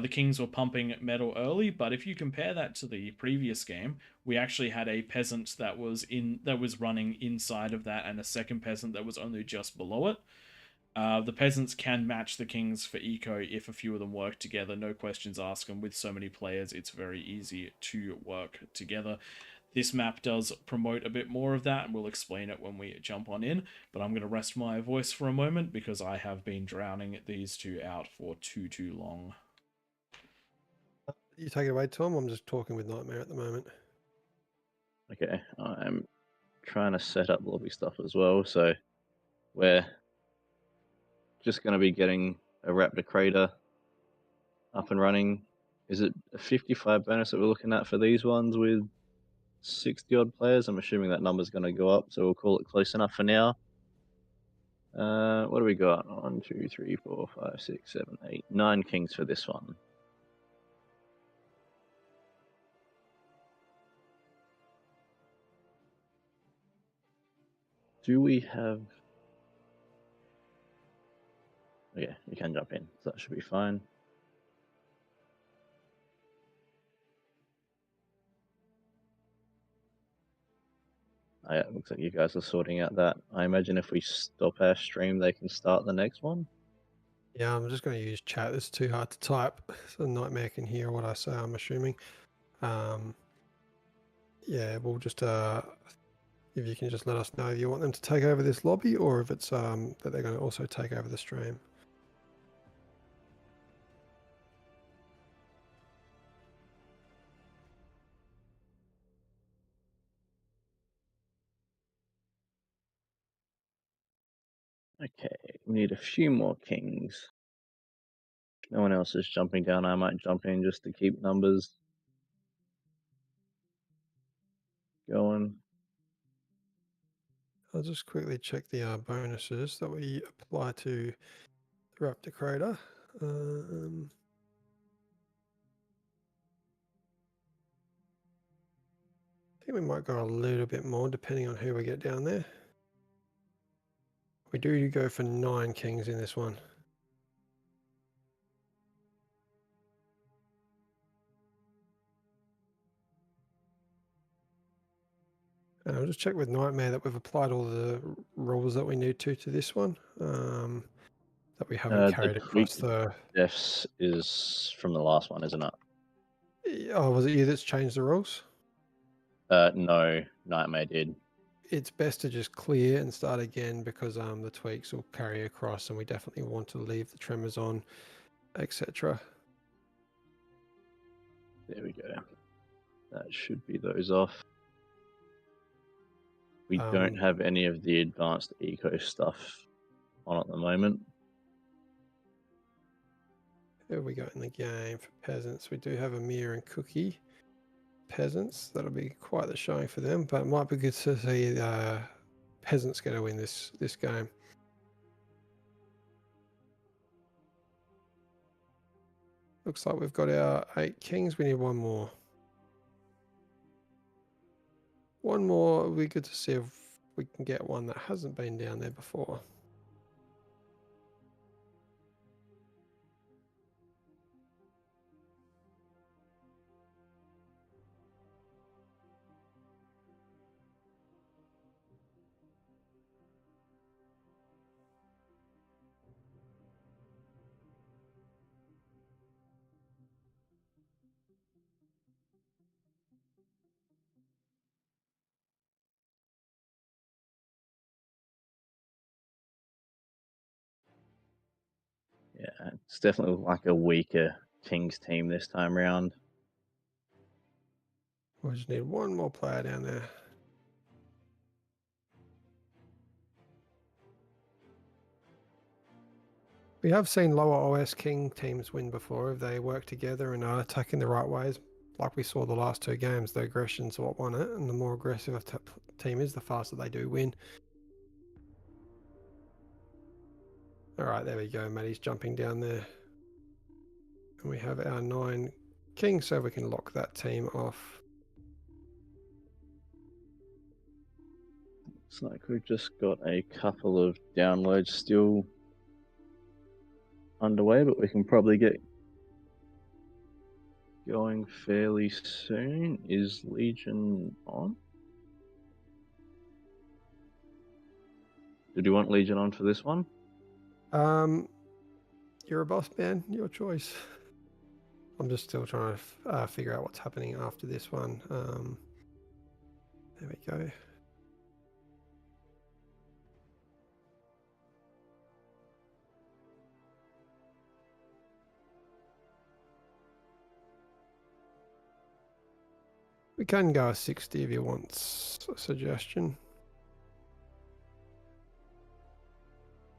the Kings were pumping metal early, but if you compare that to the previous game, we actually had a peasant that was running inside of that, and a second peasant that was only just below it. The peasants can match the Kings for eco if a few of them work together, no questions asked, and with so many players, it's very easy to work together. This map does promote a bit more of that, and we'll explain it when we jump on in, but I'm going to rest my voice for a moment because I have been drowning these two out for too long. You take it away, Tom. I'm just talking with Nightmare at the moment. Okay, I'm trying to set up lobby stuff as well, so we're just going to be getting a Raptor Crater up and running. Is it a 55 bonus that we're looking at for these ones with 60 odd players? I'm assuming that number's going to go up, so we'll call it close enough for now. What do we got? 1, 2, 3, 4, 5, 6, 7, 8, 9 Kings for this one. Do we have... Yeah, you can jump in, so that should be fine. Oh, yeah, looks like you guys are sorting out that. I imagine if we stop our stream, they can start the next one. Yeah, I'm just going to use chat. It's too hard to type, so Nightmare can hear what I say, I'm assuming. Yeah, we'll just if you can just let us know if you want them to take over this lobby or if it's that they're going to also take over the stream. Okay, we need a few more kings. If no one else is jumping down, I might jump in just to keep numbers going. I'll just quickly check the bonuses that we apply to the Raptor Crater. I think we might go a little bit more depending on who we get down there. We do go for 9 kings in this one. I'll just check with Nightmare that we've applied all the rules that we need to this one. That we haven't The carried across tweaked the... deaths is from the last one, isn't it? Oh, was it you that's changed the rules? No, Nightmare did. It's best to just clear and start again because the tweaks will carry across and we definitely want to leave the tremors on, etc. There we go. That should be those off. We don't have any of the advanced eco stuff on at the moment. Here we go in the game for peasants. We do have a Mia and Cookie peasants. That'll be quite the showing for them, but it might be good to see peasants going to win this game. Looks like we've got our 8 kings. We need one more. One more would be good to see if we can get one that hasn't been down there before. Yeah, it's definitely like a weaker Kings team this time round. We just need one more player down there. We have seen lower OS King teams win before if they work together and are attacking the right ways. Like we saw the last 2 games, the aggression's what won it, and the more aggressive a team is, the faster they do win. All right, there we go. Maddie's jumping down there. And we have our 9 kings, so we can lock that team off. Looks like we've just got a couple of downloads still underway, but we can probably get going fairly soon. Is Legion on? Did you want Legion on for this one? You're a boss man, your choice. I'm just still trying to figure out what's happening after this one. There we go. We can go a 60 if you want a suggestion.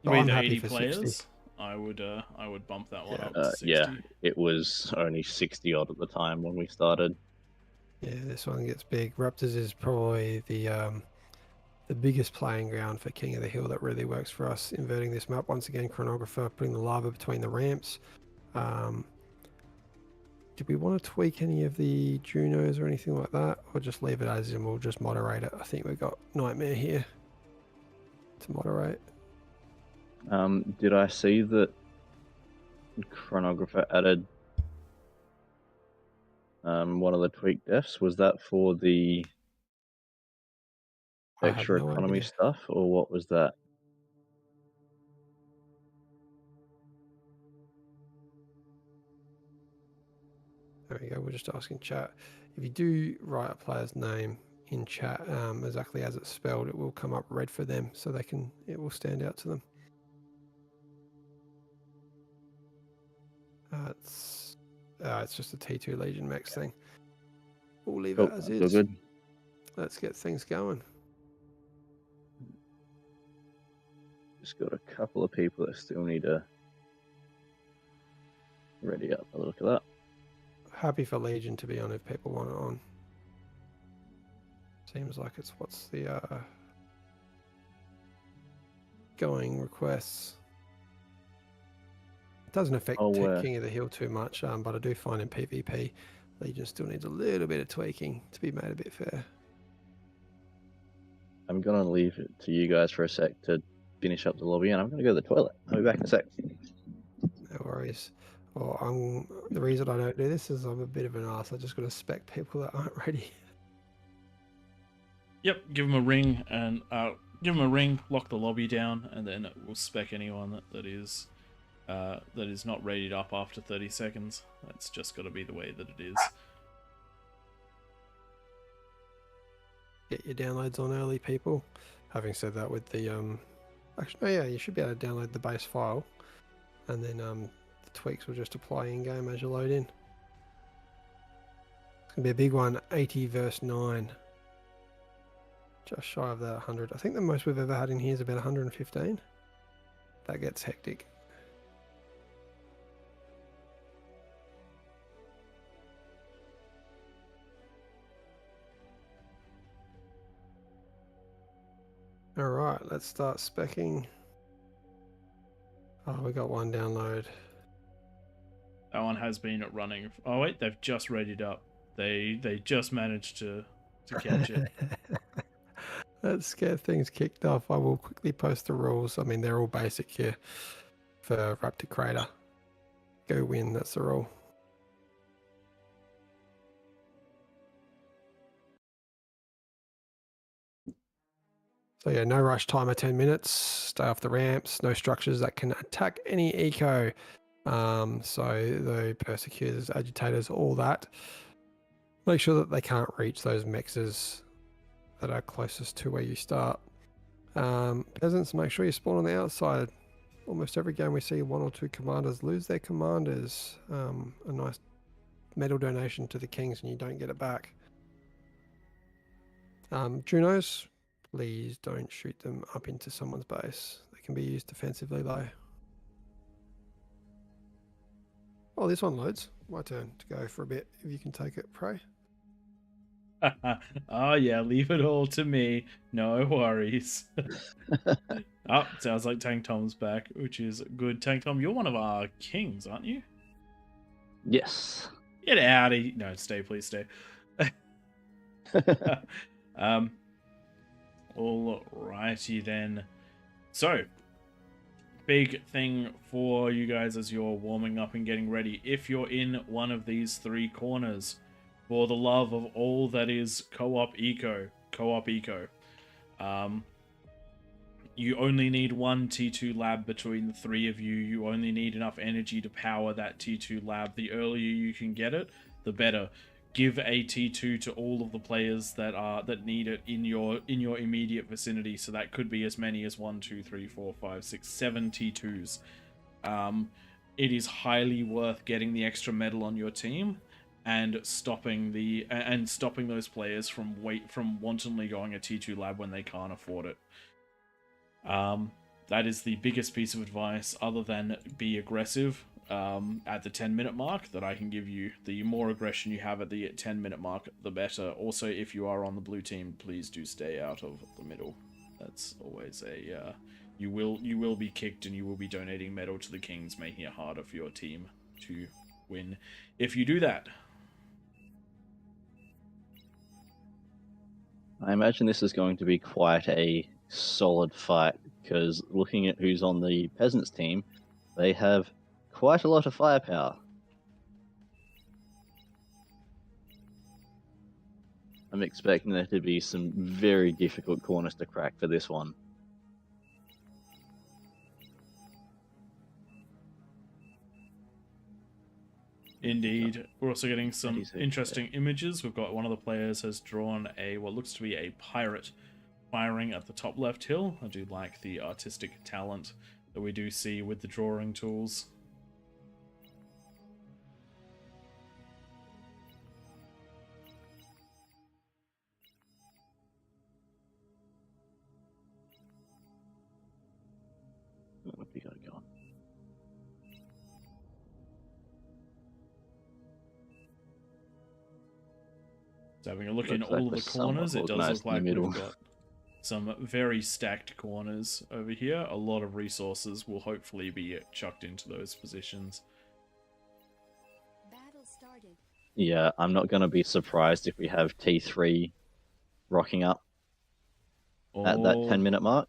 Oh, With I'm happy 80 for players, 60. I would bump that one Yeah. up to 60. Yeah, it was only 60 odd at the time when we started. Yeah, this one gets big. Raptors is probably the biggest playing ground for King of the Hill that really works for us. Inverting this map once again, chronographer putting the lava between the ramps. Did we want to tweak any of the Junos or anything like that, or just leave it as is and we'll just moderate it? I think we've got Nightmare here to moderate. Did I see that chronographer added one of the tweaked defs? Was that for the extra no economy idea. stuff, or what was that? There we go. We'll just ask in chat. If you do write a player's name in chat exactly as it's spelled, it will come up red for them, so it will stand out to them. It's just a T2 Legion Max thing. We'll leave it as That's all is. good. Let's get things going. Just got a couple of people that still need to ready up. Have a look at that. Happy for Legion to be on if people want it on. Seems like it's what's the going requests. It doesn't affect King of the Hill too much, but I do find in PvP, Legion still needs a little bit of tweaking to be made a bit fair. I'm gonna leave it to you guys for a sec to finish up the lobby, and I'm gonna go to the toilet. I'll be back in a sec. No worries. Well, the reason I don't do this is I'm a bit of an ass. I just got to spec people that aren't ready. Yep, give them a ring and lock the lobby down, and then we'll spec anyone that is not readied up after 30 seconds. That's just got to be the way that it is. Get your downloads on early, people. Having said that, with the actually, yeah, you should be able to download the base file, and then the tweaks will just apply in game as you load in. It's gonna be a big one. 80 verse 9. Just shy of that 100. I think the most we've ever had in here is about 115. That gets hectic. Alright, let's start speccing. Oh, we got one download. That one has been running. Oh wait, they've just readied up. They just managed to catch it. Let's get things kicked off. I will quickly post the rules. I mean, they're all basic here for Raptor Crater. Go win, that's the rule. So yeah, no rush timer 10 minutes. Stay off the ramps. No structures that can attack any eco. So the persecutors, agitators, all that. Make sure that they can't reach those mexes that are closest to where you start. Peasants, make sure you spawn on the outside. Almost every game we see one or two commanders lose their commanders. A nice medal donation to the kings and you don't get it back. Junos, please don't shoot them up into someone's base. They can be used defensively though. Oh, this one loads. My turn to go for a bit. If you can take it, Prey. Oh yeah, leave it all to me. No worries. Oh, sounds like Tank Tom's back, which is good. Tank Tom, you're one of our kings, aren't you? Yes. Get out of here. No, stay, please stay. Alrighty then. So, big thing for you guys as you're warming up and getting ready. If you're in one of these three corners, for the love of all that is co-op eco, you only need one T2 lab between the three of you. You only need enough energy to power that T2 lab. The earlier you can get it, the better. Give a T2 to all of the players that need it in your immediate vicinity. So that could be as many as 1, 2, 3, 4, 5, 6, 7 T2s. It is highly worth getting the extra metal on your team and stopping those players from wantonly going a T2 lab when they can't afford it. That is the biggest piece of advice, other than be aggressive at the 10-minute mark, that I can give you. The more aggression you have at the 10-minute mark, the better. Also, if you are on the blue team, please do stay out of the middle. That's always a you will be kicked and you will be donating metal to the kings, making it harder for your team to win if you do that. I imagine this is going to be quite a solid fight, because looking at who's on the peasants team, they have quite a lot of firepower. I'm expecting there to be some very difficult corners to crack for this one. Indeed. We're also getting some 36, interesting images. We've got one of the players has drawn a what looks to be a pirate firing at the top left hill. I do like the artistic talent that we do see with the drawing tools. What have we got going? So having a look in Looks like all we're the corners, it somewhat does organised look in the like we've middle. got some very stacked corners over here. A lot of resources will hopefully be chucked into those positions. Battle started. Yeah, I'm not going to be surprised if we have T3 rocking up at that 10-minute mark.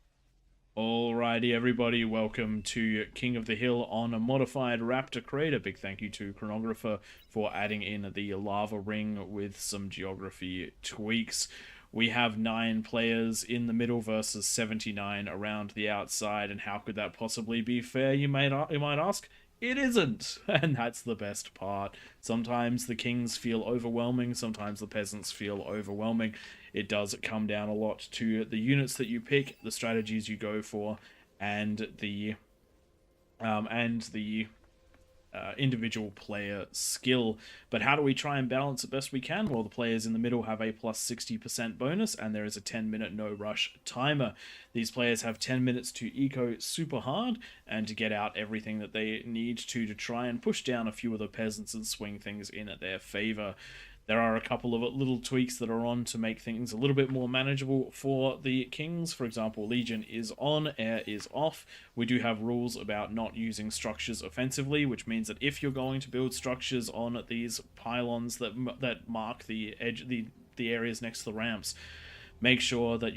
Alrighty, everybody, welcome to King of the Hill on a modified Raptor Crater. Big thank you to Chronographer for adding in the lava ring with some geography tweaks. We have 9 players in the middle versus 79 around the outside, and how could that possibly be fair, you might ask? It isn't, and that's the best part. Sometimes the kings feel overwhelming, sometimes the peasants feel overwhelming. It does come down a lot to the units that you pick, the strategies you go for, and the individual player skill. But how do we try and balance it best we can? Well, the players in the middle have a plus 60% bonus, and there is a 10-minute no rush timer. These players have 10 minutes to eco super hard and to get out everything that they need to try and push down a few of the peasants and swing things in at their favor. There are a couple of little tweaks that are on to make things a little bit more manageable for the kings. For example, Legion is on, Air is off. We do have rules about not using structures offensively, which means that if you're going to build structures on these pylons that mark the edge, the areas next to the ramps, make sure that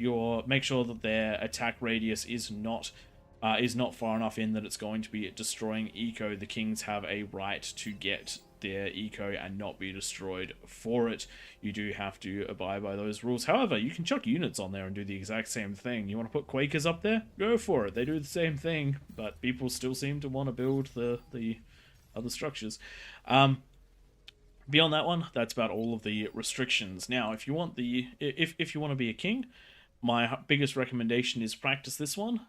their attack radius is not far enough in that it's going to be destroying eco. The kings have a right to get their eco and not be destroyed for it. You do have to abide by those rules. However, you can chuck units on there and do the exact same thing. You want to put Quakers up there? Go for it. They do the same thing, but people still seem to want to build the other structures. Beyond that one, that's about all of the restrictions. Now, if you want if you want to be a king, my biggest recommendation is practice this one.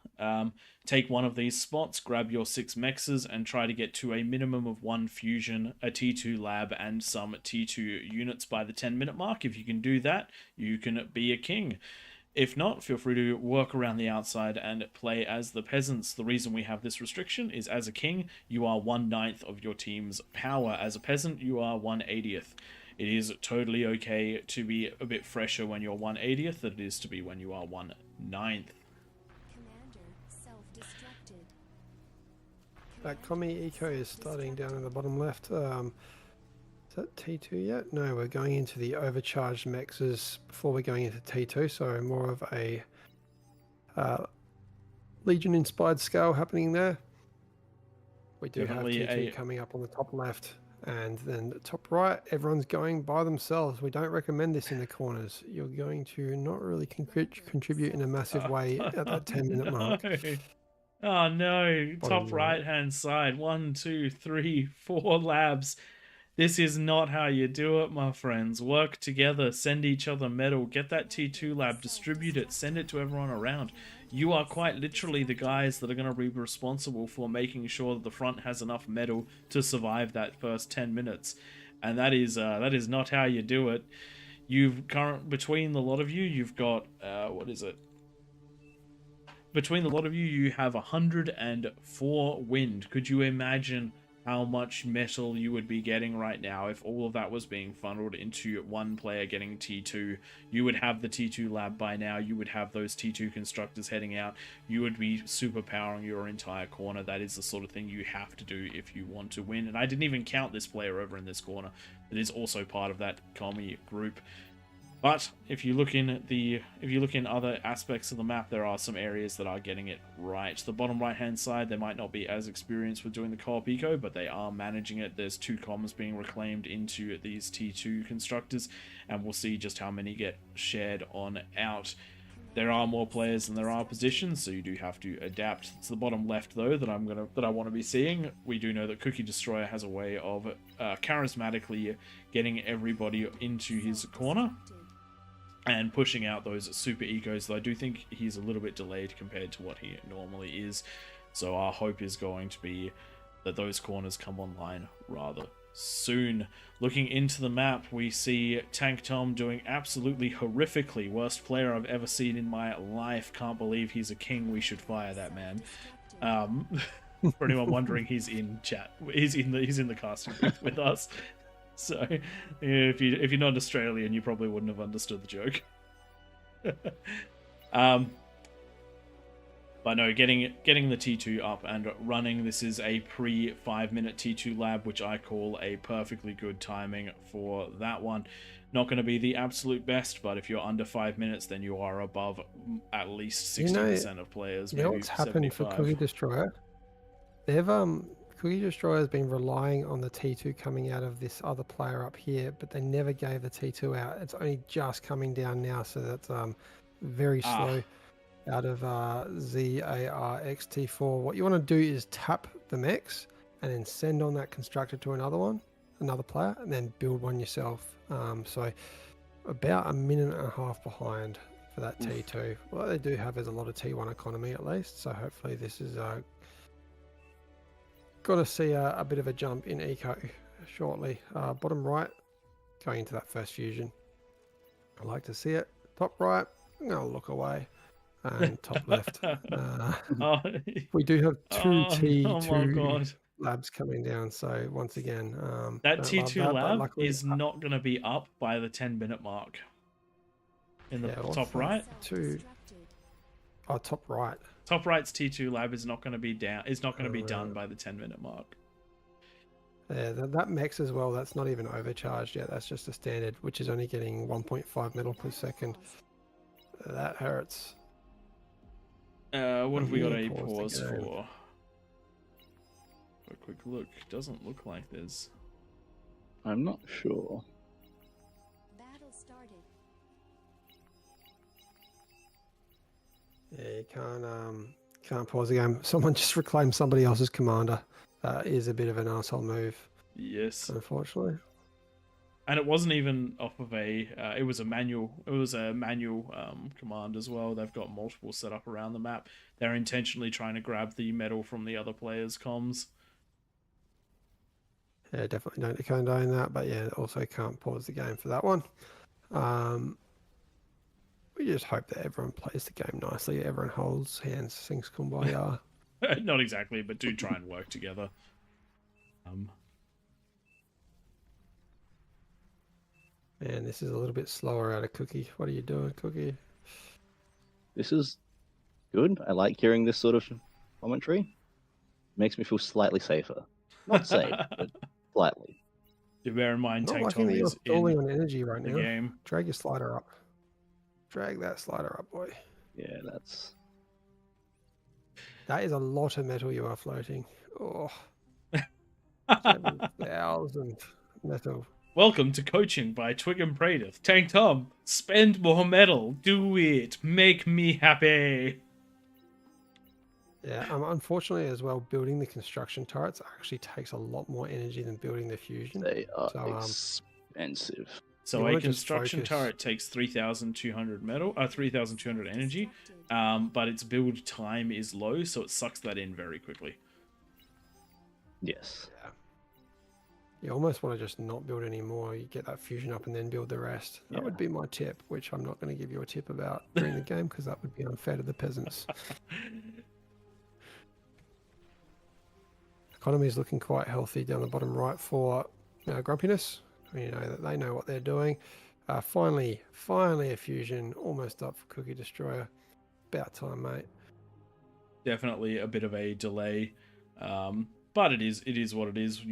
Take one of these spots, grab your 6 mexes, and try to get to a minimum of 1 fusion, a T2 lab, and some T2 units by the 10-minute mark. If you can do that, you can be a king. If not, feel free to work around the outside and play as the peasants. The reason we have this restriction is as a king, you are 1/9 of your team's power. As a peasant, you are 1/80th. It is totally okay to be a bit fresher when you're 1/80th than it is to be when you are 1/9. Commander self-destructed. That commie eco is starting down in the bottom left. Is that T2 yet? No, we're going into the overcharged mexes before we're going into T2, so more of a Legion-inspired scale happening there. We do Definitely have T2 coming up on the top left, and then the top right, everyone's going by themselves. We don't recommend this in the corners. You're going to not really contribute in a massive way at that 10-minute mark. Oh no, Bottom top right. right-hand side. 1, 2, 3, 4 labs. This is not how you do it, my friends. Work together, send each other metal, get that T2 lab, distribute it, send it to everyone around. You are quite literally the guys that are going to be responsible for making sure that the front has enough metal to survive that first 10 minutes. And that is not how you do it. Between the lot of you, you've got, what is it? Between the lot of you, you have 104 wind. Could you imagine how much metal you would be getting right now if all of that was being funneled into one player getting T2? You would have the T2 lab by now. You would have those T2 constructors heading out. You would be superpowering your entire corner. That is the sort of thing you have to do if you want to win. And I didn't even count this player over in this corner. It is also part of that commie group. But if you look in other aspects of the map, there are some areas that are getting it right. The bottom right-hand side, they might not be as experienced with doing the co-op eco, but they are managing it. There's 2 comms being reclaimed into these T2 constructors, and we'll see just how many get shared on out. There are more players than there are positions, so you do have to adapt. It's the bottom left though that I want to be seeing. We do know that Cookie Destroyer has a way of charismatically getting everybody into his corner and pushing out those super ecos, though I do think he's a little bit delayed compared to what he normally is. So our hope is going to be that those corners come online rather soon. Looking into the map, we see Tank Tom doing absolutely horrifically. Worst player I've ever seen in my life. Can't believe he's a king. We should fire that man. For anyone wondering, he's in chat. He's in the casting booth with us. So if you're not Australian, you probably wouldn't have understood the joke. But no, getting the T2 up and running. This is a pre-5-minute T2 lab, which I call a perfectly good timing for that one. Not going to be the absolute best, but if you're under 5 minutes, then you are above at least 60% of players. You know what's happened for Cookie Destroyer? They've Cookie Destroyer has been relying on the T2 coming out of this other player up here, but they never gave the T2 out. It's only just coming down now, so that's very slow. Out of ZARXT4. What you want to do is tap the mechs and then send on that constructor to another player, and then build one yourself. So about a minute and a half behind for that T2. What they do have is a lot of T1 economy at least, so hopefully this is going to see a bit of a jump in eco shortly. Bottom right, going into that first fusion. I like to see it. Top right, I'm going to look away. And top left. We do have two T2 labs coming down, so once again, that T2 lab is not going to be up by the 10-minute mark. In the top right? Top right. Top right's T2 lab is not going to be down. Is not going to be done by the 10-minute mark. Yeah, that max as well. That's not even overcharged yet. That's just a standard, which is only getting 1.5 metal per second. That hurts. What have we got a pause for? A quick look. Doesn't look like there's. I'm not sure. Battle started. Yeah, you can't pause the game. Someone just reclaimed somebody else's commander. That is a bit of an arsehole move. Yes. Unfortunately. And it wasn't even off of a. It was a manual. It was a manual command as well. They've got multiple set up around the map. They're intentionally trying to grab the metal from the other players' comms. Yeah, definitely don't condone that, but yeah, also can't pause the game for that one. We just hope that everyone plays the game nicely. Everyone holds hands, sings Kumbaya. Not exactly, but do try and work together. Man, this is a little bit slower out of Cookie. What are you doing, Cookie? This is good. I like hearing this sort of commentary. Makes me feel slightly safer. Not safe, but slightly. Do bear in mind, Not Tank liking Tom that you're is stalling in on energy right the now. game. Drag your slider up. Drag that slider up, boy. Yeah, that's... That is a lot of metal you are floating. Oh. 7,000 metal. Welcome to coaching by Twig and Pradith. Tank Tom, spend more metal. Do it. Make me happy. Yeah, unfortunately as well, building the construction turrets actually takes a lot more energy than building the fusion. They are expensive. So a construction turret takes 3,200 metal, 3,200 energy, but its build time is low, so it sucks that in very quickly. Yes. Yeah. You almost want to just not build any more. You get that fusion up and then build the rest. That would be my tip, which I'm not going to give you a tip about during the game because that would be unfair to the peasants. Economy is looking quite healthy down the bottom right for Grumpiness. You know that they know what they're doing. Finally a fusion, almost up for Cookie Destroyer. About time, mate. Definitely a bit of a delay, but it is what it is.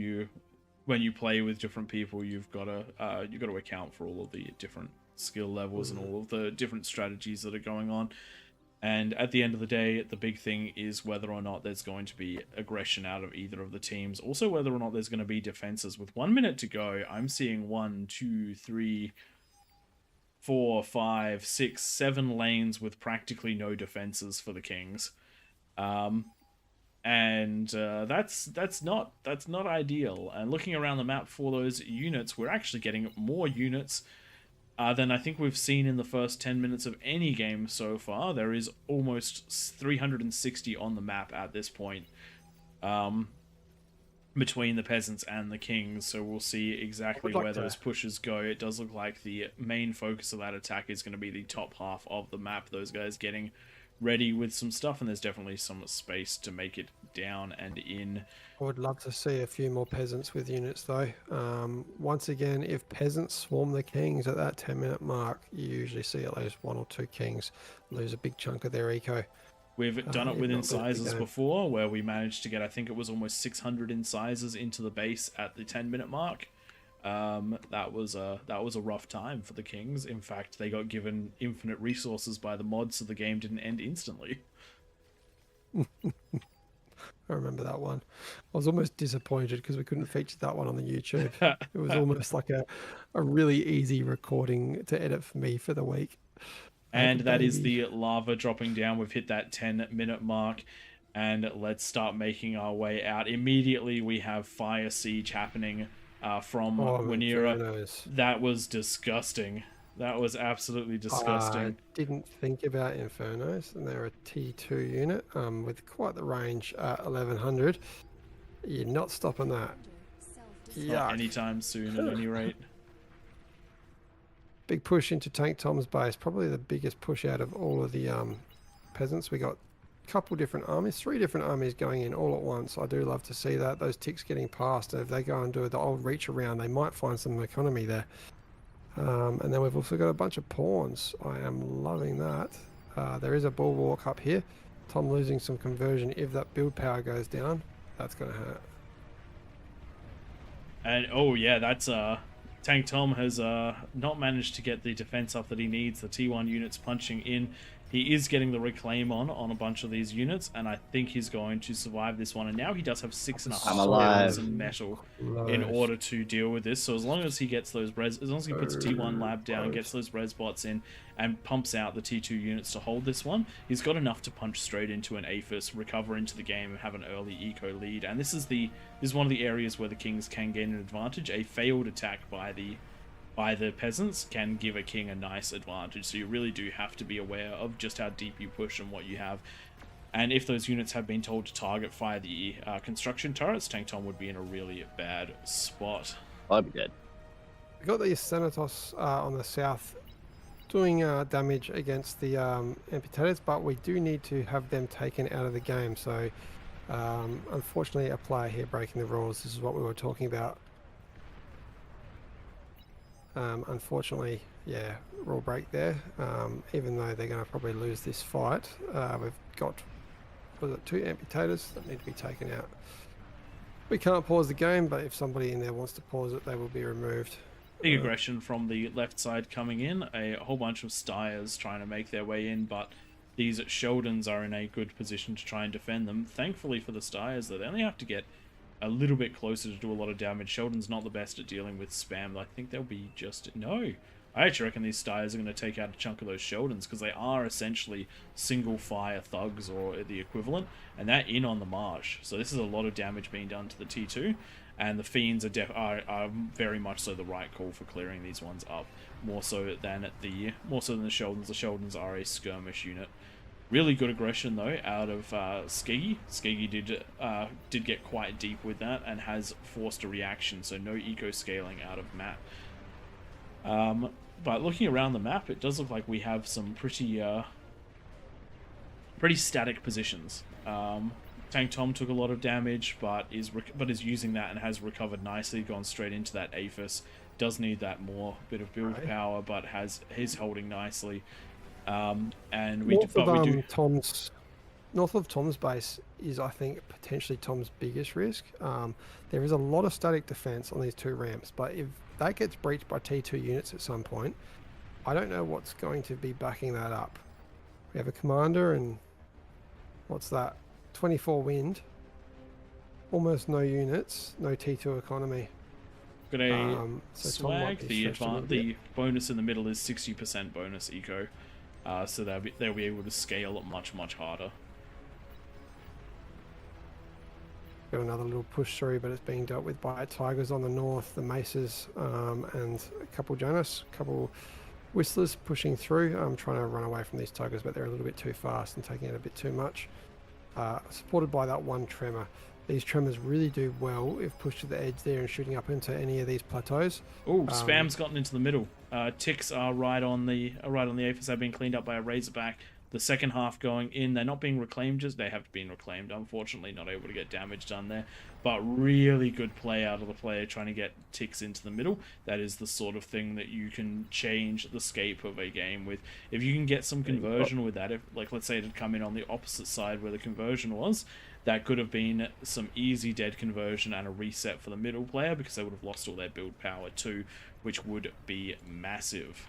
When you play with different people, you've got to account for all of the different skill levels and all of the different strategies that are going on. And at the end of the day, the big thing is whether or not there's going to be aggression out of either of the teams. Also, whether or not there's going to be defenses. With 1 minute to go, I'm seeing 1, 2, 3, 4, 5, 6, 7 lanes with practically no defenses for the Kings. And that's not ideal. And looking around the map for those units, we're actually getting more units than I think we've seen in the first 10 minutes of any game so far. There is almost 360 on the map at this point, between the peasants and the Kings, so we'll see exactly where those pushes go. It does look like the main focus of that attack is going to be the top half of the map, those guys getting ready with some stuff, and there's definitely some space to make it down and in. I would love to see a few more peasants with units though. Once again, if peasants swarm the Kings at that 10-minute mark, you usually see at least 1 or 2 Kings lose a big chunk of their eco. We've done it with incisors before, where we managed to get, I think it was almost 600 incisors into the base at the 10-minute mark. That was a rough time for the Kings. In fact, they got given infinite resources by the mods, so the game didn't end instantly. I remember that one. I was almost disappointed because we couldn't feature that one on the YouTube. It was almost like a really easy recording to edit for me for the week. And that is the lava dropping down. We've hit that 10-minute mark, and let's start making our way out. Immediately, we have Fire Siege happening from Wanira. That was disgusting. That was absolutely disgusting. I didn't think about Infernos, and they're a T2 unit with quite the range at 1100. You're not stopping that. Not anytime soon, at any rate. Big push into Tank Tom's base, probably the biggest push out of all of the peasants. We got a couple different armies, 3 different armies going in all at once. I do love to see that. Those ticks getting past, and if they go and do the old reach around, they might find some economy there. And then we've also got a bunch of pawns. I am loving that. There is a bulwark up here. Tom losing some conversion. If that build power goes down, that's going to hurt. And oh yeah, that's Tank Tom has not managed to get the defense up that he needs. The T1 units punching in. He is getting the reclaim on a bunch of these units, and I think he's going to survive this one. And now he does have 6,500 metal in order to deal with this. So as long as he gets those as long as he puts T1 lab down, gets those res bots in, and pumps out the T2 units to hold this one, he's got enough to punch straight into an APHIS, recover into the game, and have an early eco lead. And this is one of the areas where the Kings can gain an advantage. A failed attack by the peasants can give a king a nice advantage, so you really do have to be aware of just how deep you push and what you have. And if those units have been told to fire the construction turrets, Tank Tom would be in a really bad spot. I'd be dead. We got these Senatos on the south doing damage against the amputators, but we do need to have them taken out of the game. So unfortunately, a player here breaking the rules. This is what we were talking about. Unfortunately, yeah, rule break there. Even though they're going to probably lose this fight, we've got 2 amputators that need to be taken out. We can't pause the game, but if somebody in there wants to pause it, they will be removed. Big aggression from the left side coming in. A whole bunch of Styres trying to make their way in, but these Sheldons are in a good position to try and defend them. Thankfully for the Styres, though, they only have to get a little bit closer to do a lot of damage. Sheldon's not the best at dealing with spam. I think they'll be just... No. I actually reckon these Styres are going to take out a chunk of those Sheldons, because they are essentially single fire thugs or the equivalent, and they're in on the marsh. So this is a lot of damage being done to the T2, and the Fiends are very much so the right call for clearing these ones up, more so than the Sheldons. The Sheldons are a skirmish unit. Really good aggression though out of Skeggy. Skeggy did get quite deep with that and has forced a reaction, so no eco scaling out of Matt. But looking around the map, it does look like we have some pretty static positions. Tank Tom took a lot of damage, but is using that and has recovered nicely, gone straight into that APHIS. Does need that more bit of build power, but he's holding nicely. And north of Tom's base is, I think, potentially Tom's biggest risk. There is a lot of static defense on these 2 ramps, but if that gets breached by T2 units at some point, I don't know what's going to be backing that up. We have a commander and what's that? 24 wind, almost no units, no T2 economy. Got a So Tom might swag. be stretched a little bit. The bonus in the middle is 60% bonus eco, so they'll be able to scale it much harder. Got another little push through, but it's being dealt with by Tigers on the north, the Maces, and a couple Janus, a couple Whistlers pushing through. I'm trying to run away from these Tigers, but they're a little bit too fast and taking it a bit too much. Supported by that one Tremor. These Tremors really do well if pushed to the edge there and shooting up into any of these plateaus. Oh, spam's gotten into the middle. Ticks are right on the Aphis. They've been cleaned up by a Razorback. The second half going in, they're not being reclaimed. They have been reclaimed. Unfortunately, not able to get damage done there. But really good play out of the player trying to get ticks into the middle. That is the sort of thing that you can change the scape of a game with. If you can get some conversion with that, if, like, let's say it had come in on the opposite side where the conversion was, that could have been some easy dead conversion and a reset for the middle player, because they would have lost all their build power too, which would be massive.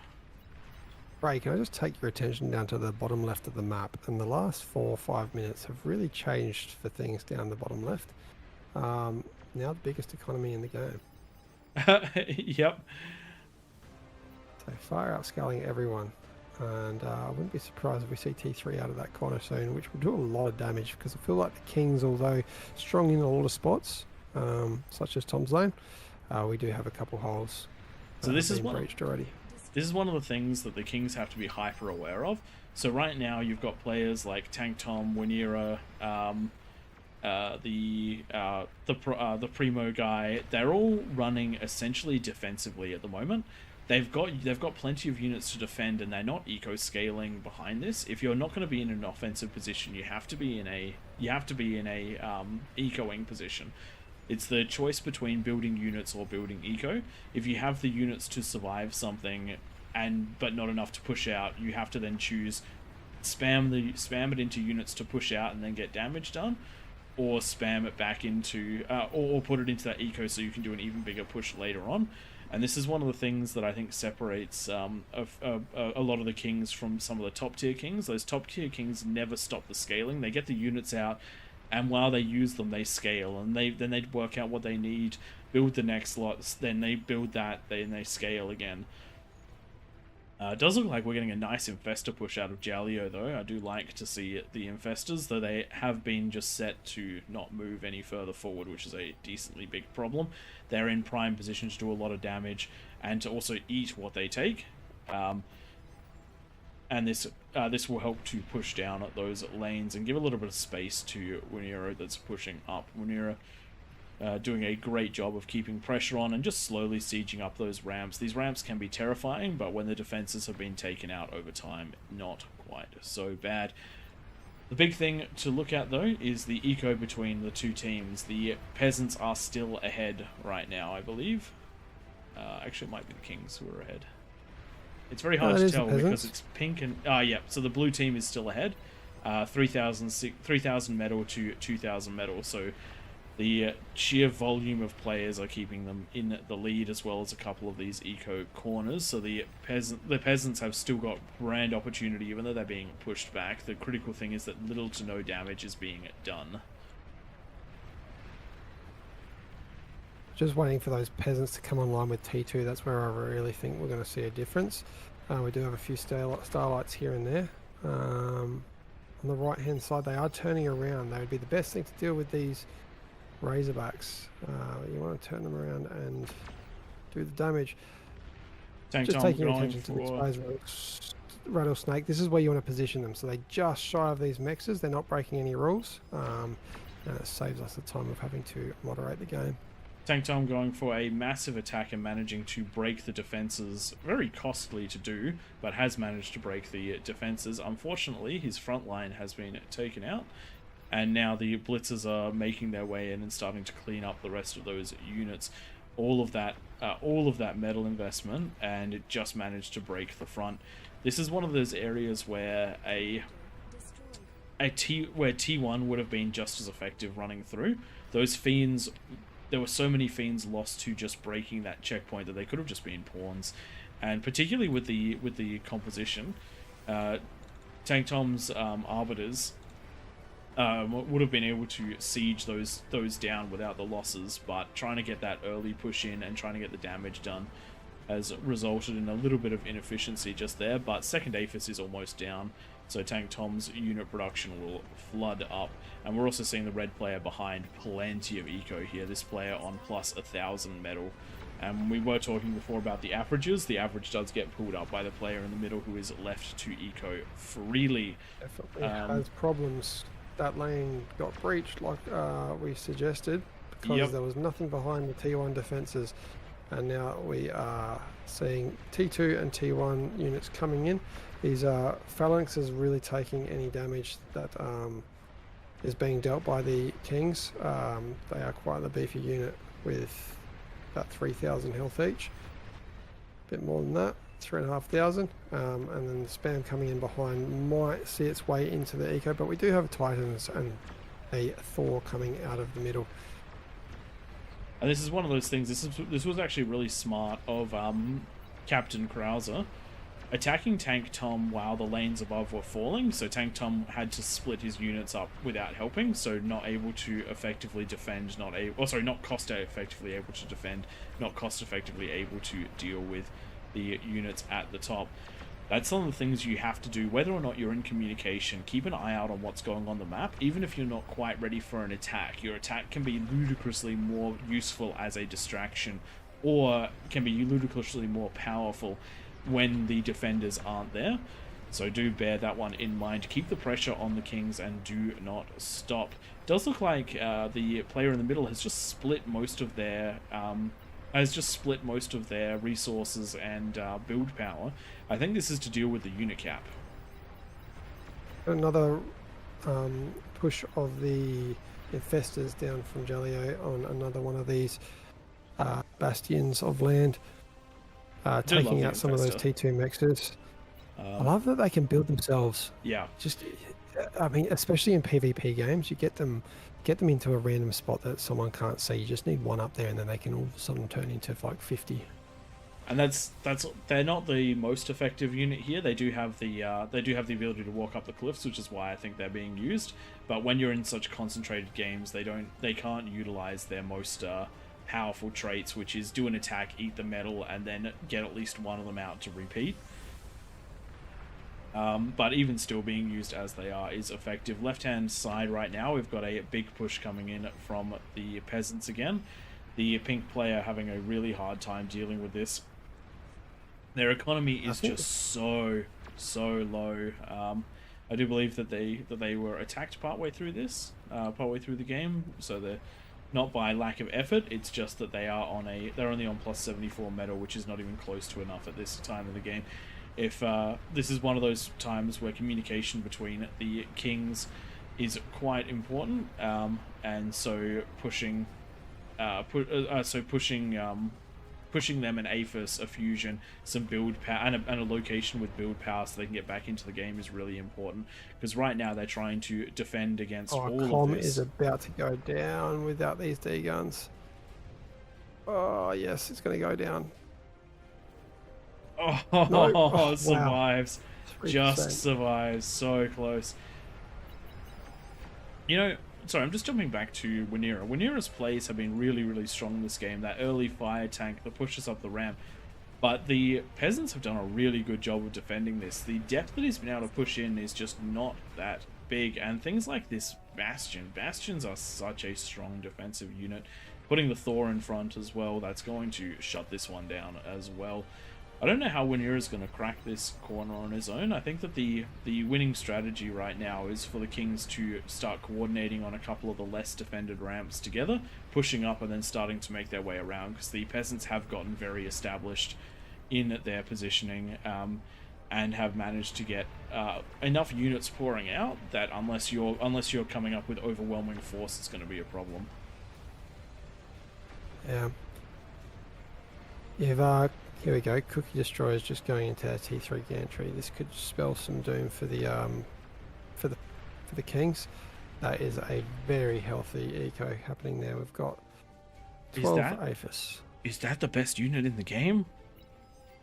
Ray, can I just take your attention down to the bottom left of the map? And the last 4 or 5 minutes have really changed for things down the bottom left. Now the biggest economy in the game. Yep. So far outscaling everyone. And I wouldn't be surprised if we see T3 out of that corner soon, which will do a lot of damage, because I feel like the Kings, although strong in a lot of spots, such as Tom's Lane, we do have a couple holes So this is breached already. This is one of the things that the Kings have to be hyper aware of. So right now you've got players like Tank Tom, Winera, the Primo guy. They're all running essentially defensively at the moment. They've got plenty of units to defend, and they're not eco scaling behind this. If you're not going to be in an offensive position, you have to be in a ecoing position. It's the choice between building units or building eco. If you have the units to survive something, but not enough to push out, you have to then choose spam it into units to push out and then get damage done, or spam it back into or put it into that eco so you can do an even bigger push later on. And this is one of the things that I think separates a lot of the Kings from some of the top tier Kings. Those top tier Kings never stop the scaling. They get the units out, and while they use them, they scale, and then they work out what they need, build the next lots, then they build that, then they scale again. It does look like we're getting a nice Infestor push out of Jaleo, though. I do like to see the Infestors, though they have been just set to not move any further forward, which is a decently big problem. They're in prime position to do a lot of damage, and to also eat what they take. And this will help to push down at those lanes and give a little bit of space to Winera that's pushing up. Winera doing a great job of keeping pressure on and just slowly sieging up those ramps. These ramps can be terrifying, but when the defenses have been taken out over time, not quite so bad. The big thing to look at, though, is the eco between the two teams. The Peasants are still ahead right now, I believe. Actually, it might be the Kings who are ahead. It's very hard to tell because it's pink and... yeah, so the blue team is still ahead. 3,000 metal to 2,000 metal, so the sheer volume of players are keeping them in the lead, as well as a couple of these eco corners. So the Peasants have still got grand opportunity, even though they're being pushed back. The critical thing is that little to no damage is being done. Just waiting for those Peasants to come online with T2. That's where I really think we're going to see a difference. We do have a few starlights here and there. On the right hand side, they are turning around. They would be the best thing to deal with these Razorbacks. You want to turn them around and do the damage. Just taking your attention to the exposed Rattlesnake. This is where you want to position them. So they just shy of these mexes. They're not breaking any rules. And it saves us the time of having to moderate the game. Tank Tom going for a massive attack and managing to break the defenses. Very costly to do, but has managed to break the defenses. Unfortunately, his front line has been taken out, and now the blitzers are making their way in and starting to clean up the rest of those units. All of that metal investment, and it just managed to break the front. This is one of those areas where T1 would have been just as effective running through. Those Fiends... There were so many Fiends lost to just breaking that checkpoint that they could have just been pawns, and particularly with the composition, Tank Tom's Arbiters would have been able to siege those down without the losses, but trying to get that early push in and trying to get the damage done has resulted in a little bit of inefficiency just there. But second Aphis is almost down, so Tank Tom's unit production will flood up, and we're also seeing the red player behind plenty of eco here. This player on plus 1,000 metal. And we were talking before about the averages. The average does get pulled up by the player in the middle who is left to eco freely. Definitely has problems. That lane got breached like we suggested, because there was nothing behind the T1 defenses, and now we are seeing T2 and T1 units coming in. These Phalanx is really taking any damage that is being dealt by the Kings. They are quite the beefy unit with about 3,000 health each, a bit more than that, 3,500, and then the spam coming in behind might see its way into the eco, but we do have Titans and a Thor coming out of the middle. And this is one of those things, this was actually really smart of Captain Krauser, attacking Tank Tom while the lanes above were falling, so Tank Tom had to split his units up without helping, so not able to effectively defend, not cost effectively able to defend, not cost effectively able to deal with the units at the top. That's some of the things you have to do, whether or not you're in communication. Keep an eye out on what's going on the map, even if you're not quite ready for an attack. Your attack can be ludicrously more useful as a distraction, or can be ludicrously more powerful when the defenders aren't there. So do bear that one in mind. Keep the pressure on the Kings and do not stop. It does look like the player in the middle has just split most of their resources and build power. I think this is to deal with the unit cap. Another push of the Infestors down from Jaleo on another one of these bastions of land. Taking out some of those T2 mexes. I love that they can build themselves. Yeah. Just, I mean, especially in PvP games, you get them into a random spot that someone can't see. You just need one up there, and then they can all of a sudden turn into like 50. And they're not the most effective unit here. They do have the ability to walk up the cliffs, which is why I think they're being used. But when you're in such concentrated games, they can't utilize their most powerful traits, which is do an attack, eat the metal, and then get at least one of them out to repeat. But even still, being used as they are is effective. Left hand side right now, we've got a big push coming in from the peasants again. The pink player having a really hard time dealing with this. Their economy is just so low. I do believe that they were attacked partway through the game, so they're not by lack of effort. It's just that they're only on plus 74 metal, which is not even close to enough at this time of the game. If this is one of those times where communication between the Kings is quite important, and so pushing them an Aphis, a fusion, some build power, and a location with build power so they can get back into the game is really important. Because right now they're trying to defend against all of this. Is about to go down without these D guns. Oh yes, it's going to go down. Oh, no. Survives. Wow. Just survives. So close. You know, sorry, I'm just jumping back to Winera. Winera's plays have been really, really strong this game. That early fire tank that pushes up the ramp. But the peasants have done a really good job of defending this. The depth that he's been able to push in is just not that big. And things like this Bastion. Bastions are such a strong defensive unit. Putting the Thor in front as well, that's going to shut this one down as well. I don't know how Winera is going to crack this corner on his own. I think that the winning strategy right now is for the Kings to start coordinating on a couple of the less defended ramps together, pushing up and then starting to make their way around, because the peasants have gotten very established in their positioning and have managed to get enough units pouring out that unless you're coming up with overwhelming force, it's going to be a problem. Yeah. Here we go. Cookie Destroyer is just going into our T3 gantry. This could spell some doom for the Kings. That is a very healthy eco happening there. We've got 12 Aphis. Is that the best unit in the game?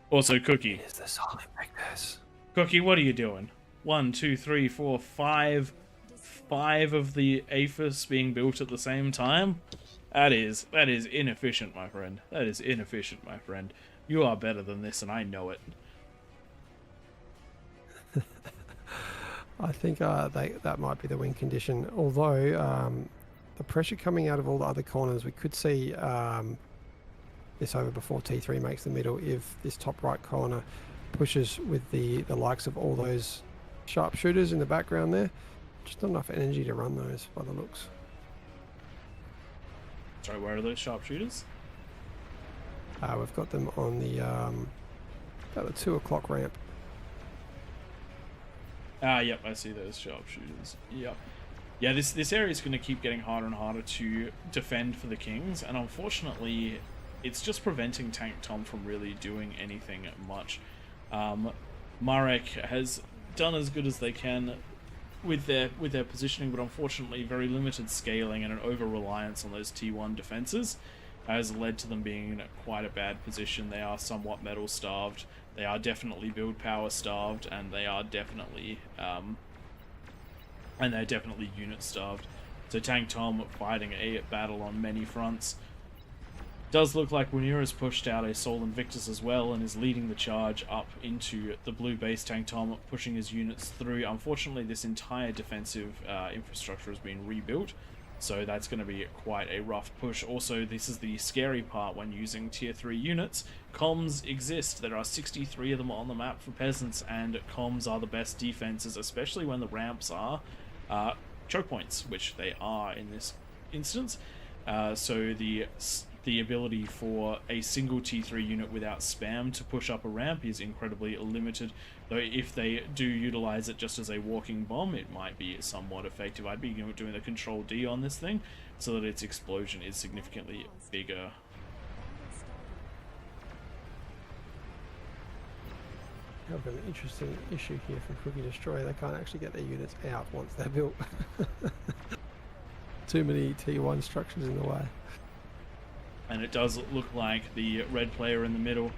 Also, Cookie. It is the Silent Magnus. Cookie, what are you doing? 1, 2, 3, 4, 5 5 of the APHIS being built at the same time. That is inefficient, my friend. That is inefficient, my friend. You are better than this, and I know it. I think that might be the win condition. Although the pressure coming out of all the other corners, we could see this over before T3 makes the middle if this top right corner pushes with the likes of all those sharpshooters in the background there. Just not enough energy to run those by the looks. Sorry, where are those sharpshooters? We've got them on the about the 2 o'clock ramp. Yep, I see those sharpshooters. Yep. Yeah, this area is going to keep getting harder and harder to defend for the Kings, and unfortunately, it's just preventing Tank Tom from really doing anything much. Marek has done as good as they can with their positioning, but unfortunately, very limited scaling and an over-reliance on those T1 defenses has led to them being in quite a bad position. They are somewhat metal starved. They are definitely build power starved, and they are definitely unit starved. So Tank Tom fighting a battle on many fronts. Does look like Munir has pushed out a Soul Invictus as well and is leading the charge up into the blue base. Tank Tom pushing his units through. Unfortunately, this entire defensive infrastructure has been rebuilt, so that's going to be quite a rough push. Also, this is the scary part when using tier 3 units. Comms exist. There are 63 of them on the map for peasants, and comms are the best defenses, especially when the ramps are choke points, which they are in this instance. So the ability for a single T3 unit without spam to push up a ramp is incredibly limited, though if they do utilize it just as a walking bomb, it might be somewhat effective. I'd be doing the Control D on this thing so that its explosion is significantly bigger. We have an interesting issue here for Cookie Destroyer. They can't actually get their units out once they're built. Too many T1 structures in the way. And it does look like the red player in the middle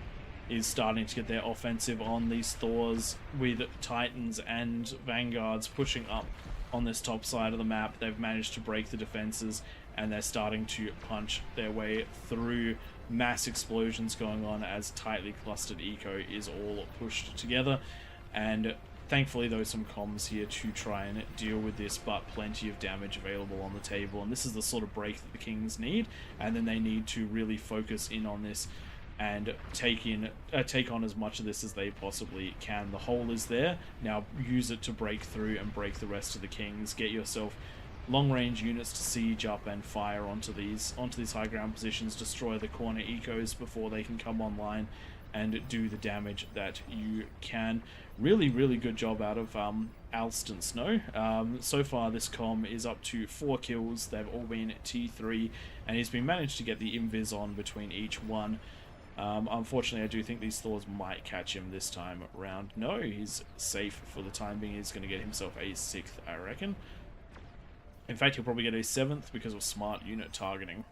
is starting to get their offensive on these Thors, with Titans and Vanguards pushing up on this top side of the map. They've managed to break the defenses, and they're starting to punch their way through. Mass explosions going on as tightly clustered eco is all pushed together, and thankfully there's some comms here to try and deal with this, but plenty of damage available on the table, and this is the sort of break that the Kings need, and then they need to really focus in on this and take on as much of this as they possibly can. The hole is there, now use it to break through and break the rest of the Kings. Get yourself long-range units to siege up and fire onto these high ground positions, destroy the corner ecos before they can come online and do the damage that you can. Really, really good job out of Alston Snow. So far this comm is up to 4 kills. They've all been T3, and he's been managed to get the invis on between each one. Unfortunately, I do think these Thors might catch him this time around. No, he's safe for the time being. He's going to get himself a 6th, I reckon. In fact, he'll probably get a 7th because of smart unit targeting.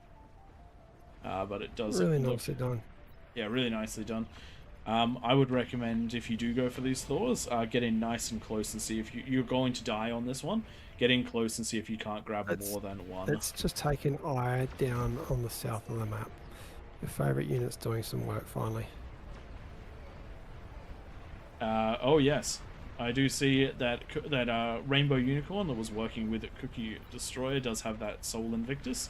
But it does really look nicely done. Yeah, really nicely done. I would recommend, if you do go for these Thors, get in nice and close and see if you're going to die on this one. Get in close and see if you can't grab more than one. Let's just take an eye down on the south of the map. Your favourite unit's doing some work finally. Oh yes, I do see that Rainbow Unicorn that was working with Cookie Destroyer does have that Soul Invictus,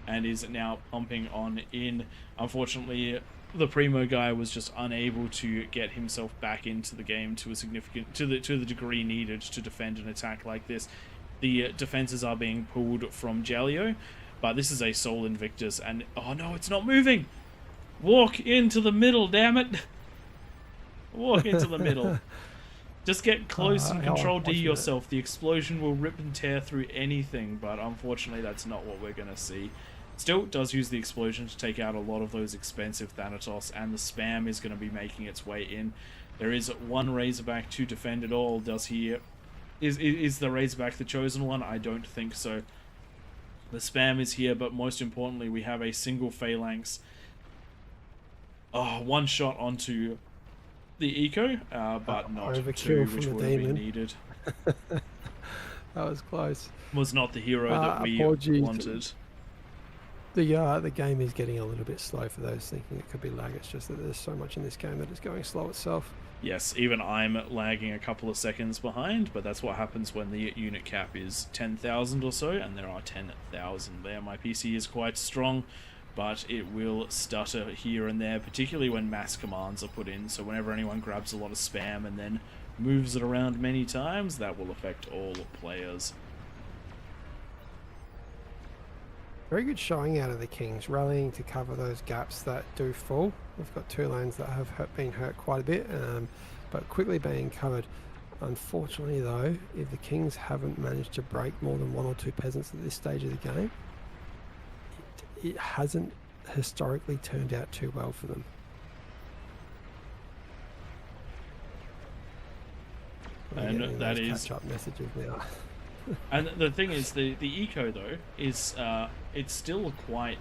and is now pumping on in. Unfortunately, the Primo guy was just unable to get himself back into the game to the degree needed to defend an attack like this. The defenses are being pulled from Jalio, but this is a Soul Invictus, and oh no, it's not moving. Walk into the middle, damn it! Walk into the middle. Just get close and Control D yourself. The explosion will rip and tear through anything, but unfortunately that's not what we're going to see. Still does use the explosion to take out a lot of those expensive Thanatos, and the spam is going to be making its way in. There is one Razorback to defend it all. Is the Razorback the chosen one? I don't think so. The spam is here, but most importantly we have a single Phalanx. One shot onto the eco, but not two, which would have been needed. That was close. Was not the hero that we Apologies. wanted. The game is getting a little bit slow for those thinking it could be lag. It's just that there's so much in this game that it's going slow itself. Yes, even I'm lagging a couple of seconds behind, but that's what happens when the unit cap is 10,000 or so, and there are 10,000 there. My PC is quite strong, but it will stutter here and there, particularly when mass commands are put in. So whenever anyone grabs a lot of spam and then moves it around many times, that will affect all players. Very good showing out of the Kings, rallying to cover those gaps that do fall. We've got two lanes that have been hurt quite a bit, but quickly being covered. Unfortunately though, if the Kings haven't managed to break more than one or two peasants at this stage of the game, it hasn't historically turned out too well for them. And that is catch-up messages now. And the thing is, the eco though is it's still quite,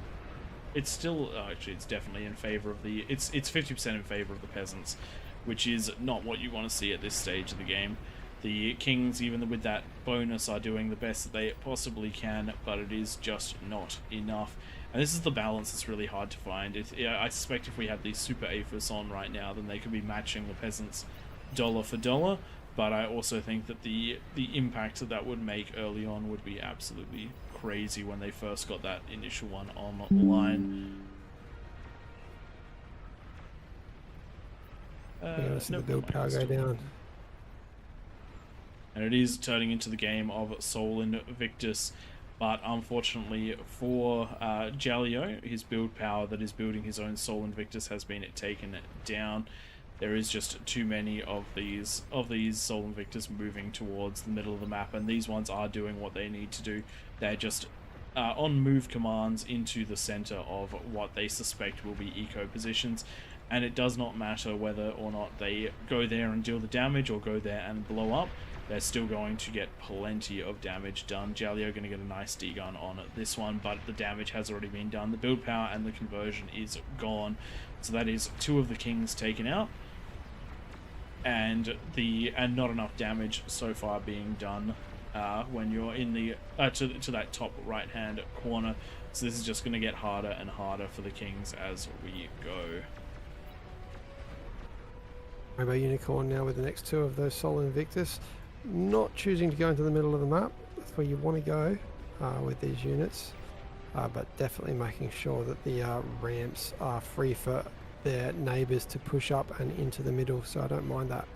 it's still actually it's definitely in favor of the it's 50% in favor of the peasants, which is not what you want to see at this stage of the game. The Kings, even with that bonus, are doing the best that they possibly can, but it is just not enough. And this is the balance that's really hard to find. I suspect if we had the super APHIS on right now, then they could be matching the peasants dollar for dollar. But I also think that the impact that would make early on would be absolutely crazy when they first got that initial one online. We're going to see the build power go down. And it is turning into the game of Sol Invictus. But unfortunately for Jalio, his build power that is building his own Sol Invictus has been taken down. There is just too many of these Sol Invictus moving towards the middle of the map, and these ones are doing what they need to do. They're just on move commands into the center of what they suspect will be eco positions, and it does not matter whether or not they go there and deal the damage or go there and blow up. They're still going to get plenty of damage done. Jalio going to get a nice D-gun on this one, but the damage has already been done. The build power and the conversion is gone. So that is two of the Kings taken out. And not enough damage so far being done when you're in the to that top right hand corner. So this is just going to get harder and harder for the Kings as we go. Rainbow Unicorn now with the next two of those Sol Invictus, not choosing to go into the middle of the map. That's where you want to go with these units, but definitely making sure that the ramps are free for their neighbours to push up and into the middle, so I don't mind that.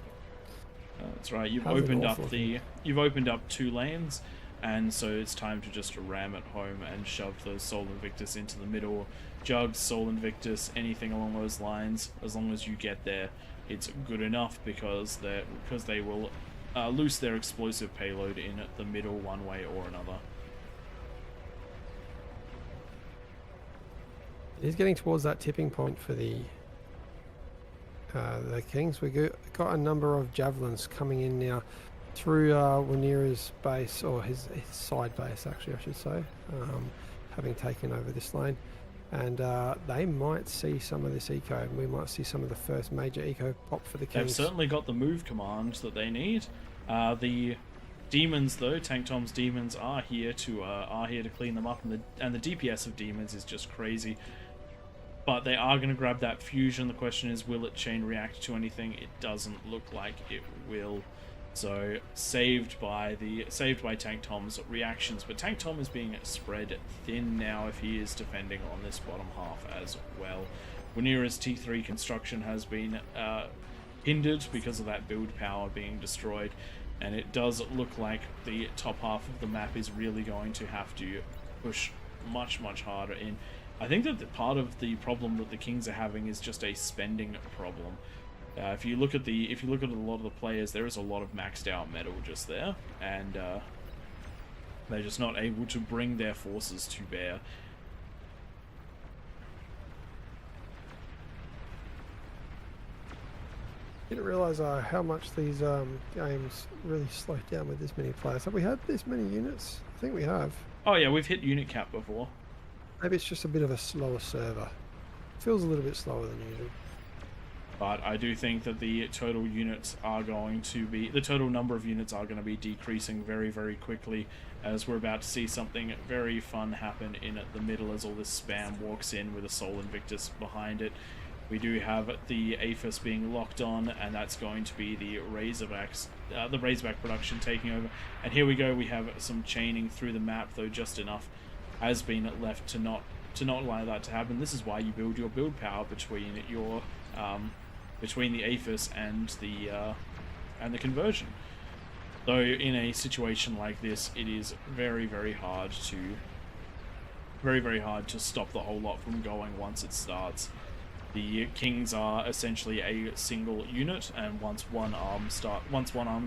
That's right. You've opened up two lanes, and so it's time to just ram it home and shove those Sol Invictus into the middle. Jugs, Sol Invictus, anything along those lines. As long as you get there, it's good enough because they will loose their explosive payload in the middle one way or another. It is getting towards that tipping point for the Kings. We got a number of javelins coming in now through Wanira's base, or his side base actually I should say, having taken over this lane, and they might see some of this eco, and we might see some of the first major eco pop for the Kings. They've certainly got the move command that they need. The demons though, Tank Tom's demons are here to clean them up, and the DPS of demons is just crazy. But they are going to grab that fusion. The question is, will it chain react to anything? It doesn't look like it will. So saved by Tank Tom's reactions, but Tank Tom is being spread thin now if he is defending on this bottom half as well. Wanira's T3 construction has been hindered because of that build power being destroyed, and it does look like the top half of the map is really going to have to push much harder in. I think that part of the problem that the Kings are having is just a spending problem. If you look at a lot of the players, there is a lot of maxed out metal just there, and they're just not able to bring their forces to bear. Didn't realise how much these games really slowed down with this many players. Have we had this many units? I think we have. Oh yeah, we've hit unit cap before. Maybe it's just a bit of a slower server. Feels a little bit slower than usual. But I do think that the total units are going to be, the total number of units are going to be decreasing very, very quickly, as we're about to see something very fun happen in the middle as all this spam walks in with a Sol Invictus behind it. We do have the APHIS being locked on, and that's going to be the Razorback production taking over. And here we go, we have some chaining through the map, though just enough has been left to not allow that to happen. This is why you build your build power between your between the APHIS and the conversion. Though in a situation like this, it is very, very hard to stop the whole lot from going once it starts. The Kings are essentially a single unit, and once one arm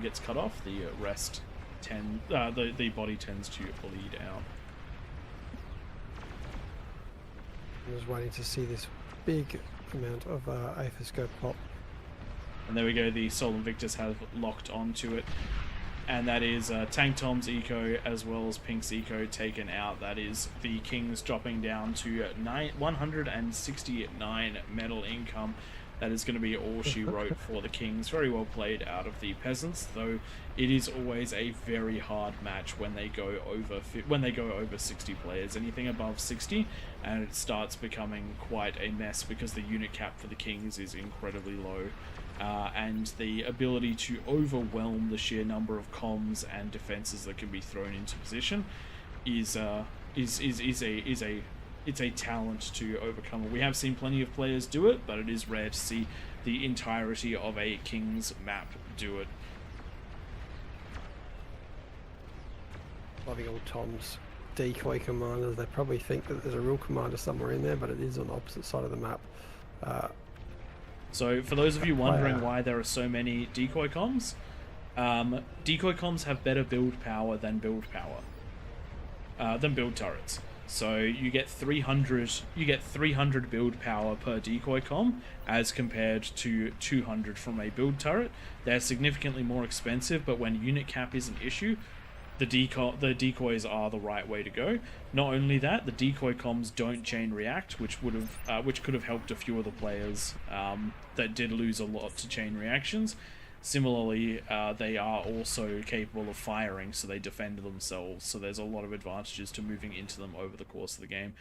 gets cut off, the rest the body tends to bleed out. I was waiting to see this big amount of APHIS go pop. And there we go, the Sol Invictus have locked onto it. And that is Tank Tom's eco as well as Pink's eco taken out. That is the Kings dropping down to 169 metal income. That is going to be all she wrote for the Kings. Very well played out of the Peasants, though it is always a very hard match when they go over 60 players. Anything above 60, and it starts becoming quite a mess because the unit cap for the Kings is incredibly low. And the ability to overwhelm the sheer number of comms and defenses that can be thrown into position is a talent to overcome. We have seen plenty of players do it, but it is rare to see the entirety of a King's map do it. Loving all Tom's decoy commanders. They probably think that there's a real commander somewhere in there, but it is on the opposite side of the map. So for those of you wondering why there are so many decoy comms, decoy comms have better build power than build turrets. So you get 300 build power per decoy comm as compared to 200 from a build turret. They're significantly more expensive, but when unit cap is an issue, the decoys are the right way to go. Not only that, the decoy comms don't chain react, which could have helped a few of the players that did lose a lot to chain reactions. Similarly, they are also capable of firing, so they defend themselves. So there's a lot of advantages to moving into them over the course of the game.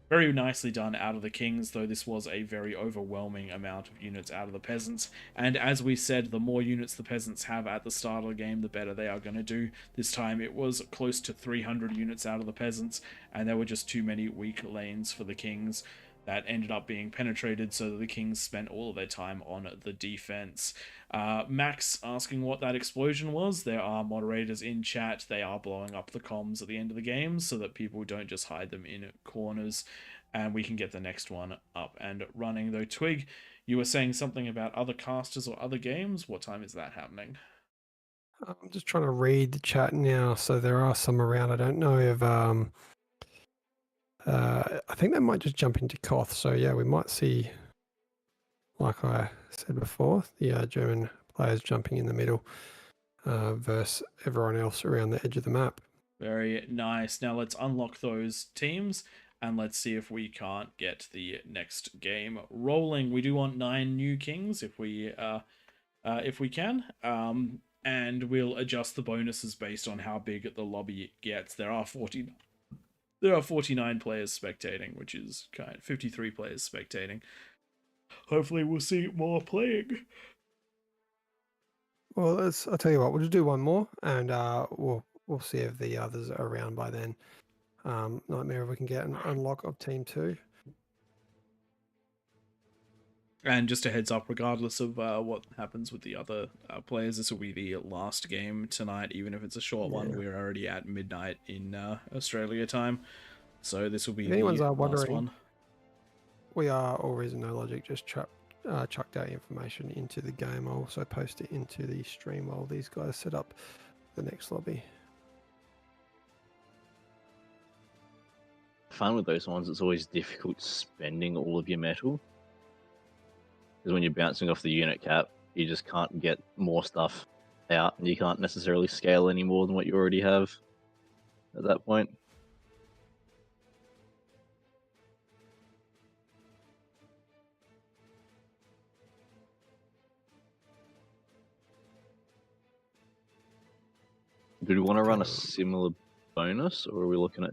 Very nicely done out of the Kings, though this was a very overwhelming amount of units out of the Peasants. And as we said, the more units the Peasants have at the start of the game, the better they are going to do. This time it was close to 300 units out of the Peasants, and there were just too many weak lanes for the Kings that ended up being penetrated, so that the Kings spent all of their time on the defense. Max asking what that explosion was. There are moderators in chat. They are blowing up the comms at the end of the game so that people don't just hide them in corners, and we can get the next one up and running. Though Twig, you were saying something about other casters or other games. What time is that happening? I'm just trying to read the chat now, so there are some around. I don't know if I think they might just jump into KOTH. So yeah, we might see, like I said before, the German players jumping in the middle versus everyone else around the edge of the map. Very nice. Now let's unlock those teams and let's see if we can't get the next game rolling. We do want 9 new Kings if we can. And we'll adjust the bonuses based on how big the lobby gets. There are 49 players spectating, which is 53 players spectating. Hopefully we'll see more playing. Well, I'll tell you what, we'll just do one more, and we'll see if the others are around by then. Nightmare if we can get an unlock of Team 2. And just a heads up, regardless of what happens with the other players, this will be the last game tonight, even if it's a short one. We're already at midnight in Australia time, so this will be the last one. We are AllReasonNoLogic just chucked our information into the game. I'll also post it into the stream while these guys set up the next lobby. Fun with those ones, it's always difficult spending all of your metal. Because when you're bouncing off the unit cap, you just can't get more stuff out, and you can't necessarily scale any more than what you already have at that point. Do we want to run a Depending on- similar bonus, or are we looking at?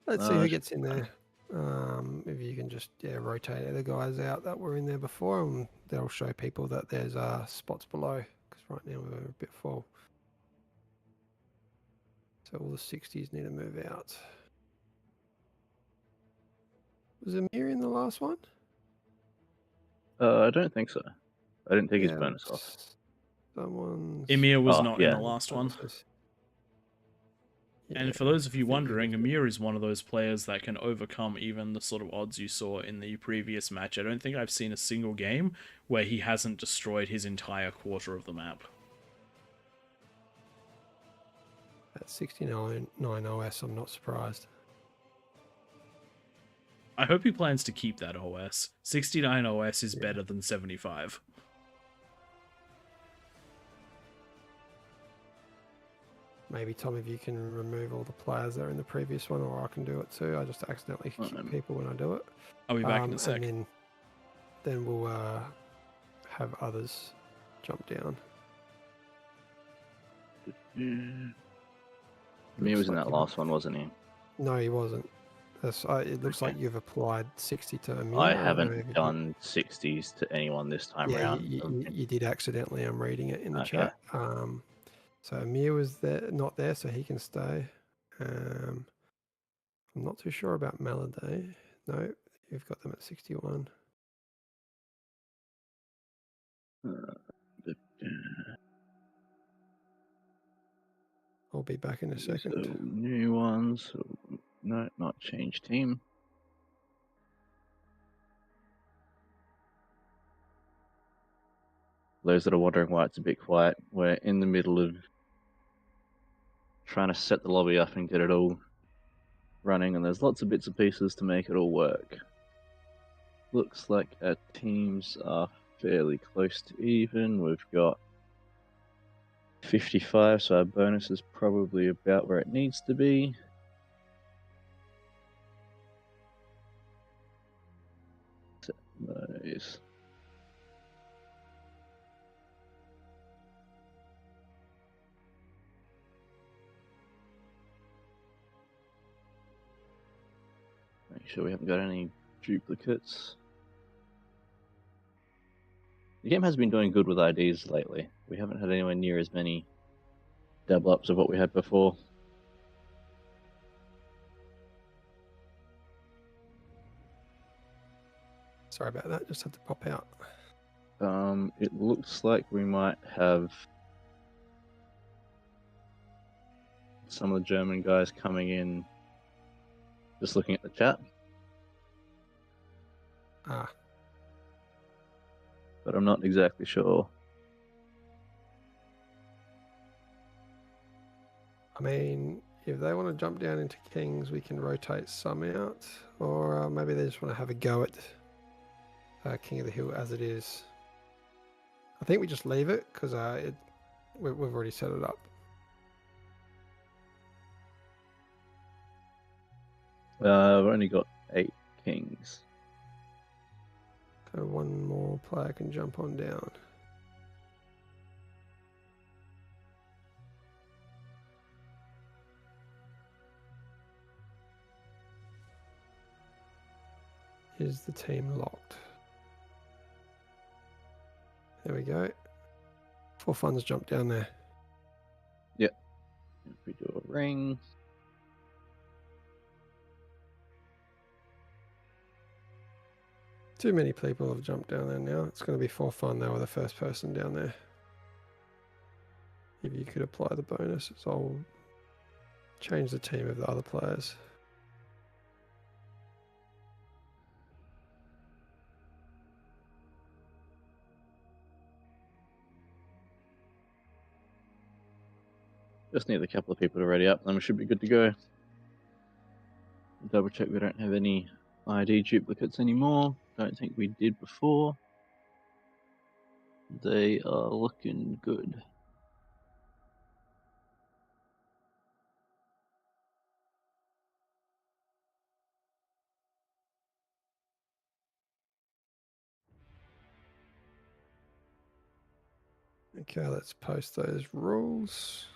Let's see who gets in there. If you can just rotate the guys out that were in there before, and that'll show people that there's spots below. Because right now we're a bit full. So all the 60s need to move out. Was Amir in the last one? I don't think so. I didn't take his Yeah, bonus off. Someone's. Emir was Oh, not yeah. in the last one. And for those of you wondering, Amir is one of those players that can overcome even the sort of odds you saw in the previous match. I don't think I've seen a single game where he hasn't destroyed his entire quarter of the map. At 69 OS, I'm not surprised. I hope he plans to keep that OS. 69 OS is Yeah. better than 75. Maybe Tom, if you can remove all the players that are in the previous one, or I can do it too. I just accidentally kick people when I do it. I'll be back in a sec. And then we'll have others jump down. He was in like that you- last one, wasn't he? No, he wasn't. It looks like you've applied 60 to Amir. I don't know haven't if you- done 60s to anyone this time Yeah, around. you did accidentally. I'm reading it in the Okay. chat. So Amir was there, not there, so he can stay. I'm not too sure about Maladay. No, you've got them at 61. I'll be back in a second. So, new ones. No, not change team. Those that are wondering why it's a bit quiet, we're in the middle of trying to set the lobby up and get it all running, and there's lots of bits and pieces to make it all work. Looks like our teams are fairly close to even. We've got 55, so our bonus is probably about where it needs to be. Nice. Make sure we haven't got any duplicates. The game has been doing good with IDs lately. We haven't had anywhere near as many double ups of what we had before. Sorry about that. Just had to pop out. It looks like we might have some of the German guys coming in. Just looking at the chat, Ah, but I'm not exactly sure. I mean, if they want to jump down into Kings, we can rotate some out, or maybe they just want to have a go at King of the Hill as it is. I think we just leave it because we've already set it up. We've only got 8 kings. So one more player can jump on down. Is the team locked? There we go. 4 funds jump down there. If we do a ring, Too many people have jumped down there now. It's going to be 4 fun though with the first person down there. If you could apply the bonuses, I'll change the team of the other players. just need a couple of people to ready up, then we should be good to go. Double check we don't have any ID duplicates anymore. Don't think we did before. They are looking good. Okay, let's post those rules.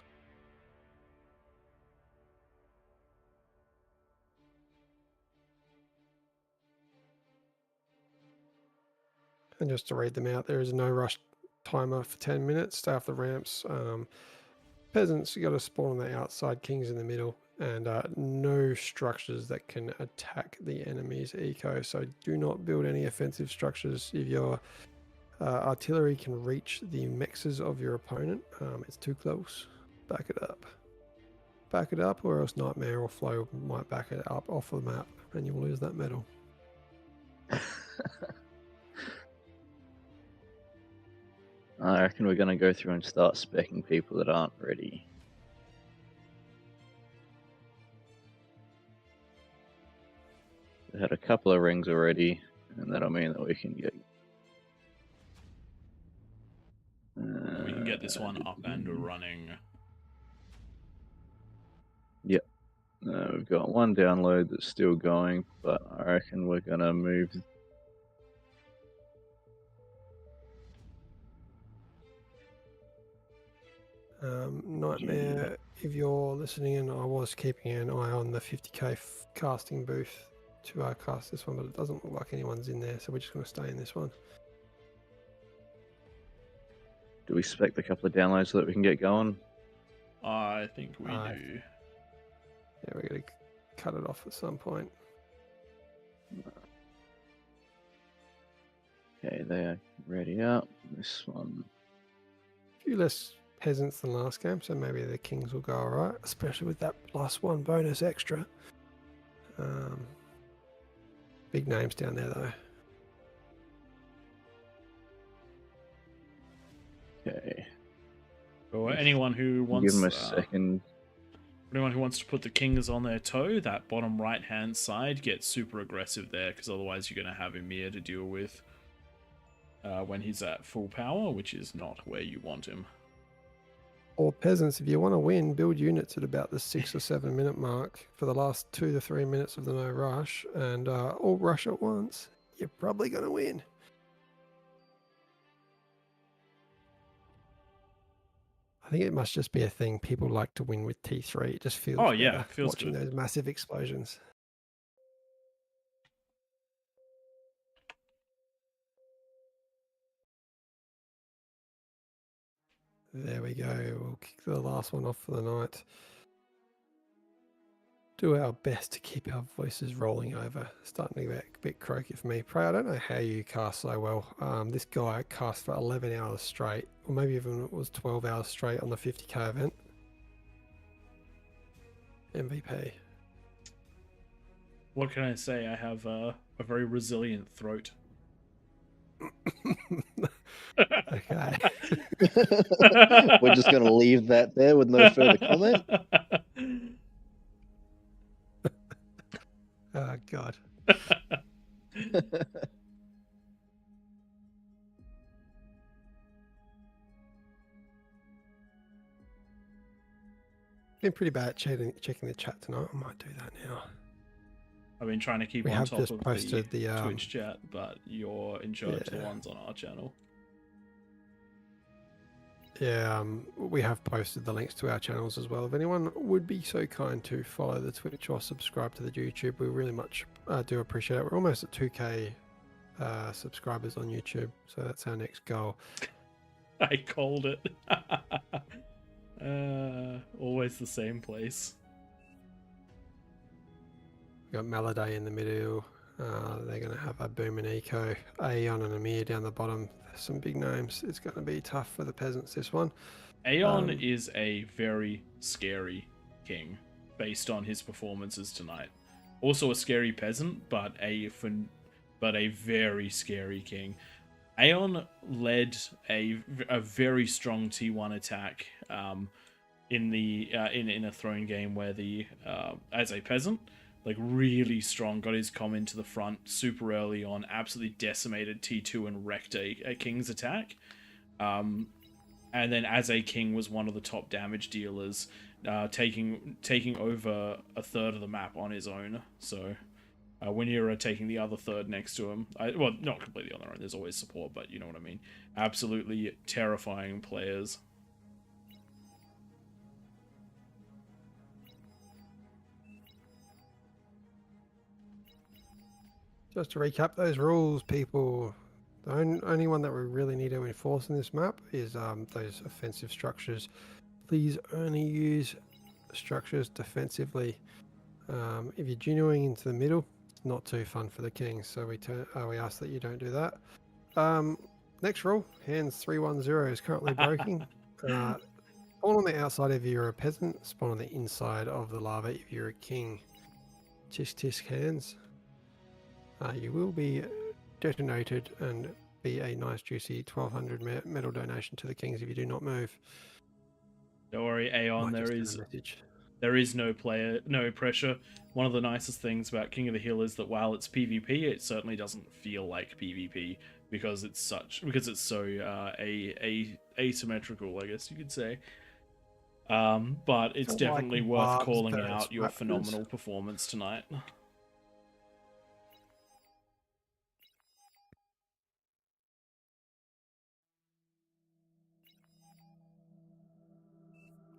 And just to read them out, there is a no rush timer for 10 minutes. Stay off the ramps. Peasants, you got to spawn on the outside, kings in the middle, and no structures that can attack the enemy's eco. So do not build any offensive structures. If your artillery can reach the mexes of your opponent, it's too close. Back it up. Back it up, or else Nightmare or Flow might back it up off the map, and you'll lose that medal. I reckon we're going to go through and start speccing people that aren't ready. We had a couple of rings already, and that'll mean that we can get. We can get this one up and running. Yep. We've got one download that's still going, but I reckon we're going to move. Nightmare, if you're listening in, I was keeping an eye on the 50k casting booth to cast this one, but it doesn't look like anyone's in there, so we're just going to stay in this one. Do we spec a couple of downloads so that we can get going? I think we do. Yeah, we're going to cut it off at some point. Okay, they are ready up. This one. A few less peasants than last game, so maybe the kings will go alright, especially with that +1 bonus extra. Big names down there though. Okay. Or anyone who wants Give them a second. anyone who wants to put the kings on their toe, that bottom right hand side gets super aggressive there, because otherwise you're going to have Emir to deal with when he's at full power, which is not where you want him. Or peasants, if you want to win, build units at about the 6 or 7 minute mark for the last 2 to 3 minutes of the no rush, and all rush at once. You're probably going to win. I think it must just be a thing. People like to win with T3. It just feels better feels watching good. those massive explosions. There we go. We'll kick the last one off for the night. Do our best to keep our voices rolling over. Starting to get a bit croaky for me. Prey, I don't know how you cast so well. This guy cast for 11 hours straight, or maybe even it was 12 hours straight on the 50k event. MVP. What can I say? I have a very resilient throat. Okay. We're just going to leave that there with no further comment. Oh, God. Been pretty bad at checking the chat tonight. I might do that now. I've been trying to keep We on have top just of posted the Twitch chat, but you're in charge of the yeah. ones on our channel. Yeah, we have posted the links to our channels as well. If anyone would be so kind to follow the Twitch or subscribe to the YouTube, we really much do appreciate it. We're almost at 2k subscribers on YouTube, so that's our next goal. I called it. Always the same place. We got Maladay in the middle. They're going to have a Boom and Eco. Aeon and Amir down the bottom. There's some big names. It's going to be tough for the peasants, this one. Aeon is a very scary king, based on his performances tonight. Also a scary peasant, but a very scary king. Aeon led a very strong T1 attack in a throne game where the as a peasant, like really strong, got his comm into the front super early on, absolutely decimated T2 and wrecked a king's attack. And then as a king was one of the top damage dealers, taking over a third of the map on his own. So when you're taking the other third next to him, well, not completely on their own, there's always support, but you know what I mean. Absolutely terrifying players. Just to recap those rules, people. The only one that we really need to enforce in this map is those offensive structures. Please only use structures defensively. If you're genuing into the middle, it's not too fun for the kings, so we ask that you don't do that. Next rule, hands 310 is currently broken. Spawn on the outside if you're a peasant, spawn on the inside of the lava if you're a king. Tisk tisk hands. You will be detonated and be a nice juicy 1200 metal donation to the kings if you do not move. Don't worry, Aeon, Might there just send is a message. there is no pressure. One of the nicest things about King of the Hill is that while it's PvP, it certainly doesn't feel like PvP because it's so asymmetrical, I guess you could say. But it's Feel like definitely worth Barb's calling various out your factors. phenomenal performance tonight.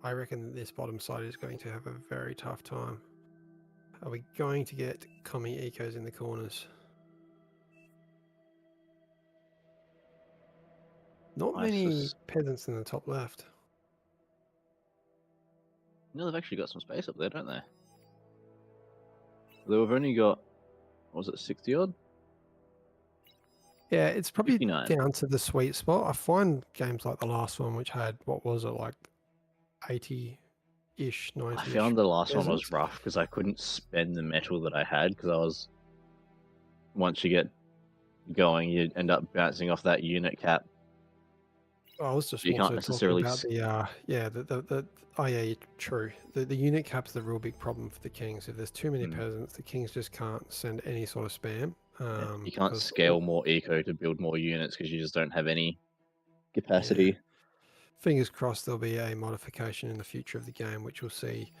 I reckon that this bottom side is going to have a very tough time. Are we going to get commie ecos in the corners? Not many peasants in the top left. No, they've actually got some space up there, don't they? Though we've only got, what was it, 60 odd? Yeah, it's probably 59. down to the sweet spot. I find games like the last one, which had, what was it, like 80-ish, 90-ish. I found the last one was peasants. rough because I couldn't spend the metal that I had because I was, once you get going, you end up bouncing off that unit cap. I was just You also can't talking necessarily about true. The unit cap's the real big problem for the kings. If there's too many peasants, the kings just can't send any sort of spam. You can't scale more eco to build more units because you just don't have any capacity. Yeah. Fingers crossed there'll be a modification in the future of the game, which will see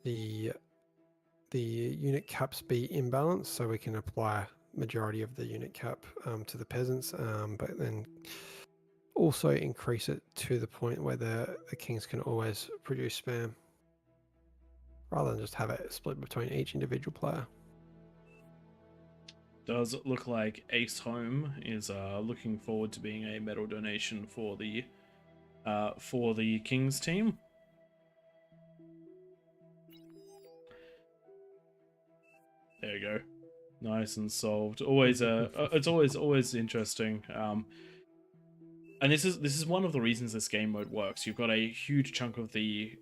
the unit caps be imbalanced, so we can apply majority of the unit cap to the peasants, but then also increase it to the point where the kings can always produce spam, rather than just have it split between each individual player. Does look like Ace Home is looking forward to being a medal donation for the Kings team. There you go, nice and solved. Always it's always interesting. And this is one of the reasons this game mode works. You've got a huge chunk of the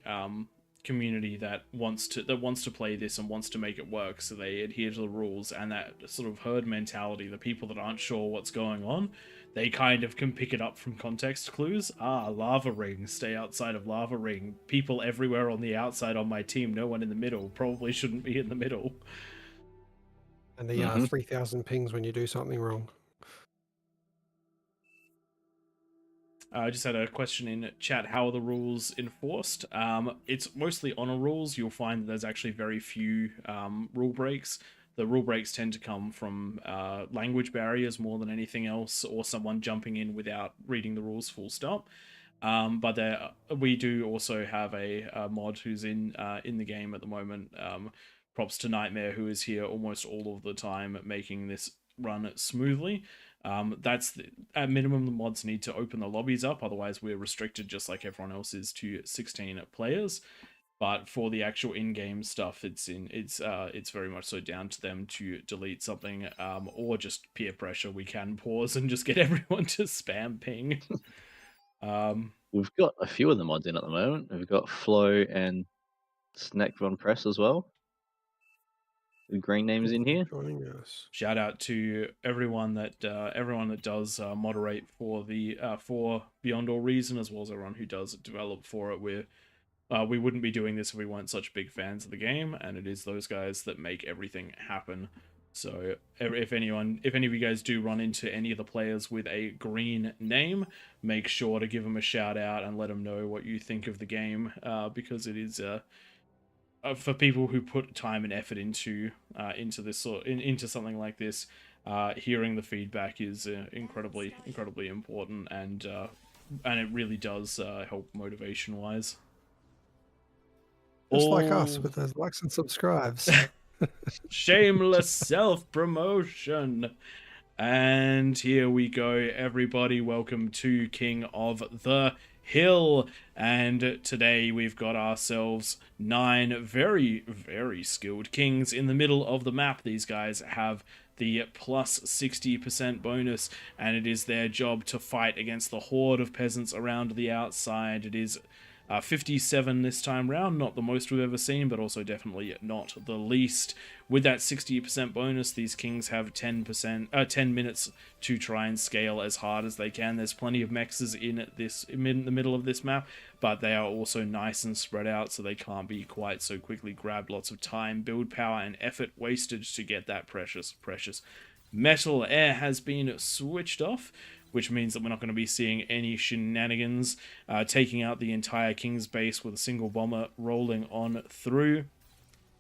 community that wants to play this and wants to make it work, so they adhere to the rules, and that sort of herd mentality, the people that aren't sure what's going on, they kind of can pick it up from context clues. Lava ring, stay outside of lava ring, people everywhere on the outside on my team, no one in the middle, probably shouldn't be in the middle. And the 3,000 pings when you do something wrong. I just had a question in chat. How are the rules enforced? It's mostly honor rules. You'll find that there's actually very few rule breaks. The rule breaks tend to come from language barriers more than anything else, or someone jumping in without reading the rules full stop. But we do also have a mod who's in the game at the moment. Props to Nightmare, who is here almost all of the time, making this run smoothly. At minimum, the mods need to open the lobbies up, otherwise we're restricted just like everyone else is to 16 players. But for the actual in-game stuff, it's very much so down to them to delete something, or just peer pressure. We can pause and just get everyone to spam ping. We've got a few of the mods in at the moment. We've got Flow and Snack Von Press as well. The green names in here. Joining us. Shout out to everyone that does moderate for the for Beyond All Reason, as well as everyone who does develop for it. We wouldn't be doing this if we weren't such big fans of the game, and it is those guys that make everything happen. So if any of you guys do run into any of the players with a green name, make sure to give them a shout out and let them know what you think of the game, because it is for people who put time and effort into into something like this. Hearing the feedback is incredibly important, and it really does help motivation wise. Just like us with those likes and subscribes. Shameless self-promotion. And here we go, everybody. Welcome to King of the Hill. And today we've got ourselves 9 very, very skilled kings in the middle of the map. These guys have the plus 60% bonus, and it is their job to fight against the horde of peasants around the outside. It is 57 this time round, not the most we've ever seen, but also definitely not the least. With that 60% bonus, these kings have 10 minutes to try and scale as hard as they can. There's plenty of mexes in the middle of this map, but they are also nice and spread out, so they can't be quite so quickly grabbed. Lots of time, build power, and effort wasted to get that precious metal. Air has been switched off, which means that we're not going to be seeing any shenanigans, taking out the entire King's base with a single bomber rolling on through.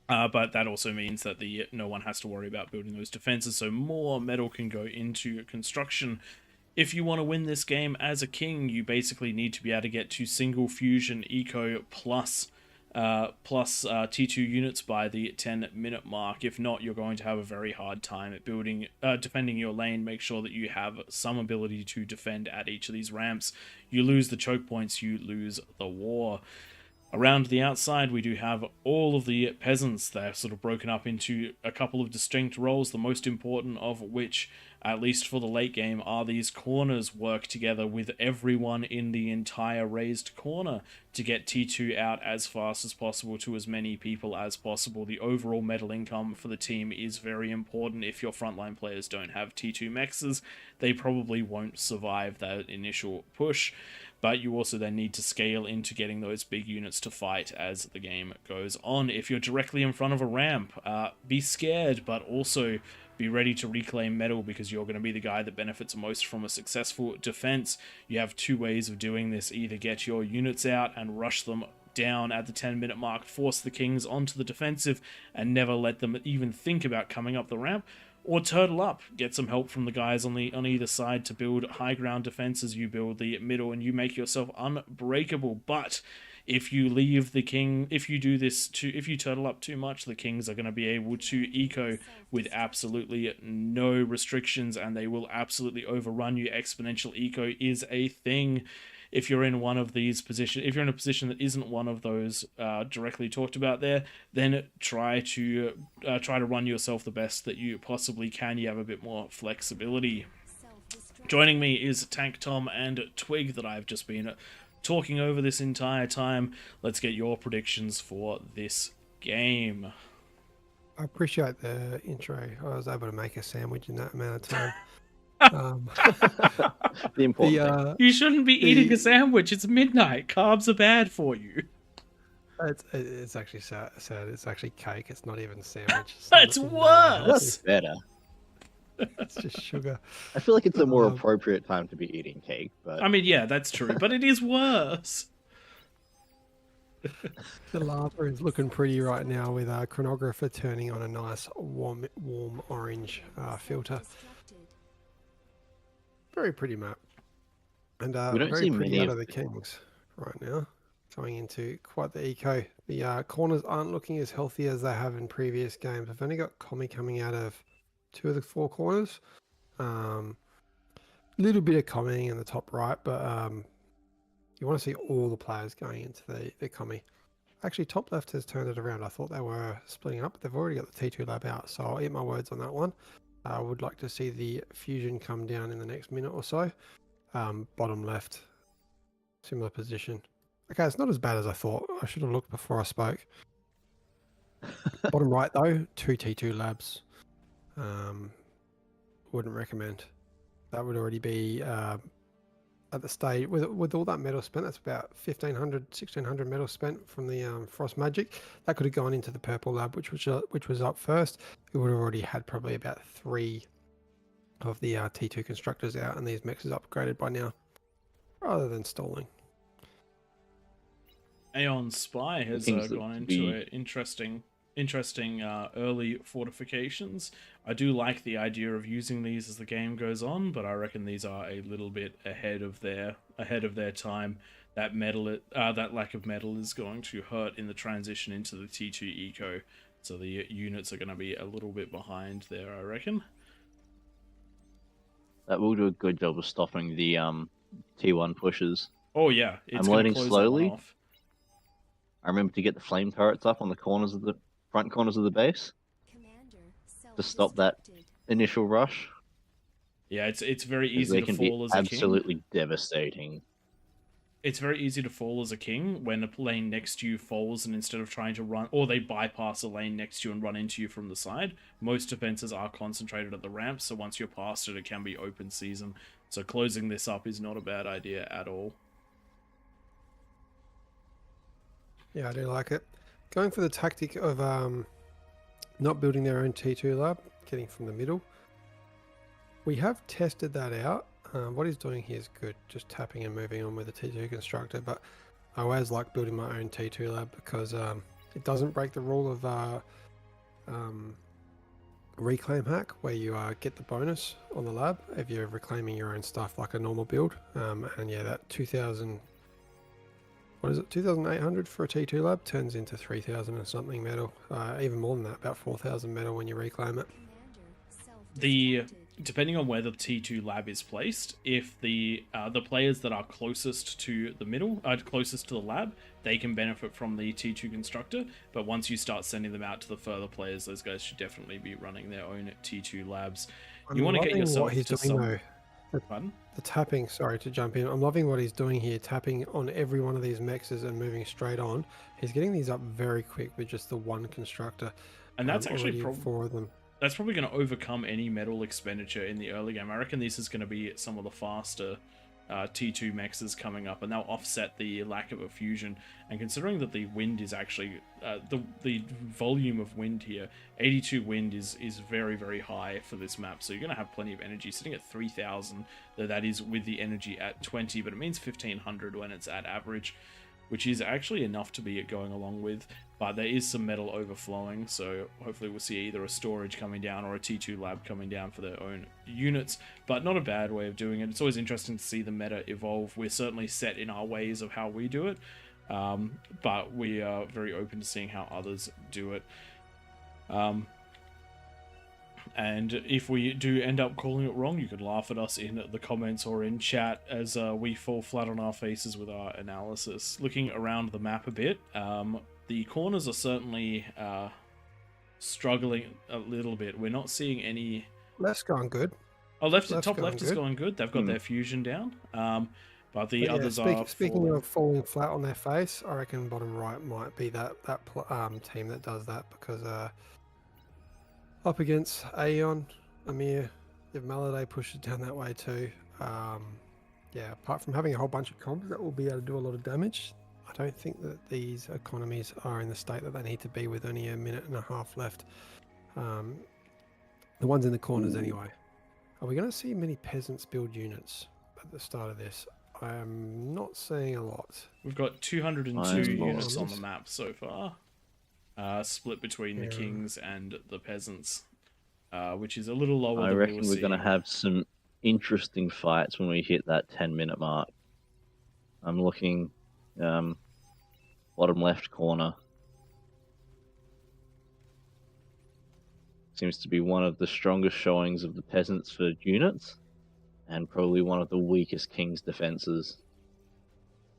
But that also means that no one has to worry about building those defenses, so more metal can go into construction. If you want to win this game as a king, you basically need to be able to get to single fusion eco plus T2 units by the 10-minute mark. If not, you're going to have a very hard time at defending your lane. Make sure that you have some ability to defend at each of these ramps. You lose the choke points, you lose the war. Around the outside, we do have all of the peasants. They're sort of broken up into a couple of distinct roles, the most important of which, at least for the late game, are these corners. Work together with everyone in the entire raised corner to get T2 out as fast as possible to as many people as possible. The overall metal income for the team is very important. If your frontline players don't have T2 mexes, they probably won't survive that initial push. But you also then need to scale into getting those big units to fight as the game goes on. If you're directly in front of a ramp, be scared, but also be ready to reclaim metal, because you're going to be the guy that benefits most from a successful defense. You have 2 ways of doing this. Either get your units out and rush them down at the 10-minute mark, force the kings onto the defensive, and never let them even think about coming up the ramp, or turtle up, get some help from the guys on either side to build high ground defenses. You build the middle and you make yourself unbreakable. But if you leave the king, if you turtle up too much, the kings are going to be able to eco with absolutely no restrictions, and they will absolutely overrun you. Exponential eco is a thing. If you're in one of these positions, if you're in a position that isn't one of those directly talked about there, then try to run yourself the best that you possibly can. You have a bit more flexibility. Joining me is Tank Tom and Twig that I've just been talking over this entire time. Let's get your predictions for this game. I appreciate the intro. I was able to make a sandwich in that amount of time. The important thing. You shouldn't be eating a sandwich. It's midnight. Carbs are bad for you. It's actually sad. It's actually cake. It's not even a sandwich. It's worse. That's better. It's just sugar. I feel like it's a more appropriate time to be eating cake, but I mean, yeah, that's true, but it is worse. The lava is looking pretty right now, with our chronographer turning on a nice warm orange filter. Very pretty map, and We don't very see pretty many out of of the kings right now. Going into quite the eco. The corners aren't looking as healthy as they have in previous games. I've only got Commie coming out of 2 of the 4 corners. Little bit of Commie in the top right, but you want to see all the players going into the Commie. Actually, top left has turned it around. I thought they were splitting up, but they've already got the T2 lab out, so I'll eat my words on that one. I would like to see the fusion come down in the next minute or so. Bottom left, similar position. Okay, it's not as bad as I thought. I should have looked before I spoke. Bottom right though, 2 T2 labs. Wouldn't recommend. That would already be at the stage with all that metal spent. That's about 1600 metal spent from the frost magic. That could have gone into the purple lab, which was up first. We would have already had probably about 3 of the T2 constructors out, and these mexes upgraded by now, rather than stalling. Aeon Spy has gone into interesting early fortifications. I do like the idea of using these as the game goes on, but I reckon these are a little bit ahead of their time. That lack of metal is going to hurt in the transition into the T2 eco, so the units are going to be a little bit behind there, I reckon. That will do a good job of stopping the T1 pushes. Oh yeah, it's I'm going to loading close that one slowly. off. I remember to get the flame turrets up on the corners of the front corners of the base Commander to stop that self-destructed. initial rush, Yeah, it's very because easy they to can be fall as a king. absolutely devastating. It's very easy to fall as a king when a lane next to you falls, and instead of trying to run, or they bypass a lane next to you and run into you from the side. Most defenses are concentrated at the ramp, so once you're past it, it can be open season. So closing this up is not a bad idea at all. Yeah, I do like it. Going for the tactic of not building their own T2 lab, getting from the middle. We have tested that out. What he's doing here is good, just tapping and moving on with the T2 constructor, but I always like building my own T2 lab because it doesn't break the rule of reclaim hack, where you get the bonus on the lab if you're reclaiming your own stuff like a normal build. And yeah, that 2000, what is it, 2800 for a T2 lab turns into 3000 and something metal. Even more than that, about 4000 metal when you reclaim it. The depending on where the T2 lab is placed, if the players that are closest to the middle, closest to the lab, they can benefit from the T2 constructor. But once you start sending them out to the further players, those guys should definitely be running their own T2 labs. You want to get yourself what he's to doing, some. though. Pardon? The tapping, sorry to jump in. I'm loving what he's doing here, tapping on every one of these mexes and moving straight on. He's getting these up very quick with just the one constructor. And that's actually already 4 of them. That's probably going to overcome any metal expenditure in the early game. I reckon this is going to be some of the faster T2 mexes coming up, and they'll offset the lack of a fusion. And considering that the wind is actually the volume of wind here, 82 wind is very, very high for this map. So you're going to have plenty of energy. Sitting at 3,000, though that is with the energy at 20, but it means 1,500 when it's at average, which is actually enough to be going along with. But there is some metal overflowing, so hopefully we'll see either a storage coming down or a T2 lab coming down for their own units, but not a bad way of doing it. It's always interesting to see the meta evolve. We're certainly set in our ways of how we do it, but we are very open to seeing how others do it. And if we do end up calling it wrong, you could laugh at us in the comments or in chat as we fall flat on our faces with our analysis. Looking around the map a bit, the corners are certainly struggling a little bit. We're not seeing any... Left's going good. Oh, top left is good. going good. They've got their fusion down. But the others are Speaking falling. of falling flat on their face, I reckon bottom right might be that team that does that, because up against Aeon, Amir, if Maladay pushes down that way too, yeah, apart from having a whole bunch of comps that will be able to do a lot of damage, I don't think that these economies are in the state that they need to be with only a minute and a half left. The ones in the corners anyway. Are we going to see many peasants build units at the start of this? I am not seeing a lot. We've got 202 units on the map so far, split between the kings and the peasants, which is a little lower than we were seeing. I reckon we're going to have some interesting fights when we hit that 10-minute mark. I'm looking bottom left corner. Seems to be one of the strongest showings of the peasants for units, and probably one of the weakest king's defenses.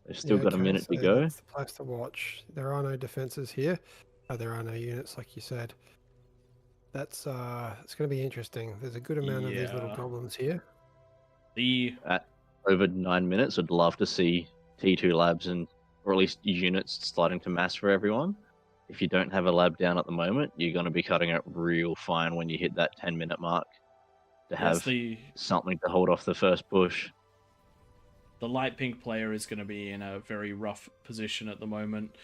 They've still got a minute to go. That's the place to watch. There are no defenses here. There are no units, like you said. That's it's going to be interesting. There's a good amount of these little goblins here. At over 9 minutes, I'd love to see T2 labs or at least units starting to mass for everyone. If you don't have a lab down at the moment, you're going to be cutting it real fine when you hit that 10-minute mark to have something to hold off the first push. The light pink player is going to be in a very rough position at the moment,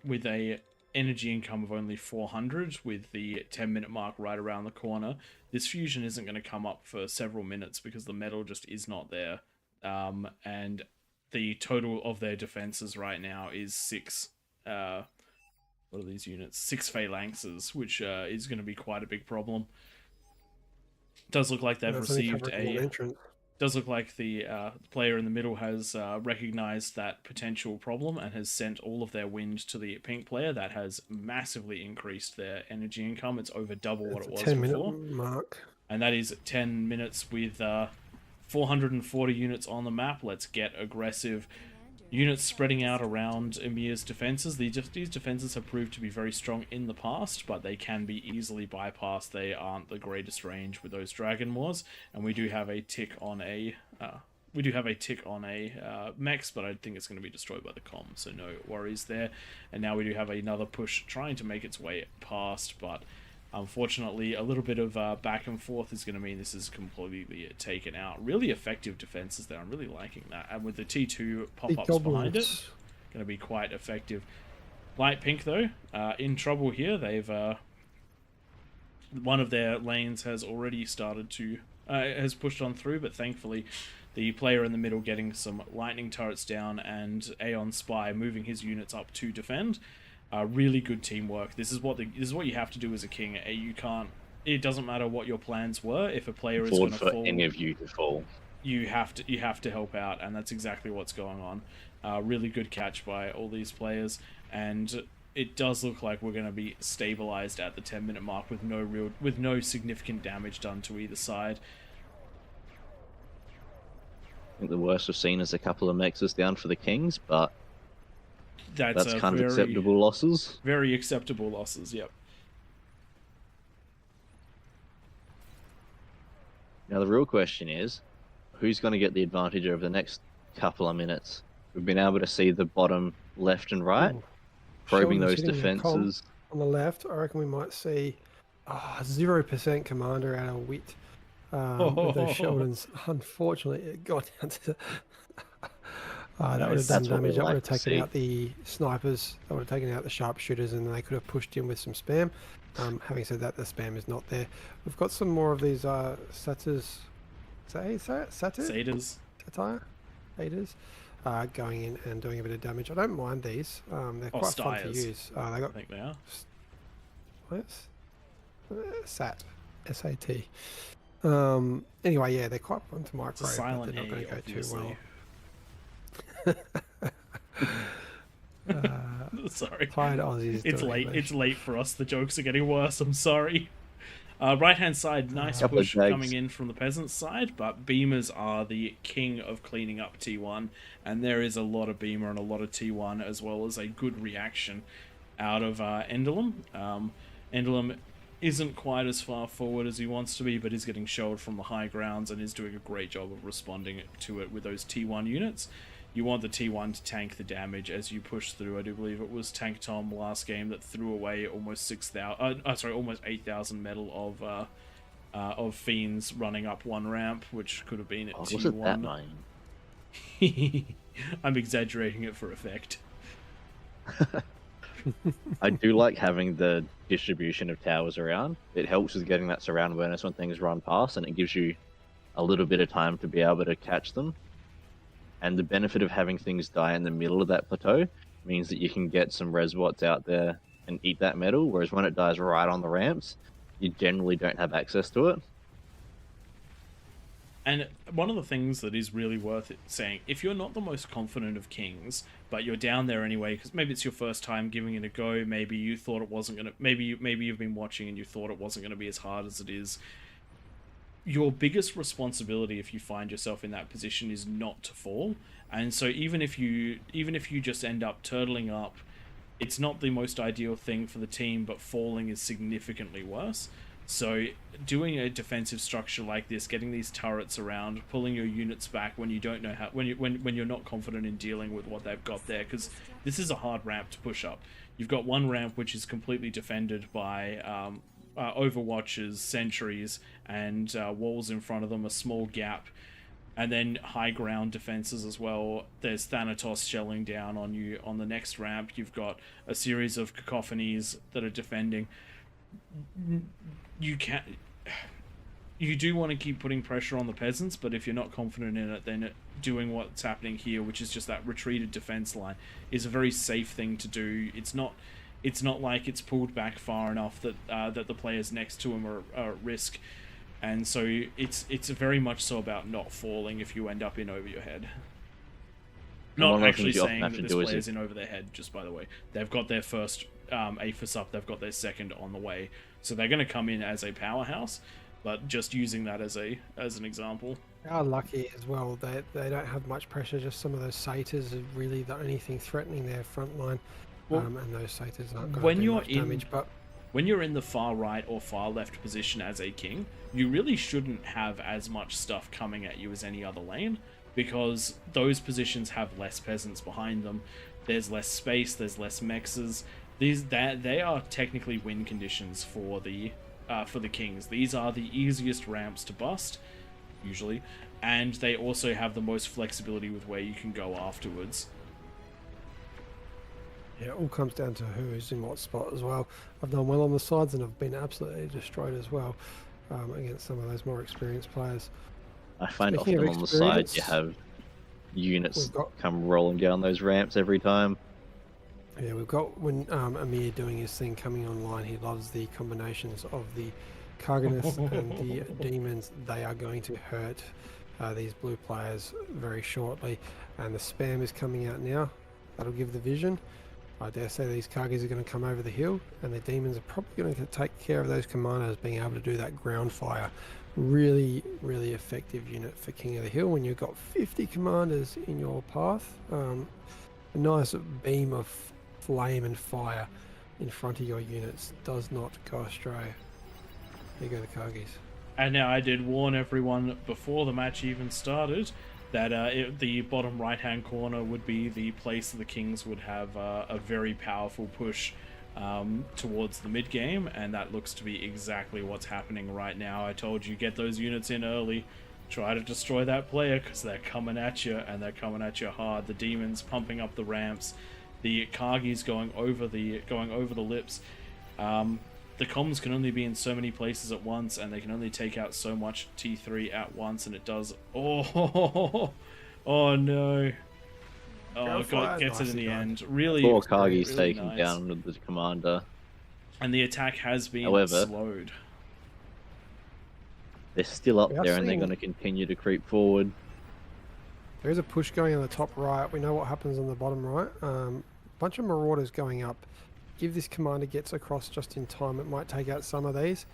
with a energy income of only 400, with the 10-minute mark right around the corner. This fusion isn't going to come up for several minutes because the metal just is not there, and the total of their defenses right now is 6. What are these units? 6 phalanxes, which is going to be quite a big problem. Does look like they've received a... Does look like the player in the middle has recognized that potential problem and has sent all of their wind to the pink player. That has massively increased their energy income. It's over double what it was before. 10-minute mark. and that is 10 minutes with 440 units on the map. Let's get aggressive. Units spreading out around Emir's defenses. These defenses have proved to be very strong in the past, but they can be easily bypassed. They aren't the greatest range with those Dragon Wars, and we do have a tick on a mechs, but I think it's going to be destroyed by the comm, so no worries there. And now we do have another push trying to make its way past, but unfortunately, a little bit of back and forth is going to mean this is completely taken out. Really effective defenses there. I'm really liking that. And with the T2 pop-ups behind it, going to be quite effective. Light Pink, though, in trouble here. They've one of their lanes has already started to has pushed on through, but thankfully the player in the middle getting some lightning turrets down and Aeon Spy moving his units up to defend. Really good teamwork. This is what you have to do as a king. You can't. It doesn't matter what your plans were. If a player is going to fall, any of you to fall, you have to help out, and that's exactly what's going on. Really good catch by all these players, and it does look like we're going to be stabilized at the 10-minute mark with no significant damage done to either side. I think the worst we've seen is a couple of mexes down for the Kings, but that's kind of acceptable losses. Very acceptable losses, yep. Now the real question is, who's going to get the advantage over the next couple of minutes? We've been able to see the bottom left and right, probing those defenses. On the left, I reckon we might see 0% commander out of wit. With those Sheldons. Unfortunately, it got down to that would have done damage. That would have taken out the snipers. That would have taken out the sharpshooters, and they could have pushed in with some spam. Having said that, the spam is not there. We've got some more of these satyrs. Satyrs? Going in and doing a bit of damage. I don't mind these. They're quite fun to use. I think they are. What? SAT. S-A-T. Anyway, yeah, they're quite fun to microwave, but they're not going to go too well. Sorry. Tired Aussies. It's late for us. The jokes are getting worse. I'm sorry. Right hand side, nice push coming in from the peasants side, but beamers are the king of cleaning up T1, and there is a lot of beamer and a lot of T1, as well as a good reaction out of Endelum. Endelum isn't quite as far forward as he wants to be, but is getting shelled from the high grounds and is doing a great job of responding to it with those T1 units. You want the T1 to tank the damage as you push through. I do believe it was Tank Tom last game that threw away almost 8,000 metal of fiends running up one ramp, which could have been at T1. Wasn't that mine? I'm exaggerating it for effect. I do like having the distribution of towers around. It helps with getting that surround awareness when things run past, and it gives you a little bit of time to be able to catch them. And the benefit of having things die in the middle of that plateau means that you can get some reswots out there and eat that metal, whereas when it dies right on the ramps, you generally don't have access to it. And one of the things that is really worth it saying, if you're not the most confident of kings, but you're down there anyway, because maybe it's your first time giving it a go, maybe you thought it wasn't gonna, maybe you've been watching and you thought it wasn't gonna be as hard as it is. Your biggest responsibility, if you find yourself in that position, is not to fall. And so even if you just end up turtling up, it's not the most ideal thing for the team, but falling is significantly worse. So doing a defensive structure like this, getting these turrets around, pulling your units back when you don't know how, when you're not confident in dealing with what they've got there, because this is a hard ramp to push up. You've got one ramp which is completely defended by overwatchers, sentries, and walls in front of them, a small gap, and then high ground defenses as well. There's Thanatos shelling down on you on the next ramp. You've got a series of cacophonies that are defending. You do want to keep putting pressure on the peasants, but if you're not confident in it, then doing what's happening here, which is just that retreated defense line, is a very safe thing to do. It's not like it's pulled back far enough that that the players next to him are at risk, and so it's very much so about not falling if you end up in over your head. Not actually saying that this player's in over their head, just by the way. They've got their first APHIS up, they've got their second on the way, so they're going to come in as a powerhouse, but just using that as an example. They are lucky as well. They don't have much pressure. Just some of those satyrs are really the only thing threatening their front line. Well, And those satyrs aren't going when to do you're much damage. But when you're in the far right or far left position as a king, you really shouldn't have as much stuff coming at you as any other lane, because those positions have less peasants behind them. There's less space, there's less mexes. They are technically win conditions for the kings. These are the easiest ramps to bust, usually, and they also have the most flexibility with where you can go afterwards. yeah, it all comes down to who's in what spot as well. I've done well on the sides and I've been absolutely destroyed as well against some of those more experienced players. I find Speaking of often on the side you experience, have units we've got- come rolling down those ramps every time. Yeah, we've got when Amir doing his thing coming online, he loves the combinations of the Karganeth and the demons. They are going to hurt these blue players very shortly, and the spam is coming out now. That'll give the vision. I dare say these Kargas are going to come over the hill, and the demons are probably going to take care of those commanders being able to do that ground fire. Really, really effective unit for King of the Hill when you've got 50 commanders in your path. A nice beam of flame and fire in front of your units does not go astray. There you go, the Kargis. And now I did warn everyone before the match even started that the bottom right-hand corner would be the place the Kings would have a very powerful push towards the mid-game, and that looks to be exactly what's happening right now. I told you, get those units in early, try to destroy that player, because they're coming at you, and they're coming at you hard. The demons pumping up the ramps, the Kargis going over the lips. The comms can only be in so many places at once, and they can only take out so much T3 at once, and it does. Oh, oh no! Oh, God, gets it in the end. Really, Four Kargis really taken nice. down with the commander. And the attack has been However, slowed. They're still up We are there, and they're seeing- going to continue to creep forward. There is a push going on the top right. We know what happens on the bottom right. Bunch of marauders going up. If this commander gets across just in time, it might take out some of these.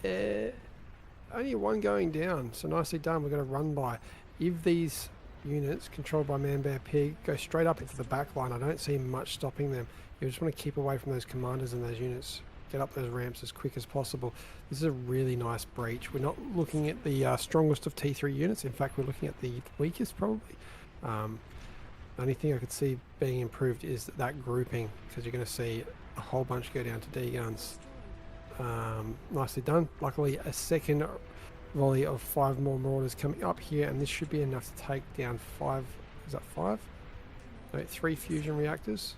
Only one going down, so nicely done. We're going to run by. If these units controlled by Man Bear Pig go straight up into the back line, I don't see much stopping them. You just want to keep away from those commanders and those units. Get up those ramps as quick as possible. This is a really nice breach. We're not looking at the strongest of T3 units. In fact, we're looking at the weakest probably. The only thing I could see being improved is that grouping, because you're going to see a whole bunch go down to D guns. Nicely done. Luckily, a second volley of 5 more marauders coming up here, and this should be enough to take down 5. Is that 5? No, 3 fusion reactors.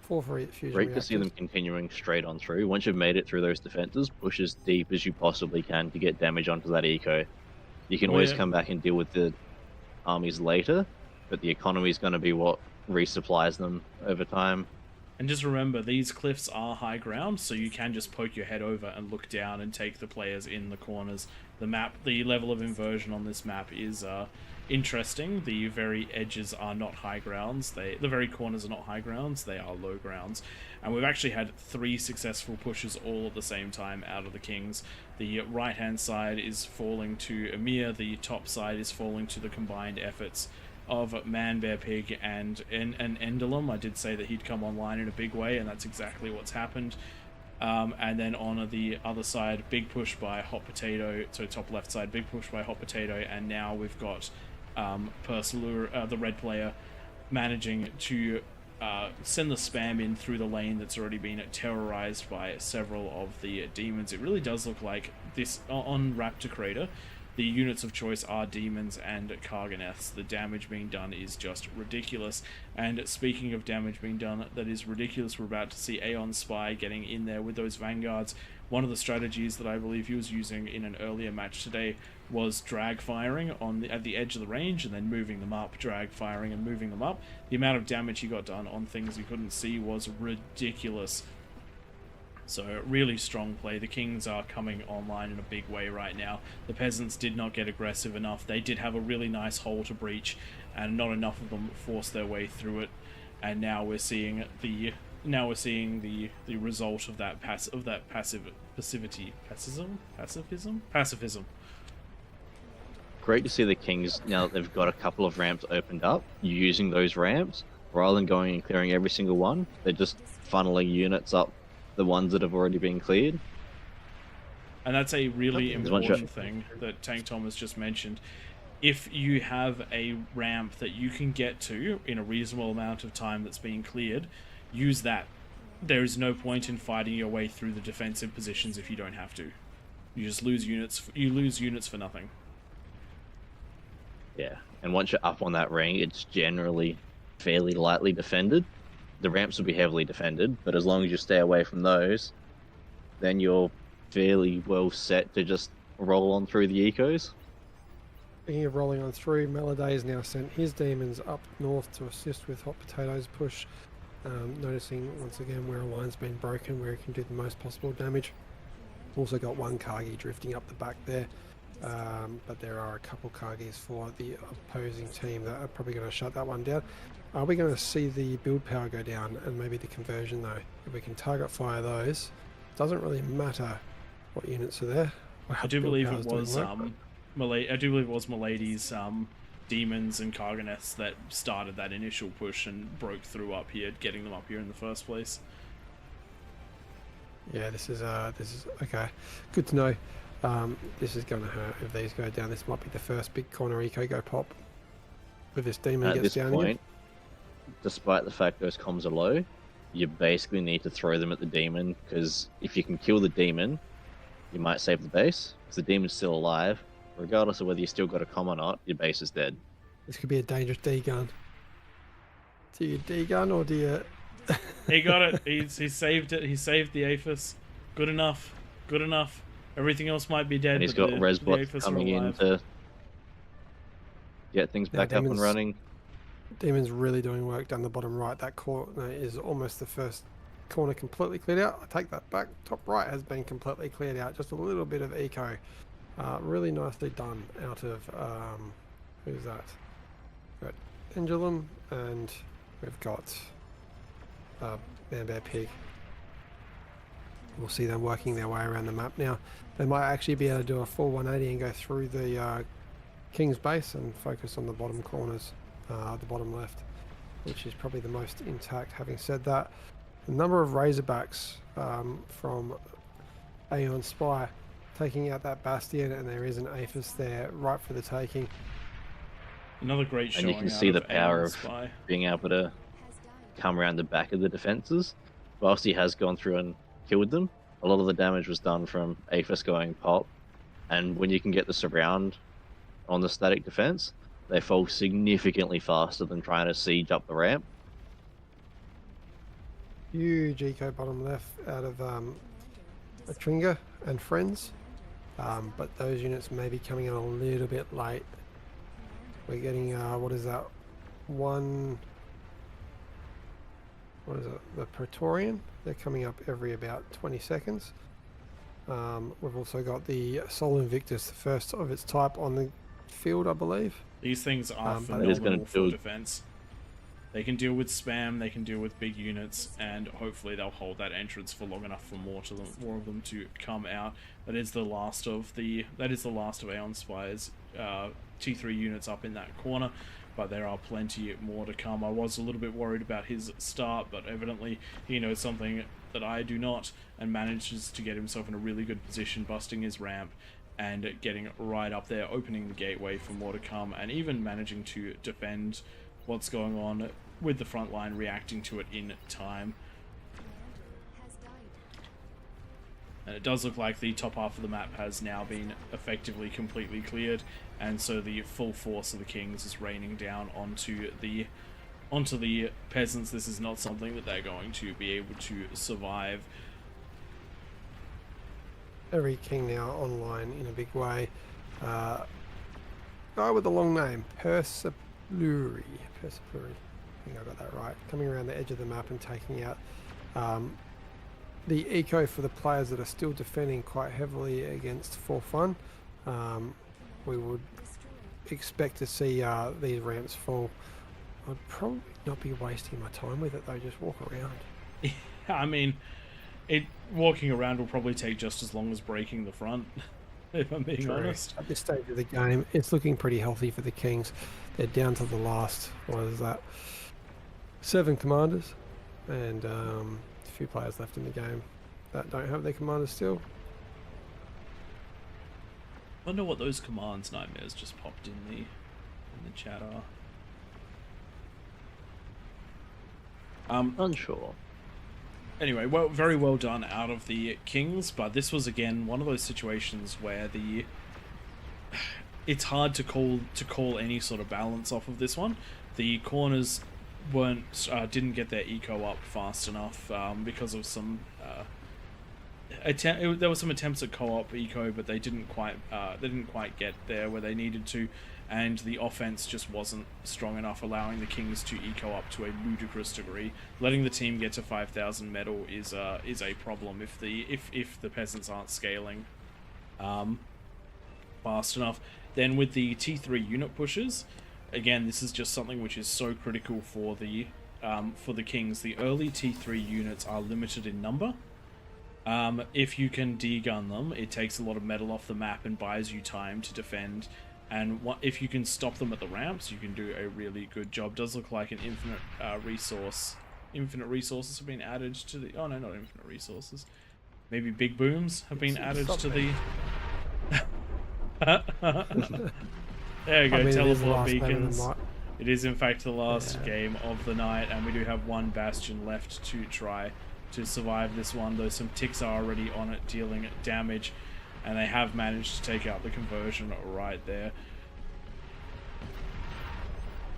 4 fusion Great reactors. to see them continuing straight on through. Once you've made it through those defenses, push as deep as you possibly can to get damage onto that eco. You can always come back and deal with the armies later, but the economy is going to be what resupplies them over time. And just remember, these cliffs are high ground, so you can just poke your head over and look down and take the players in the corners. The level of inversion on this map is interesting. The very edges are not high grounds. The very corners are not high grounds. They are low grounds. And we've actually had 3 successful pushes all at the same time out of the Kings. The right-hand side is falling to Emir. The top side is falling to the combined efforts of Man Bear Pig and Endelum. I did say that he'd come online in a big way, and that's exactly what's happened. And then on the other side, big push by Hot Potato, so top left side, big push by Hot Potato, and now we've got Persalur, the red player, managing to send the spam in through the lane that's already been terrorized by several of the demons. It really does look like this on Raptor Crater. The units of choice are demons and Karganeths. The damage being done is just ridiculous. And speaking of damage being done that is ridiculous, we're about to see Aeon Spy getting in there with those vanguards. One of the strategies that I believe he was using in an earlier match today was drag firing at the edge of the range and then moving them up, drag firing and moving them up. The amount of damage he got done on things you couldn't see was ridiculous. So really strong play. The Kings are coming online in a big way right now. The peasants did not get aggressive enough. They did have a really nice hole to breach, and not enough of them forced their way through it. And now we're seeing the now we're seeing the result of that pacifism. Great to see the Kings, now that they've got a couple of ramps opened up, using those ramps rather than going and clearing every single one. They're just funneling units up the ones that have already been cleared. And that's a really There's one important shot. thing that Tank Thomas just mentioned. If you have a ramp that you can get to in a reasonable amount of time that's being cleared, use that. There is no point in fighting your way through the defensive positions if you don't have to. You just lose units. You lose units for nothing. Yeah, and once you're up on that ring, it's generally fairly lightly defended. The ramps will be heavily defended, but as long as you stay away from those, then you're fairly well set to just roll on through the ecos. Speaking of rolling on through, Melody has now sent his demons up north to assist with Hot Potato's push. Noticing once again where a line's been broken, where it can do the most possible damage. Also got one Kargi drifting up the back there, but there are a couple Kargis for the opposing team that are probably going to shut that one down. Are we going to see the build power go down and maybe the conversion though? If we can target fire those, doesn't really matter what units are there. I do believe it was Milady's demons and Karganests that started that initial push and broke through up here, getting them up here in the first place. Yeah, this is okay. Good to know. This is going to hurt if these go down. This might be the first big corner eco go pop. If this demon At gets this down point, despite the fact those comms are low, you basically need to throw them at the demon, because if you can kill the demon, you might save the base. Because the demon's still alive, regardless of whether you still got a comm or not, your base is dead. this could be a dangerous D gun. Do you D gun or do you? He got it. He saved it. He saved the Aphis. Good enough. Good enough. Everything else might be dead. And he's but got the Resbot Aphis are coming in alive. to get things Yeah, back up and demons- running. Demon's really doing work down the bottom right. That corner is almost the first corner completely cleared out. I take that back. Top right has been completely cleared out. Just a little bit of eco. Really nicely done out of who's that? We've got Pendulum and we've got Man Bear Pig. We'll see them working their way around the map now. They might actually be able to do a full 180 and go through the King's base and focus on the bottom corners, the bottom left, which is probably the most intact. Having said that, the number of Razorbacks from Aeon Spy taking out that Bastion, and there is an Aphis there right for the taking. Another great showing. And you can see the power Aeon of Spy. being able to come around the back of the defenses. Whilst he has gone through and killed them, a lot of the damage was done from Aphis going pop. And when you can get the surround on the static defense, they fall significantly faster than trying to siege up the ramp. Huge eco bottom left out of Atringa and friends, but those units may be coming in a little bit late. We're getting what is that? What is it? The Praetorian. They're coming up every about 20 seconds. We've also got the Sol Invictus, the first of its type on the field, I believe. These things are but it is phenomenal gonna for do- defense. They can deal with spam, they can deal with big units, and hopefully they'll hold that entrance for long enough for more of them to come out. That is the last of Aeon Spy's T3 units up in that corner, but there are plenty more to come. I was a little bit worried about his start, but evidently he knows something that I do not, and manages to get himself in a really good position, busting his ramp and getting right up there, opening the gateway for more to come, and even managing to defend what's going on with the front line, reacting to it in time. And it does look like the top half of the map has now been effectively completely cleared, and so the full force of the Kings is raining down onto the peasants. This is not something that they're going to be able to survive. Every king now online in a big way. Guy with the long name, Persipuri. I think I got that right. Coming around the edge of the map and taking out the eco for the players that are still defending quite heavily against For Fun. We would expect to see these ramps fall. I'd probably not be wasting my time with it though, just walk around. I mean, walking around will probably take just as long as breaking the front, if I'm being True. honest. At this stage of the game, it's looking pretty healthy for the Kings. They're down to the last, what is that, 7 commanders, and a few players left in the game that don't have their commanders still. I wonder what those commands nightmares just popped in the chat are. Unsure. Anyway, well, very well done out of the Kings, but this was again one of those situations where it's hard to call any sort of balance off of this one. The corners didn't get their eco up fast enough because of some there were some attempts at co-op eco, but they didn't quite get there where they needed to, and the offense just wasn't strong enough, allowing the Kings to eco up to a ludicrous degree. Letting the team get to 5,000 metal is a problem if the peasants aren't scaling fast enough. Then with the T3 unit pushes, again, this is just something which is so critical for the Kings. The early T3 units are limited in number. If you can degun them, it takes a lot of metal off the map and buys you time to defend. And if you can stop them at the ramps, you can do a really good job. Does look like an infinite resources have been added to the... Oh no, not infinite resources. Maybe big booms have been added to the... There you go, teleport beacons. It is in fact the last game of the night, and we do have one bastion left to try to survive this one, though some ticks are already on it dealing damage, and they have managed to take out the conversion right there.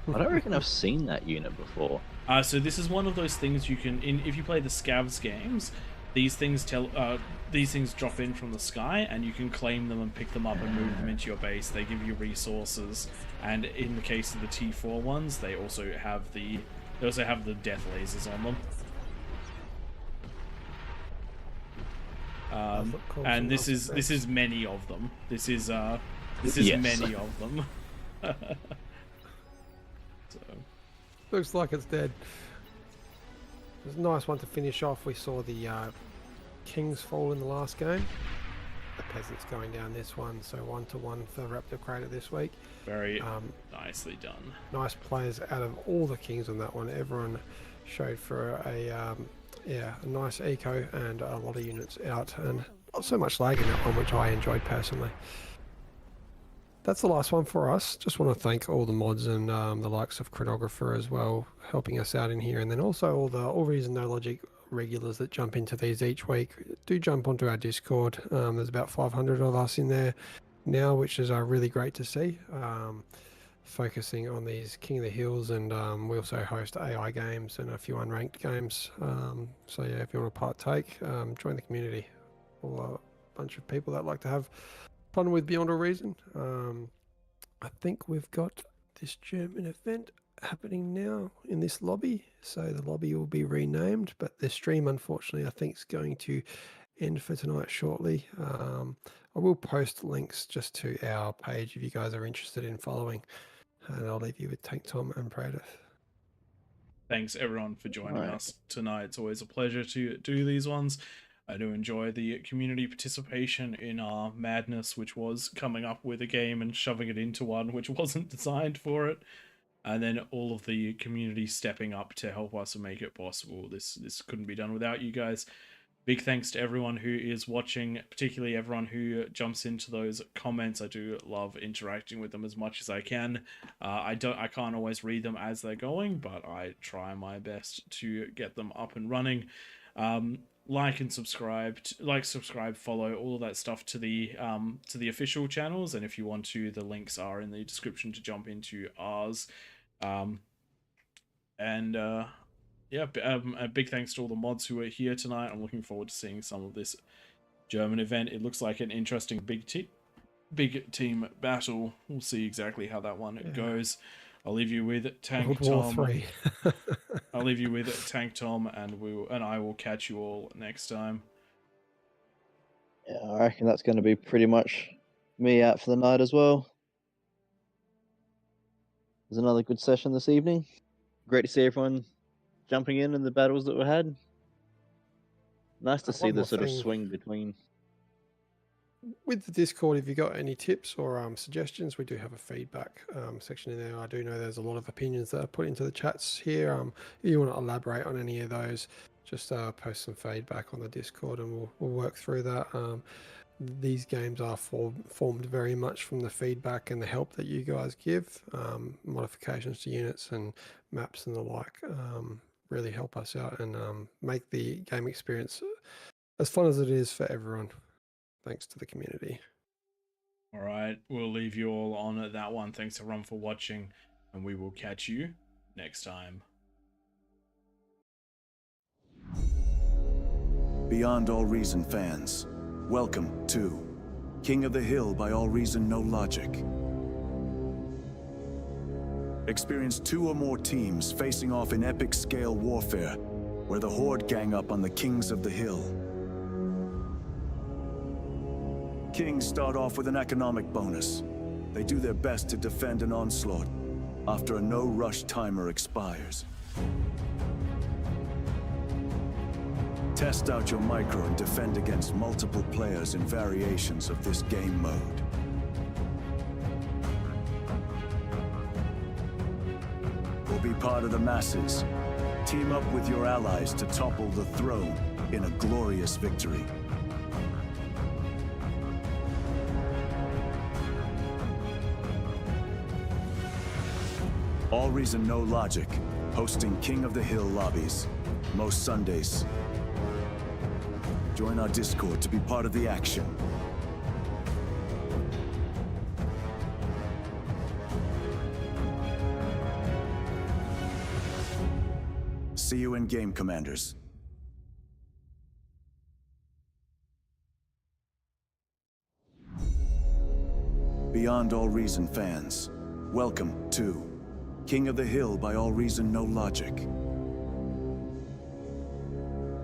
I don't reckon I've seen that unit before. So this is one of those things you can, if you play the Scavs games, these things drop in from the sky, and you can claim them and pick them up and move them into your base. They give you resources, and in the case of the T4 ones, they also have the death lasers on them. And this is many of them. This is Yes. many of them. So Looks like it's dead. It was a nice one to finish off. We saw the Kings fall in the last game. The peasants going down this one, so 1-1 for Raptor Crater this week. very nicely done. Nice players out of all the Kings on that one. Everyone showed for a nice eco and a lot of units out, and not so much lag in that one, which I enjoyed personally. That's the last one for us. Just want to thank all the mods and the likes of Chronographer as well, helping us out in here, and then also all the AllReasonNoLogic regulars that jump into these each week. Do jump onto our Discord. There's about 500 of us in there now, which is really great to see. Focusing on these King of the Hills, and we also host AI games and a few unranked games. So yeah, if you want to partake, join the community. Or a bunch of people that like to have fun with Beyond All Reason. I think we've got this German event happening now in this lobby, so the lobby will be renamed, but the stream, unfortunately, I think is going to end for tonight shortly. I will post links just to our page if you guys are interested in following. And I'll leave you with Tank Tom and Praetor. Thanks everyone for joining us tonight. It's always a pleasure to do these ones. I do enjoy the community participation in our madness, which was coming up with a game and shoving it into one which wasn't designed for it. And then all of the community stepping up to help us and make it possible. This couldn't be done without you guys. Big thanks to everyone who is watching, particularly everyone who jumps into those comments. I do love interacting with them as much as I can. I can't always read them as they're going, but I try my best to get them up and running. Like and subscribe, follow, all of that stuff to the official channels, and if you want to, the links are in the description to jump into ours. A big thanks to all the mods who are here tonight. I'm looking forward to seeing some of this German event. It looks like an interesting big team battle. We'll see exactly how that one goes. I'll leave you with Tank Tom. I'll leave you with Tank Tom, and I will catch you all next time. Yeah, I reckon that's going to be pretty much me out for the night as well. There's another good session this evening. Great to see everyone jumping in the battles that we had. Nice to see One the more sort of thing. swing between. With the Discord, if you got any tips or suggestions, we do have a feedback section in there. I do know there's a lot of opinions that are put into the chats here. If you want to elaborate on any of those, just post some feedback on the Discord, and we'll work through that. These games are formed very much from the feedback and the help that you guys give. Modifications to units and maps and the like really help us out and make the game experience as fun as it is for everyone. Thanks to the community. All right, we'll leave you all on that one. Thanks everyone for watching, and we will catch you next time. Beyond All Reason fans, welcome to King of the Hill by All Reason No Logic. Experience 2 or more teams facing off in epic scale warfare, where the Horde gang up on the Kings of the Hill. Kings start off with an economic bonus. They do their best to defend an onslaught after a no-rush timer expires. Test out your micro and defend against multiple players in variations of this game mode. Or be part of the masses. Team up with your allies to topple the throne in a glorious victory. All Reason No Logic, hosting King of the Hill lobbies, most Sundays. Join our Discord to be part of the action. See you in game, Commanders. Beyond All Reason fans, welcome to King of the Hill by All Reason No Logic.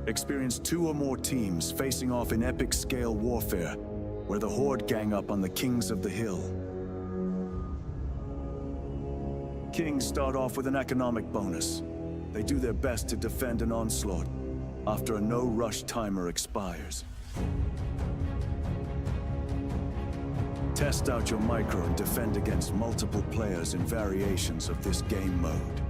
Experience 2 or more teams facing off in epic scale warfare, where the Horde gang up on the Kings of the Hill. Kings start off with an economic bonus. They do their best to defend an onslaught after a no-rush timer expires. Test out your micro and defend against multiple players in variations of this game mode.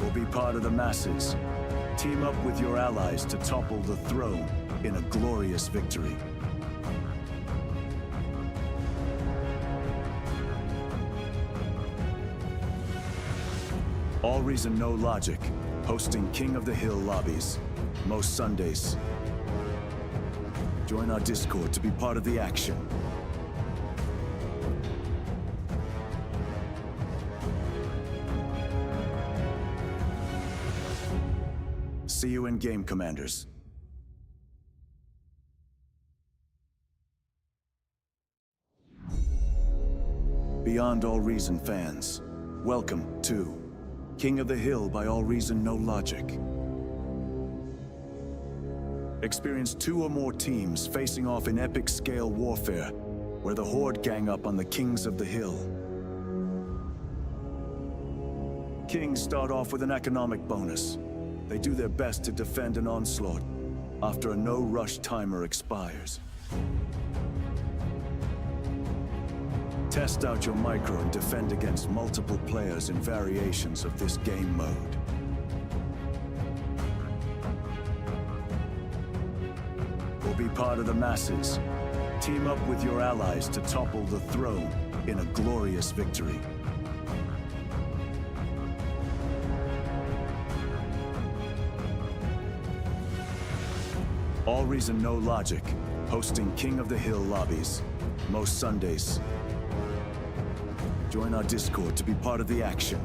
Or be part of the masses. Team up with your allies to topple the throne in a glorious victory. All Reason No Logic, hosting King of the Hill lobbies, most Sundays. Join our Discord to be part of the action. See you in game, Commanders. Beyond All Reason fans, welcome to King of the Hill by All Reason No Logic. Experience 2 or more teams facing off in epic scale warfare, where the Horde gang up on the Kings of the Hill. Kings start off with an economic bonus. They do their best to defend an onslaught after a no-rush timer expires. Test out your micro and defend against multiple players in variations of this game mode. Or be part of the masses. Team up with your allies to topple the throne in a glorious victory. All Reason No Logic, hosting King of the Hill lobbies, most Sundays. Join our Discord to be part of the action.